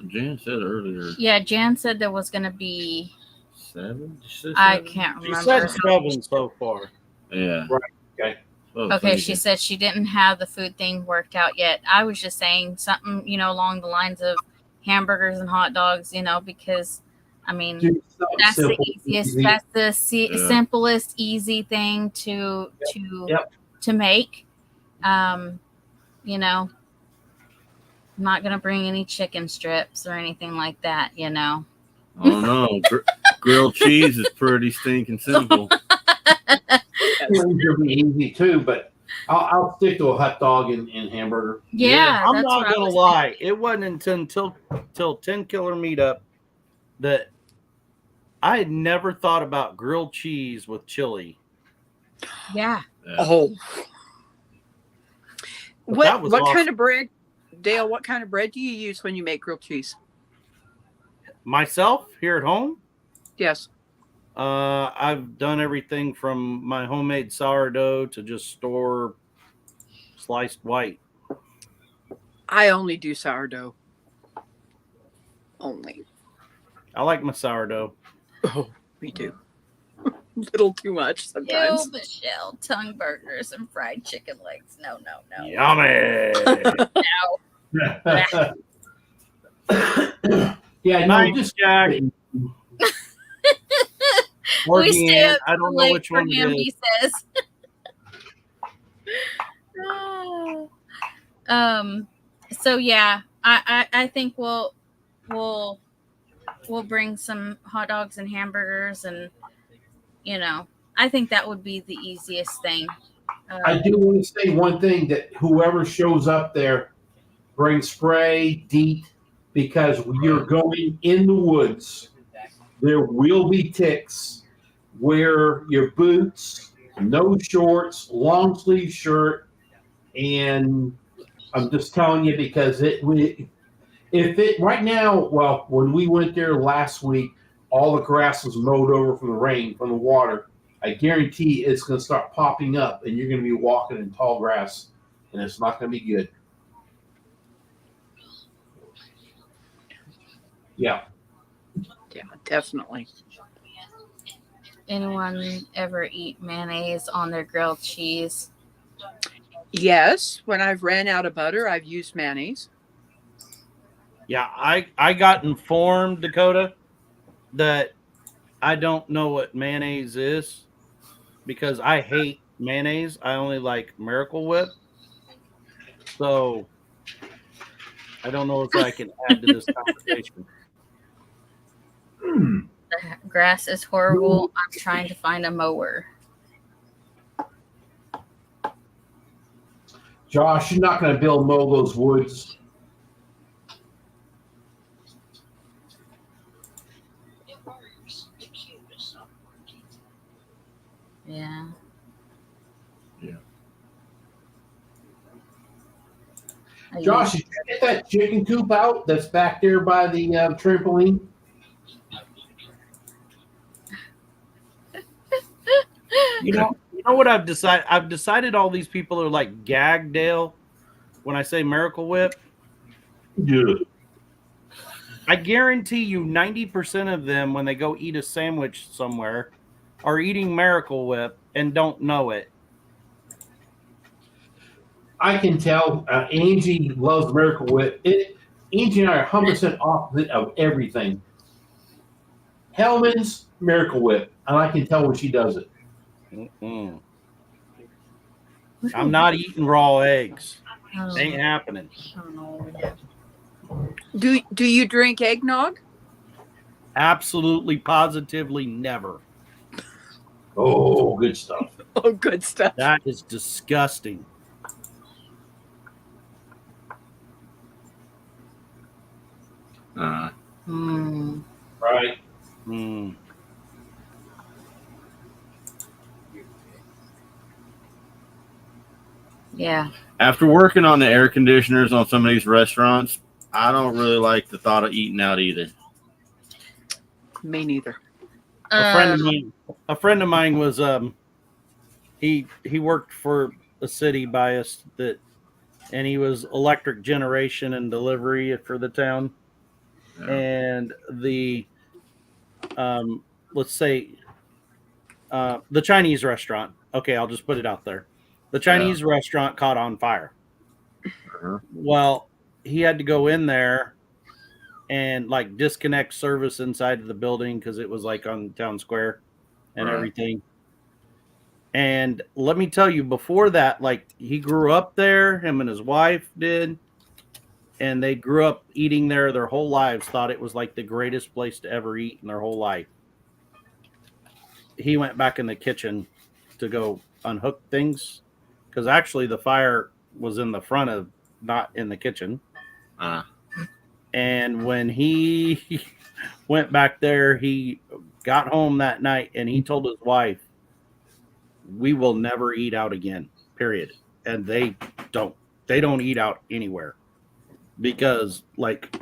Jan said earlier. Yeah, Jan said there was gonna be 7. I can't remember. She said 7 so far. Yeah. Right. Okay. Okay, she said she didn't have the food thing worked out yet. I was just saying something, along the lines of hamburgers and hot dogs, because, I mean, that's the easiest, that's the simplest, easy thing to make. I'm not going to bring any chicken strips or anything like that, Oh, no. Grilled cheese is pretty stinking simple. It'll be easy too, but I'll stick to a hot dog and hamburger. Yeah, I'm not gonna lie. It wasn't until 10 Killer Meetup that I had never thought about grilled cheese with chili. Yeah. Oh. But what kind of bread, Dale? What kind of bread do you use when you make grilled cheese? Myself here at home, Yes. I've done everything from my homemade sourdough to just store sliced white. I only do sourdough. Only. I like my sourdough. Oh, me too. Little too much sometimes. Ew, Michelle, tongue burgers and fried chicken legs. No. Yummy. No. Yeah, Nice, just Jack. We stay up I don't know late which for one him, it is. he says. So yeah, I think we'll bring some hot dogs and hamburgers, and I think that would be the easiest thing. I do want to say one thing, that whoever shows up there, bring spray, DEET, because you're going in the woods. There will be ticks. Wear your boots, no shorts, long sleeve shirt, and I'm just telling you because right now, well, when we went there last week, all the grass was mowed over from the rain, from the water, I guarantee it's going to start popping up, and you're going to be walking in tall grass, and it's not going to be good. Yeah. Yeah, definitely. Anyone ever eat mayonnaise on their grilled cheese? Yes, when I've ran out of butter, I've used mayonnaise. Yeah, I got informed, Dakota, that I don't know what mayonnaise is because I hate mayonnaise. I only like Miracle Whip. So I don't know if I can add to this conversation. The grass is horrible. I'm trying to find a mower. Josh, you're not going to build mow those woods. Yeah. Josh, did you get that chicken coop out that's back there by the trampoline? You know what I've decided? I've decided all these people are like gag Dale when I say Miracle Whip. Yeah. I guarantee you 90% of them, when they go eat a sandwich somewhere, are eating Miracle Whip and don't know it. I can tell Angie loves Miracle Whip. Angie and I are 100% opposite of everything. Hellman's Miracle Whip, and I can tell when she does it. Mm-mm. I'm not eating raw eggs. Oh, Ain't happening. oh. Do you drink eggnog? Absolutely, positively never. Oh, good stuff. Oh, good stuff. That is disgusting. Right. Mm. Yeah. After working on the air conditioners on some of these restaurants, I don't really like the thought of eating out either. Me neither. A friend of mine was he worked for a city by us and he was electric generation and delivery for the town. Yeah. And the let's say the Chinese restaurant. Okay, I'll just put it out there. The Chinese restaurant caught on fire. Uh-huh. Well, he had to go in there and like disconnect service inside of the building because it was like on town square and everything. And let me tell you, before that, like he grew up there, him and his wife did, and they grew up eating there their whole lives, thought it was like the greatest place to ever eat in their whole life. He went back in the kitchen to go unhook things because actually the fire was in the front of, not in the kitchen. And when he went back there, he got home that night and he told his wife, "We will never eat out again, period." And they don't eat out anywhere because like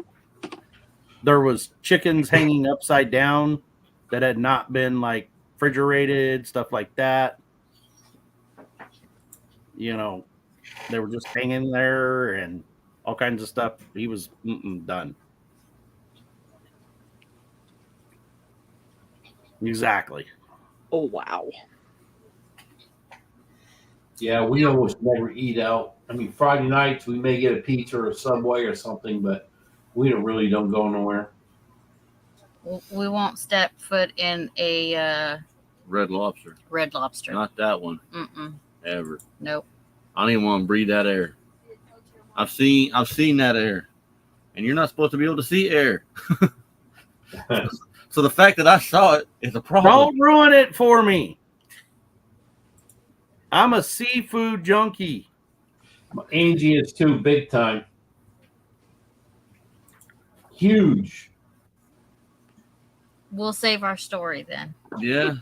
there was chickens hanging upside down that had not been like refrigerated, stuff like that. You know, they were just hanging there and all kinds of stuff. He was done. Exactly. Oh, wow. Yeah, we almost never eat out. I mean, Friday nights we may get a pizza or a Subway or something, but we don't go nowhere. We won't step foot in a Red Lobster. Red Lobster. Not that one. Mm-mm. Ever. Nope. I don't even want to breathe that air. I've seen that air, and you're not supposed to be able to see air. So the fact that I saw it is a problem. Don't ruin it for me. I'm a seafood junkie. Angie is too, big time. Huge. We'll save our story then. Yeah.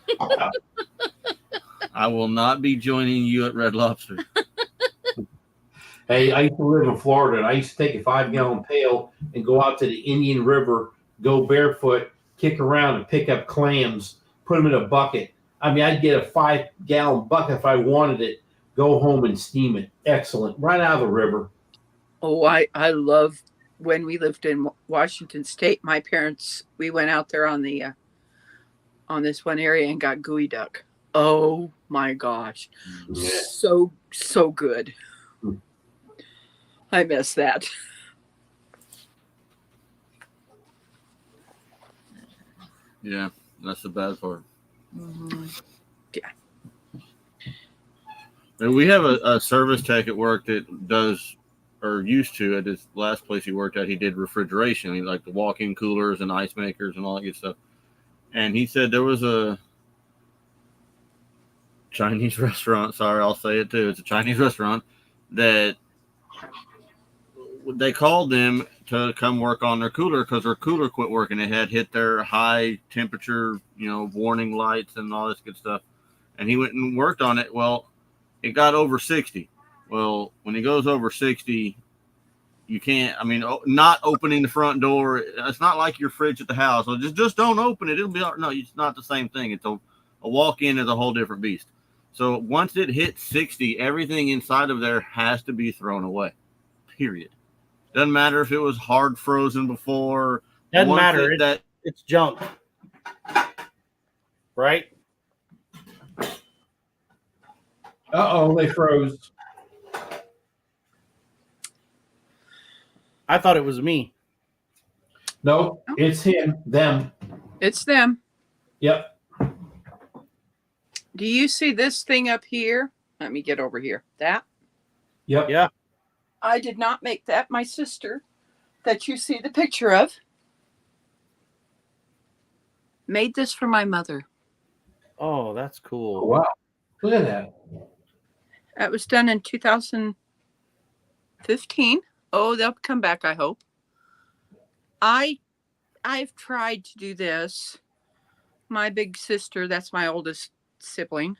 I will not be joining you at Red Lobster. Hey, I used to live in Florida, and I used to take a 5-gallon pail and go out to the Indian River, go barefoot kick around and pick up clams, put them in a bucket. I mean, I'd get a 5-gallon bucket if I wanted it, go home and steam it. Excellent. Right out of the river. Oh, I love when we lived in Washington State. My parents, we went out there on the on this one area and got gooey duck. Oh my gosh, Yeah. so good. I miss that. Yeah, that's the bad part. Mm-hmm. And we have a service tech at work that does, or used to, at his last place he worked at, he did refrigeration. He liked the walk-in coolers and ice makers and all that good stuff. And he said there was a Chinese restaurant, sorry, I'll say it too, it's a Chinese restaurant, that they called them to come work on their cooler because their cooler quit working. It had hit their high temperature, warning lights and all this good stuff. And he went and worked on it. Well, it got over 60. Well, when it goes over 60, you can't, not opening the front door. It's not like your fridge at the house. So just don't open it. It'll be, no, it's not the same thing. It's a walk-in is a whole different beast. So once it hits 60, everything inside of there has to be thrown away, period. Doesn't matter if it was hard frozen before. Doesn't matter. It's junk. Right? Uh-oh, they froze. I thought it was me. No, it's them. It's them. Yep. Do you see this thing up here? Let me get over here. That? Yep. Yeah. I did not make that. My sister, that you see the picture of, made this for my mother. Oh, that's cool. Wow. Look at that. That was done in 2015. Oh, they'll come back, I hope. I've tried to do this. My big sister, that's my oldest sibling.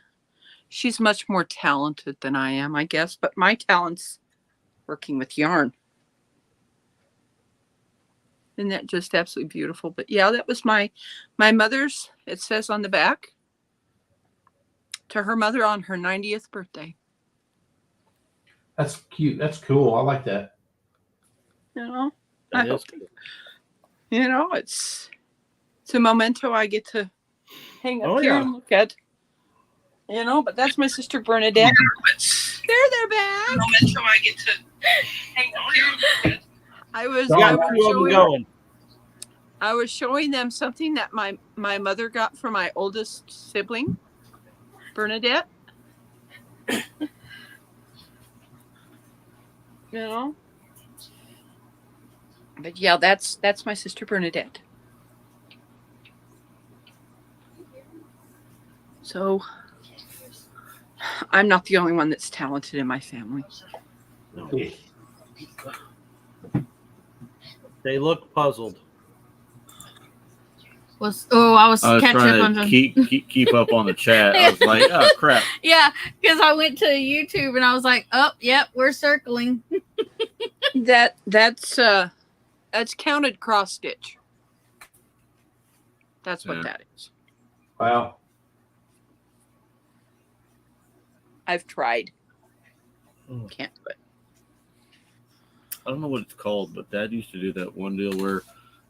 She's much more talented than I am, I guess, but my talent's working with yarn. Isn't that just absolutely beautiful? But yeah, that was my mother's, it says on the back, to her mother on her 90th birthday. That's cute. That's cool. I like that. That is cool. It's a memento I get to hang up here yeah. and look at. But that's my sister Bernadette. They're back. Memento I get to hang up here and look at. I was showing them something that my mother got from my oldest sibling, Bernadette. But yeah, that's my sister Bernadette. So I'm not the only one that's talented in my family. They look puzzled. I was catching up trying on to keep up on the chat. I was like, oh crap. Yeah, because I went to YouTube and I was like, oh, yep, we're circling. That's counted cross stitch. That's what that is. Wow. I've tried. Can't do it. I don't know what it's called, but Dad used to do that one deal where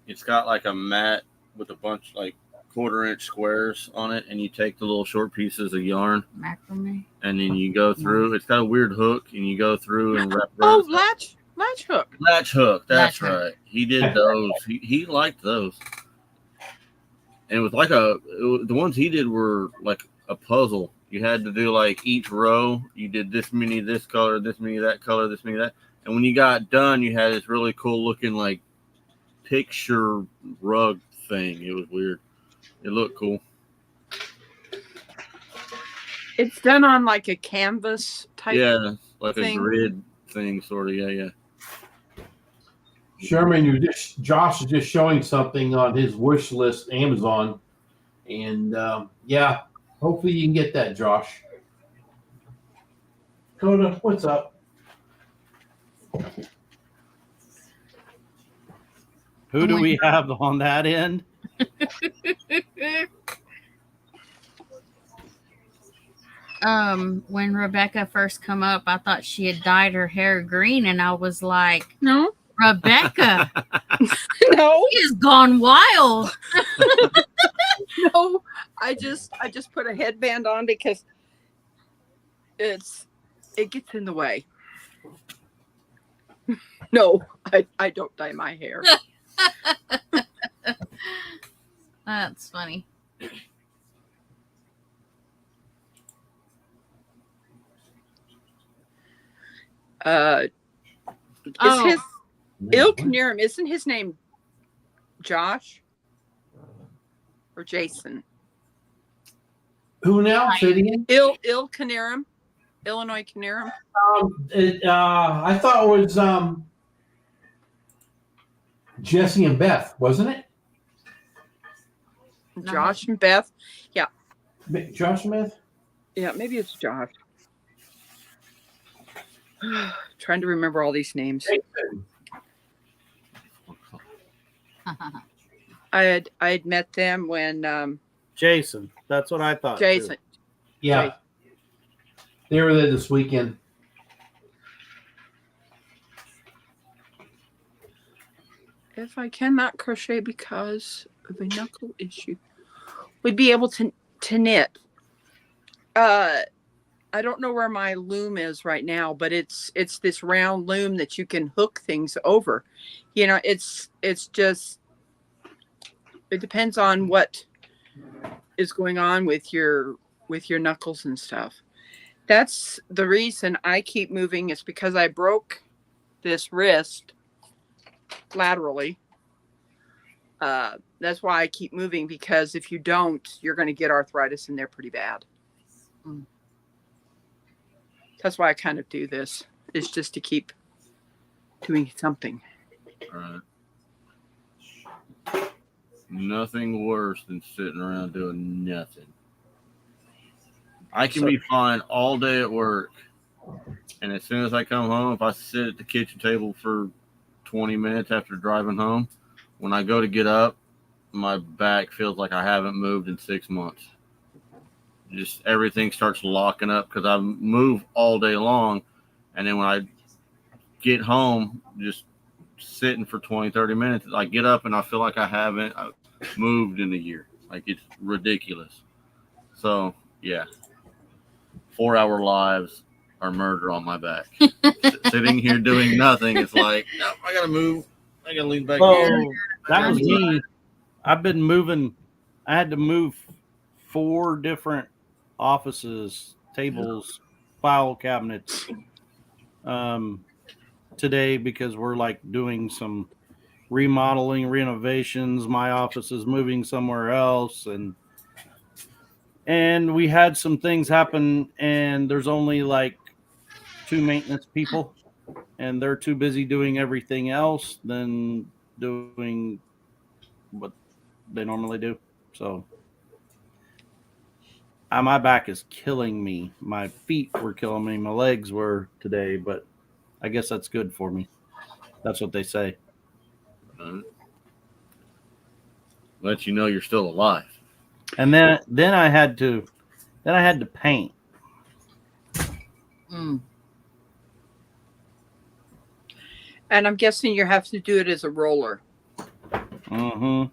it's got like a mat with a bunch like 1/4-inch squares on it, and you take the little short pieces of yarn, Macrame. and then you go through. It's got a weird hook, and you go through and wrap. Latch hook. Latch hook. That's Latch hook. right. He did those. He liked those. And it was like the ones he did were like a puzzle. You had to do like each row. You did this many this color, this many that color, this many that. And when you got done, you had this really cool looking like picture rug thing. It was weird. It looked cool. It's done on like a canvas type. Yeah, like thing. a grid thing, sort of. Yeah. Sherman, Josh is just showing something on his wish list, Amazon, and hopefully you can get that, Josh. Coda, what's up? Who do we have on that end? When Rebecca first come up, I thought she had dyed her hair green, and I was like, No, Rebecca, no, she's gone wild. no. I just put a headband on because it gets in the way. No, I don't dye my hair. That's funny. Is Oh. his Ilknirum, isn't his name Josh or Jason? Who now? Say it again. Ilknirum, Illinois Canarum. I thought it was Jesse and Beth, wasn't it? Josh and Beth. Yeah. Josh and Beth? Yeah, maybe it's Josh. Trying to remember all these names. I had met them when Jason. That's what I thought. Jason. Too. Yeah. They were there this weekend. If I cannot crochet because of a knuckle issue, we'd be able to knit. I don't know where my loom is right now, but it's this round loom that you can hook things over. You know, it's just, it depends on what is going on with your knuckles and stuff. That's the reason I keep moving, is because I broke this wrist laterally. That's why I keep moving, because if you don't, you're going to get arthritis in there pretty bad. Mm. That's why I kind of do this, is just to keep doing something. Right. Nothing worse than sitting around doing nothing. I can be fine all day at work, and as soon as I come home, if I sit at the kitchen table for 20 minutes after driving home, when I go to get up, my back feels like I haven't moved in 6 months. Just everything starts locking up because I move all day long, and then when I get home, just sitting for 20, 30 minutes, I get up and I feel like I haven't moved in a year. Like, it's ridiculous. So, yeah. 4-hour lives are murder on my back. Sitting here doing nothing, it's like, no, I gotta move. I gotta lean back here. That was me. I've been moving. I had to move 4 different offices, tables, file cabinets today because we're like doing some remodeling, renovations. My office is moving somewhere else, and we had some things happen, and there's only like 2 maintenance people, and they're too busy doing everything else than doing what they normally do. So my back is killing me. My feet were killing me. My legs were today, but I guess that's good for me. That's what they say. Let you know you're still alive. And then I had to paint. Mm. And I'm guessing you have to do it as a roller. Mm-hmm.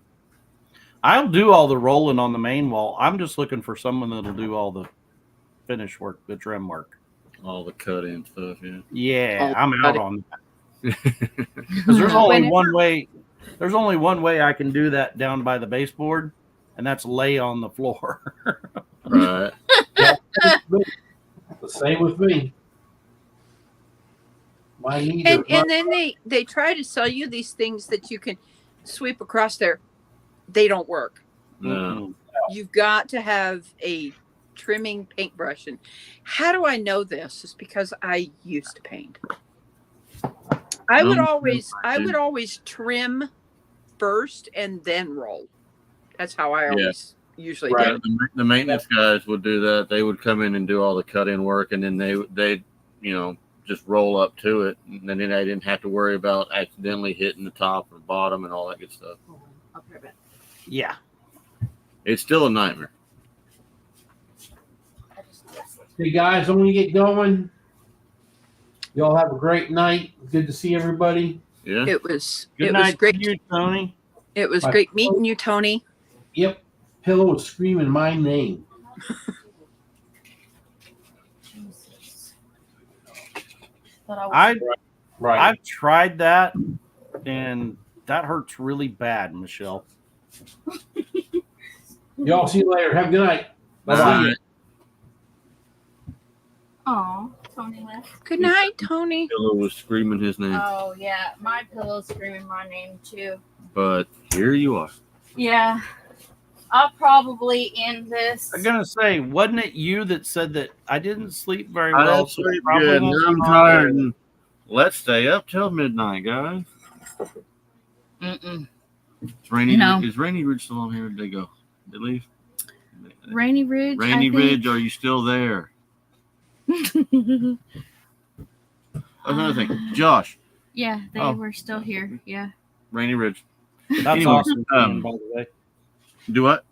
I'll do all the rolling on the main wall. I'm just looking for someone that'll do all the finish work, the trim work. All the cut-in stuff, yeah. Yeah, I'm out on that. Because there's only one way. There's only one way I can do that down by the baseboard, and that's lay on the floor. Right. The same with me. And then they try to sell you these things that you can sweep across there. They don't work. No. You've got to have a trimming paintbrush. And how do I know this? It's because I used to paint. I would always trim first and then roll. That's how I always usually do it. The maintenance guys would do that. They would come in and do all the cut-in work, and then they just roll up to it, and then they didn't have to worry about accidentally hitting the top or bottom and all that good stuff. I'll put it back. Yeah. It's still a nightmare. Hey guys, I'm gonna get going. Y'all have a great night. Good to see everybody. Yeah. It was Good it night was great. to you, Tony. It was Bye. great meeting you, Tony. Yep. Pillow was screaming my name. Jesus. Thought I was Right. I've tried that, and that hurts really bad, Michelle. Y'all see you later. Have a good night. Bye. Oh, Tony left. Good night, Tony. Pillow was screaming his name, Oh yeah, my pillow's screaming my name too. but here you are. Yeah, I'll probably end this. I'm gonna say, wasn't it you that said that I didn't sleep very I well? didn't so sleep probably good. won't I'm be on tired. there. And let's stay up till midnight, guys. Mm-mm. Is Rainy, No. is Rainy Ridge still on here? Did they go? Did they leave? Rainy Ridge. Rainy Ridge, are you still there? Ridge. Another thing, Josh, Yeah, they Oh. were still here. Yeah. Rainy Ridge. That's Anyway, awesome, Jan, by the way. Do what?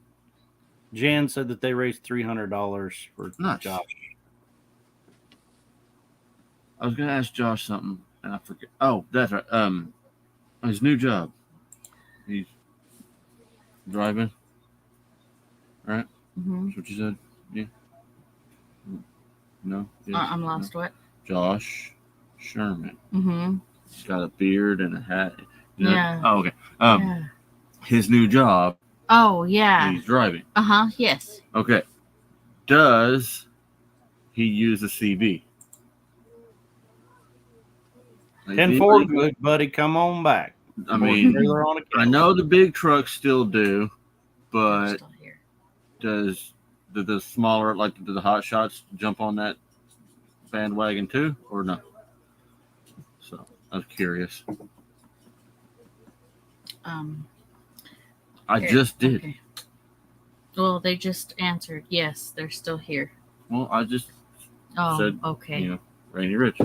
Jan said that they raised $300 for Nice. Josh. I was gonna ask Josh something, and I forget. Oh, that's right. His new job. He's driving. Right? Mm-hmm. That's what you said. Yeah. No. Yes, I'm no. lost. What? Josh Sherman. Mm-hmm. He's got a beard and a hat. You know? Yeah. Oh, okay. Yeah. His new job. Oh yeah. He's driving. Yes. Okay. Does he use a CB? 10-4, good buddy, come on back. I mean, Trailer on a I know the big trucks still do, They're but still here. does the smaller, like the hot shots, jump on that bandwagon too, or no? So I was curious. I Here, just did. okay. Well, they just answered. Yes, they're still here. Well, I just Oh, said, okay. you know, Rainy Ridge.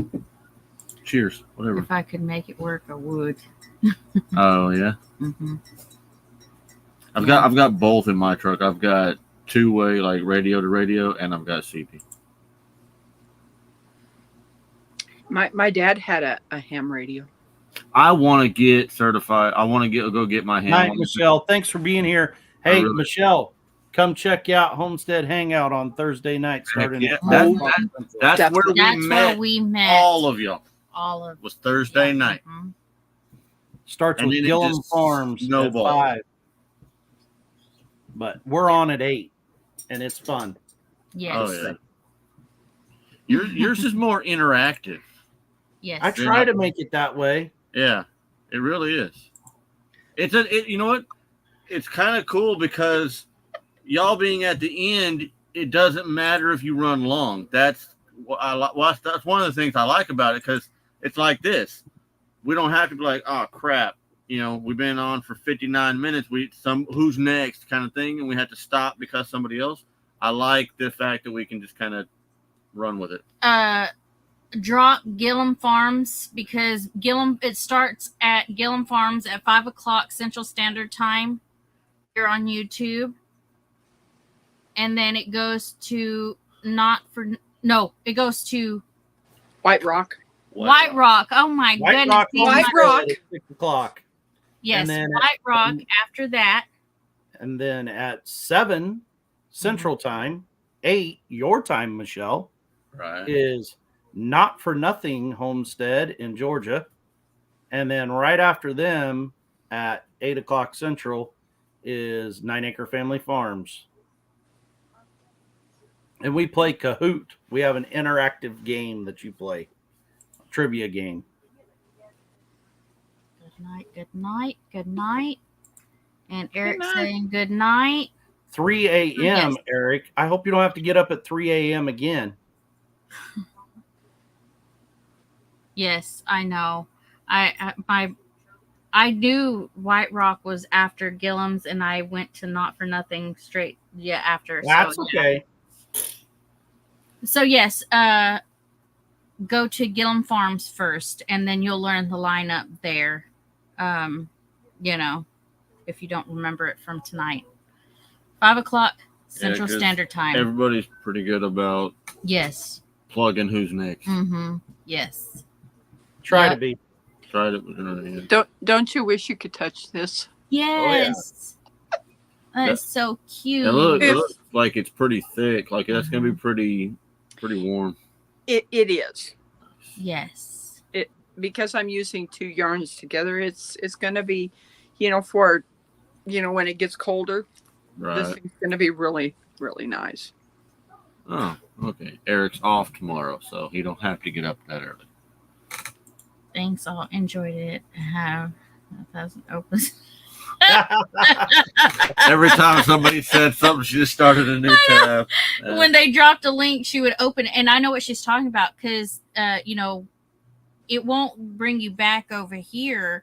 Cheers, whatever. If I could make it work, I would. Oh yeah. Mm-hmm. I've got both in my truck. I've got two-way, like radio to radio, and I've got CB. My dad had a ham radio. I want to get certified. I want to go get my hand. Night, Michelle. Thanks for being here. Hey, really- Michelle, come check out Homestead Hangout on Thursday night starting yeah, at that's 12. That's That's where That's where we met. all of y'all. All of Was Thursday yeah. night. Mhm. Starts And with then it Gillum just Farms snowballed. at 5. But we're on at 8, and it's fun. Yes. Oh yeah. Yours is more interactive. Yes. I try to make it that way. Yeah, it really is. You know what? It's kind of cool because y'all being at the end, it doesn't matter if you run long. That's what that's one of the things I like about it, because it's like this. We don't have to be like, oh crap, you know, we've been on for 59 minutes. Who's next kind of thing, and we have to stop because somebody else. I like the fact that we can just kind of run with it. Drop Gillum Farms, because it starts at Gillum Farms at 5:00 Central Standard Time here on YouTube, and then it goes to it goes to White Rock. White Rock. Oh my White goodness! Rock, See, White my- Rock. at 6 o'clock. Yes, and then White Rock. After that, And then at 7 Central Time, 8 your time, Michelle, Right. is Not for Nothing Homestead in Georgia. And then right after them at 8 o'clock Central is 9 Acre Family Farms. And we play Kahoot. We have an interactive game that you play, a trivia game. good night, good night, good night. And Eric night. saying good night. 3 a.m., Yes. Eric. I hope you don't have to get up at 3 a.m. again. Yes, I know. I knew White Rock was after Gillum's, and I went to Not for Nothing straight after. That's so, okay. So yes, go to Gillum Farms first, and then you'll learn the lineup there. You know, if you don't remember it from tonight. 5 o'clock Central 'cause Standard Time. Everybody's pretty good about Yes. plugging who's next. Mm-hmm. Yes. Try Yep. to be. Tried it. Yeah. Don't you wish you could touch this? Yes. That's so cute. It looks like it's pretty thick. Like that's gonna be pretty warm. It is. Yes. Because I'm using 2 yarns together, it's going to be, for, when it gets colder, Right. this thing's going to be really, really nice. Oh, okay. Eric's off tomorrow, so he don't have to get up that early. Thanks. All enjoyed it. Have 1,000 opens. Every time somebody said something, she just started a new tab. When they dropped a link, she would open it, and I know what she's talking about because, it won't bring you back over here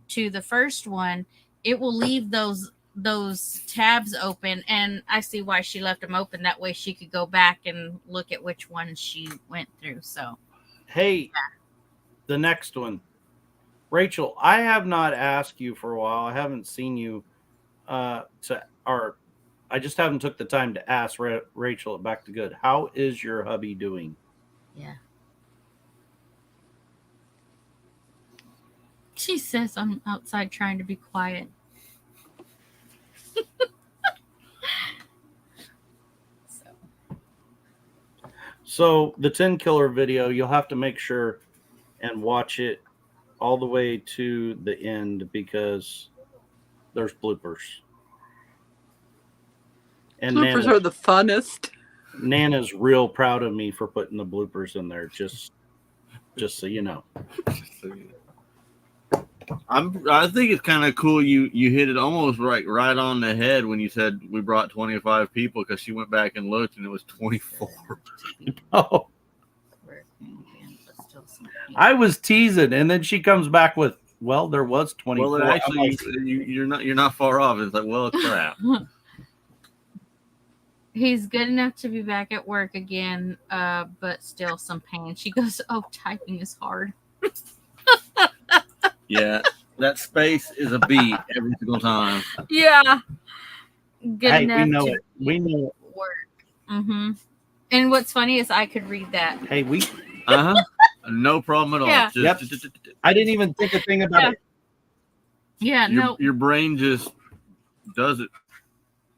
to the first one. It will leave those tabs open, and I see why she left them open. That way she could go back and look at which ones she went through. So, Hey, the next one. Rachel, I have not asked you for a while. I haven't seen you I just haven't took the time to ask Rachel at Back to Good. How is your hubby doing? yeah. She says I'm outside trying to be quiet. So the 10 killer video, you'll have to make sure and watch it all the way to the end because there's bloopers. And Bloopers are the funnest. Nana's real proud of me for putting the bloopers in there, just so you know. I think it's kind of cool. You hit it almost right on the head when you said we brought 25 people because she went back and looked and it was 24. Oh, I was teasing, and then she comes back with, "Well, there was 24." Well, actually, you're not far off. It's like, well, crap. He's good enough to be back at work again, but still some pain. She goes, "Oh, typing is hard." Yeah, that space is a beat every single time. Yeah. Good Hey, enough we know to it. We know it. work. Mm-hmm. And what's funny is I could read that. Hey, No problem at all. Yeah. Yep. I didn't even think a thing about it. Yeah, no. Your brain just does it.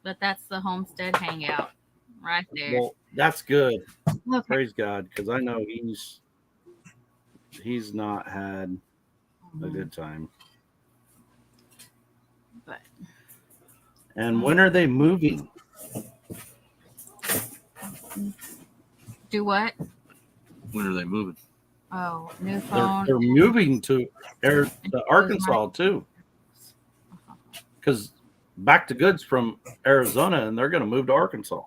But that's the Homestead Hangout right there. Well, that's good. Okay. Praise God, because I know he's not had a good time. But And when are they moving? do what? When are they moving? Oh, new phone. They're moving to Arkansas too, because Back to Good's from Arizona, and they're going to move to Arkansas.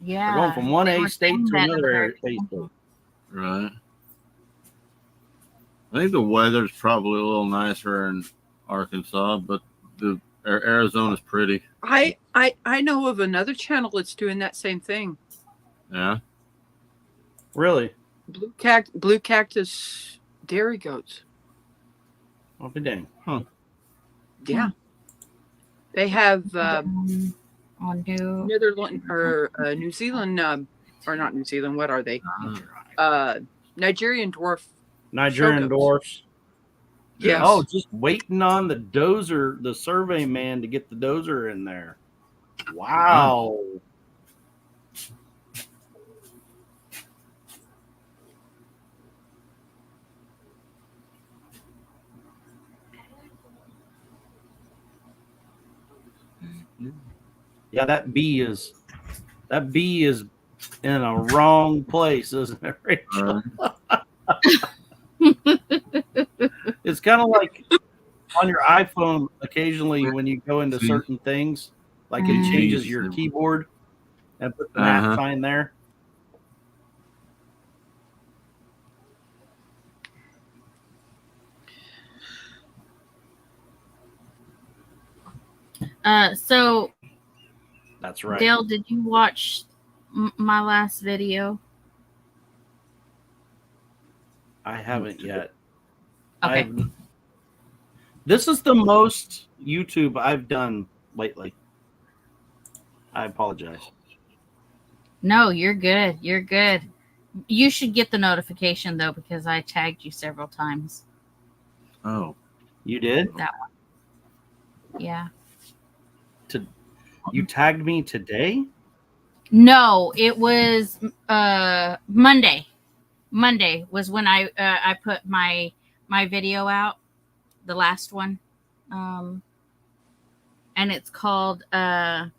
Yeah. They're going from one They A were state saying to that another over A state. Right. I think the weather's probably a little nicer in Arkansas, but the Arizona's pretty. I know of another channel that's doing that same thing. Yeah. Really? Blue Cactus Dairy Goats. I'll be dang. Huh. Yeah. They have on new. Netherlands or New Zealand, or not New Zealand. What are they? Nigerian dwarf. Nigerian Show dwarfs. Yes. Oh, just waiting on the dozer, the survey man to get the dozer in there. Wow. Yeah, that bee is in a wrong place, isn't it, Rachel? It's kind of like on your iPhone occasionally when you go into certain things, like it changes your keyboard and put the map sign there. So That's right. Dale, did you watch my last video? I haven't yet. Okay. This is the most YouTube I've done lately. I apologize. No, you're good. You're good. You should get the notification though, because I tagged you several times. Oh, You did? That one. Yeah. You tagged me today? No, it was Monday. Monday was when I put my video out, the last one, and it's called Channel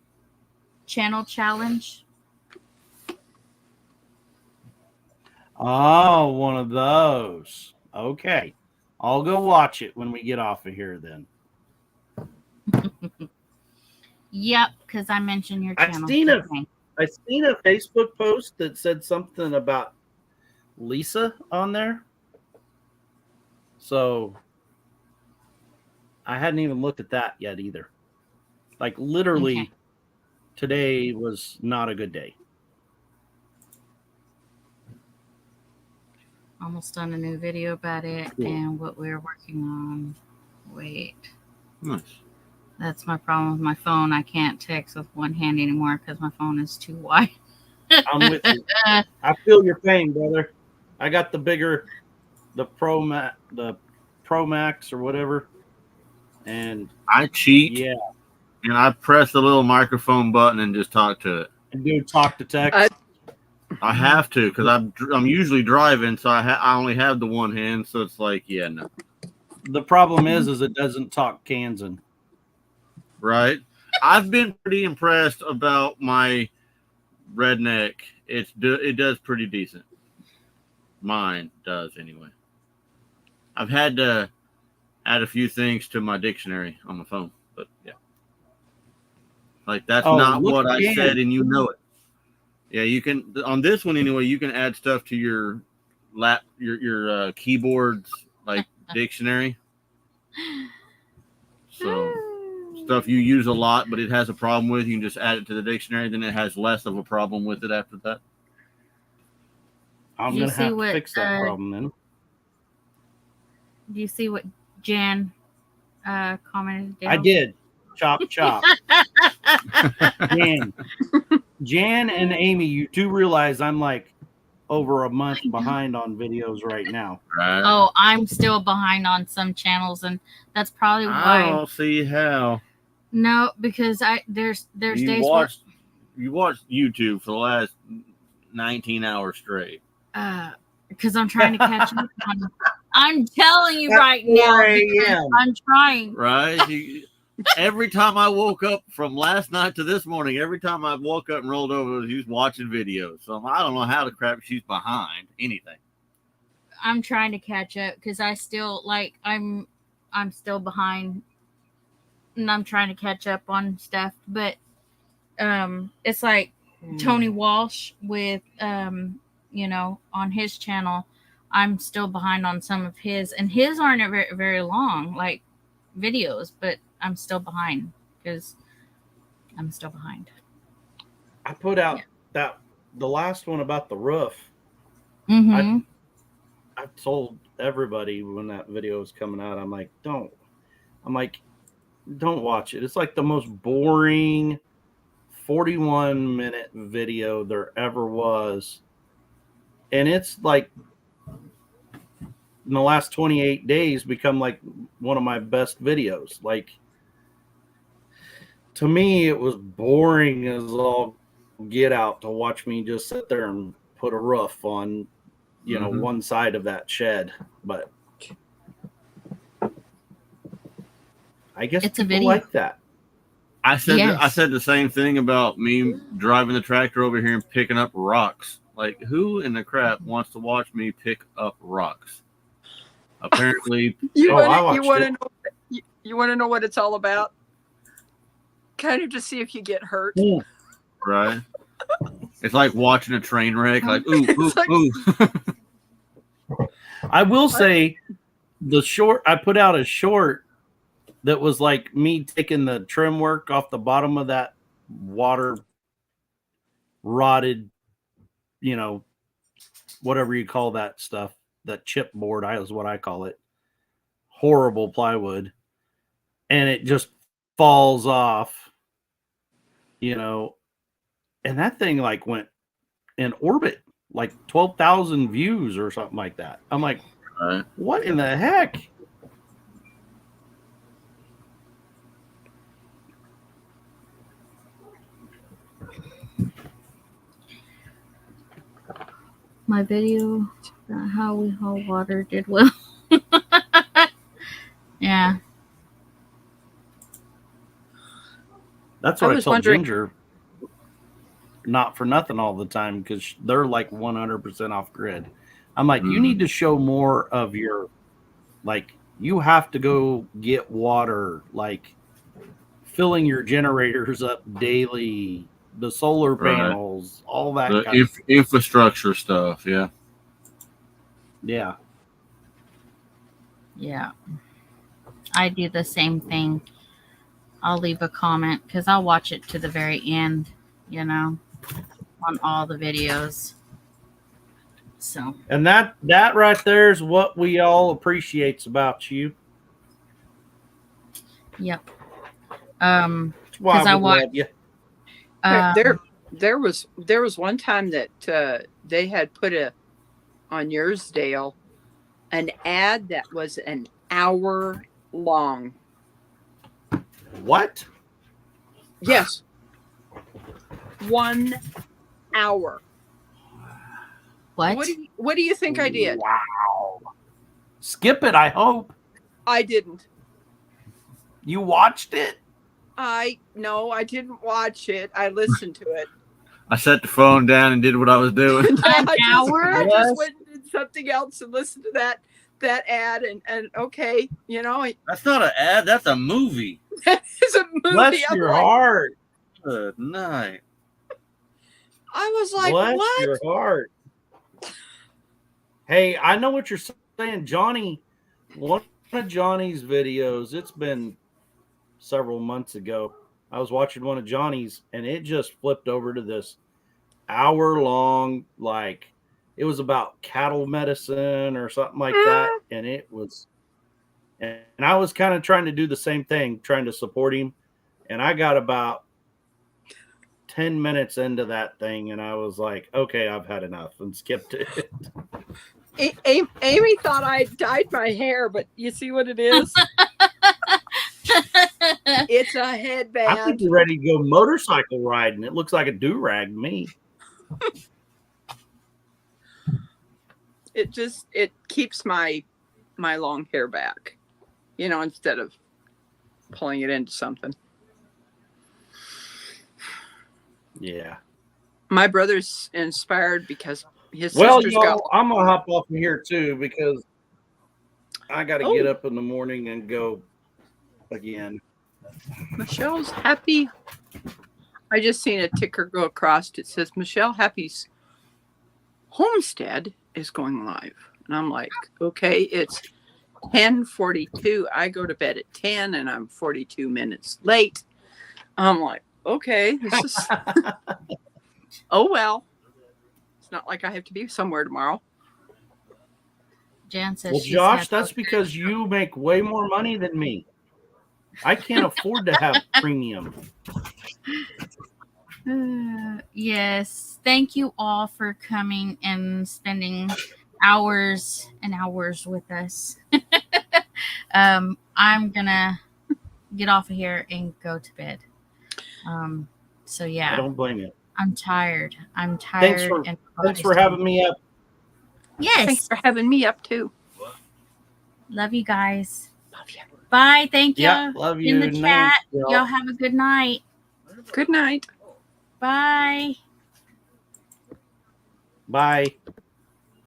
Challenge. Oh, one of those. Okay. I'll go watch it when we get off of here then. Yep, because I mentioned your I've channel. seen today. I seen a Facebook post that said something about Lisa on there. So I hadn't even looked at that yet either. Like literally Okay. Today was not a good day. Almost done a new video about it Cool. and what we're working on. Wait. nice. That's my problem with my phone. I can't text with one hand anymore because my phone is too wide. I'm with you. I feel your pain, brother. I got the Pro Max or whatever. And I cheat yeah, and I press the little microphone button and just talk to it. and do talk to text. I have to because I'm usually driving, so I only have the one hand. So it's like, yeah, no, The problem is it doesn't talk Kansan. right? I've been pretty impressed about my redneck. It does pretty decent. Mine does anyway. I've had to add a few things to my dictionary on my phone, but yeah, like that's not look what I again. said, and you know it. Yeah, you can on this one anyway. You can add stuff to your keyboard's like dictionary. So stuff you use a lot, but it has a problem with, you can just add it to the dictionary. Then it has less of a problem with it after that. I'm Do you gonna see have to what, fix that problem then. Do you see what Jan commented? Dale? I did. Chop chop. Jan and Amy, you do realize I'm like over a month behind on videos right now. Right. Oh, I'm still behind on some channels, and that's probably I why. don't see how. No, because there's You days watched YouTube for the last 19 hours straight. where because I'm trying to catch up on. I'm telling you At right now, 4 because a.m.. I'm trying. Right? Every time I woke up from last night to this morning, every time I woke up and rolled over, he was watching videos. So I don't know how the crap she's behind anything. I'm trying to catch up because I still I'm still behind, and I'm trying to catch up on stuff. But it's like Tony Walsh with on his channel. I'm still behind on some of his, and his aren't very, very long like videos, but I'm still behind because I'm still behind. I put out the last one about the roof. Mm-hmm. I told everybody when that video was coming out, I'm like, don't watch it. It's like the most boring 41-minute video there ever was. And it's like in the last 28 days become like one of my best videos. Like to me, it was boring as all get out to watch me just sit there and put a roof on, one side of that shed. But I guess It's a people video. like that. I said Yes. I said the same thing about me driving the tractor over here and picking up rocks. Like, who in the crap wants to watch me pick up rocks? Apparently, You I want watched to know? You want to know what it's all about? Kind of to see if you get hurt. right? It's like watching a train wreck. Like, ooh, ooh, It's like- ooh. I will say I put out a short that was like me taking the trim work off the bottom of that water rotted, whatever you call that stuff, that chipboard is what I call it. Horrible plywood. and it just falls off, and that thing like went in orbit, like 12,000 views or something like that. I'm like, Right. what in the heck? My video about how we haul water did well. Yeah. That's what I I was tell wondering- Ginger. Not for nothing all the time, because they're like 100% off grid. I'm like, you need to show more of your, like, you have to go get water, like filling your generators up daily, the solar panels, all that The kind of stuff. infrastructure stuff. Yeah. Yeah. Yeah. I do the same thing. I'll leave a comment because I'll watch it to the very end, on all the videos. So. And that right there is what we all appreciates about you. Yep. That's why 'cause I we watch- love you. There was one time that they had put on yours, Dale, an ad that was an hour long. What? Yes. 1 hour. What? What do you think I did? Wow. Skip it, I hope. I didn't. You watched it? No, I didn't watch it. I listened to it. I set the phone down and did what I was doing. I Yes. just went and did something else and listened to that ad and okay, That's not an ad. That's a movie. it's a movie. Bless I'm your like- heart. Good night. I was like, Bless what? your heart. Hey, I know what you're saying, Johnny. One of Johnny's videos, it's been several months ago. I was watching one of Johnny's, and it just flipped over to this hour-long, like, it was about cattle medicine or something like that, and I was kind of trying to do the same thing, trying to support him, and I got about 10 minutes into that thing, and I was like, okay, I've had enough, and skipped it. Amy thought I dyed my hair, but you see what it is? It's a I think headband. you're ready to go motorcycle riding. It looks like a do-rag to me. It keeps my long hair back, instead of pulling it into something. Yeah. My brother's inspired because his Well, sister's got. I'm going to hop off from here, too, because I got to Oh. get up in the morning and go again. Michelle's happy. I just seen a ticker go across. It says Michelle Happy's homestead is going live, and I'm like, okay, it's 10:42. I go to bed at 10, and I'm 42 minutes late. I'm like, okay, this is. Oh well, it's not like I have to be somewhere tomorrow. Jan says Well, she's Josh, had- that's because you make way more money than me. I can't afford to have premium. Yes. Thank you all for coming and spending hours and hours with us. I'm gonna get off of here and go to bed. So I yeah, don't blame you. I'm tired. I'm tired. Thanks for having me up. Yes. Thanks for having me up too. Love you guys. Love you. Bye. Thank you. Yeah, love you. In the Thanks, chat. y'all. Y'all have a good night. Good night. Bye. Bye.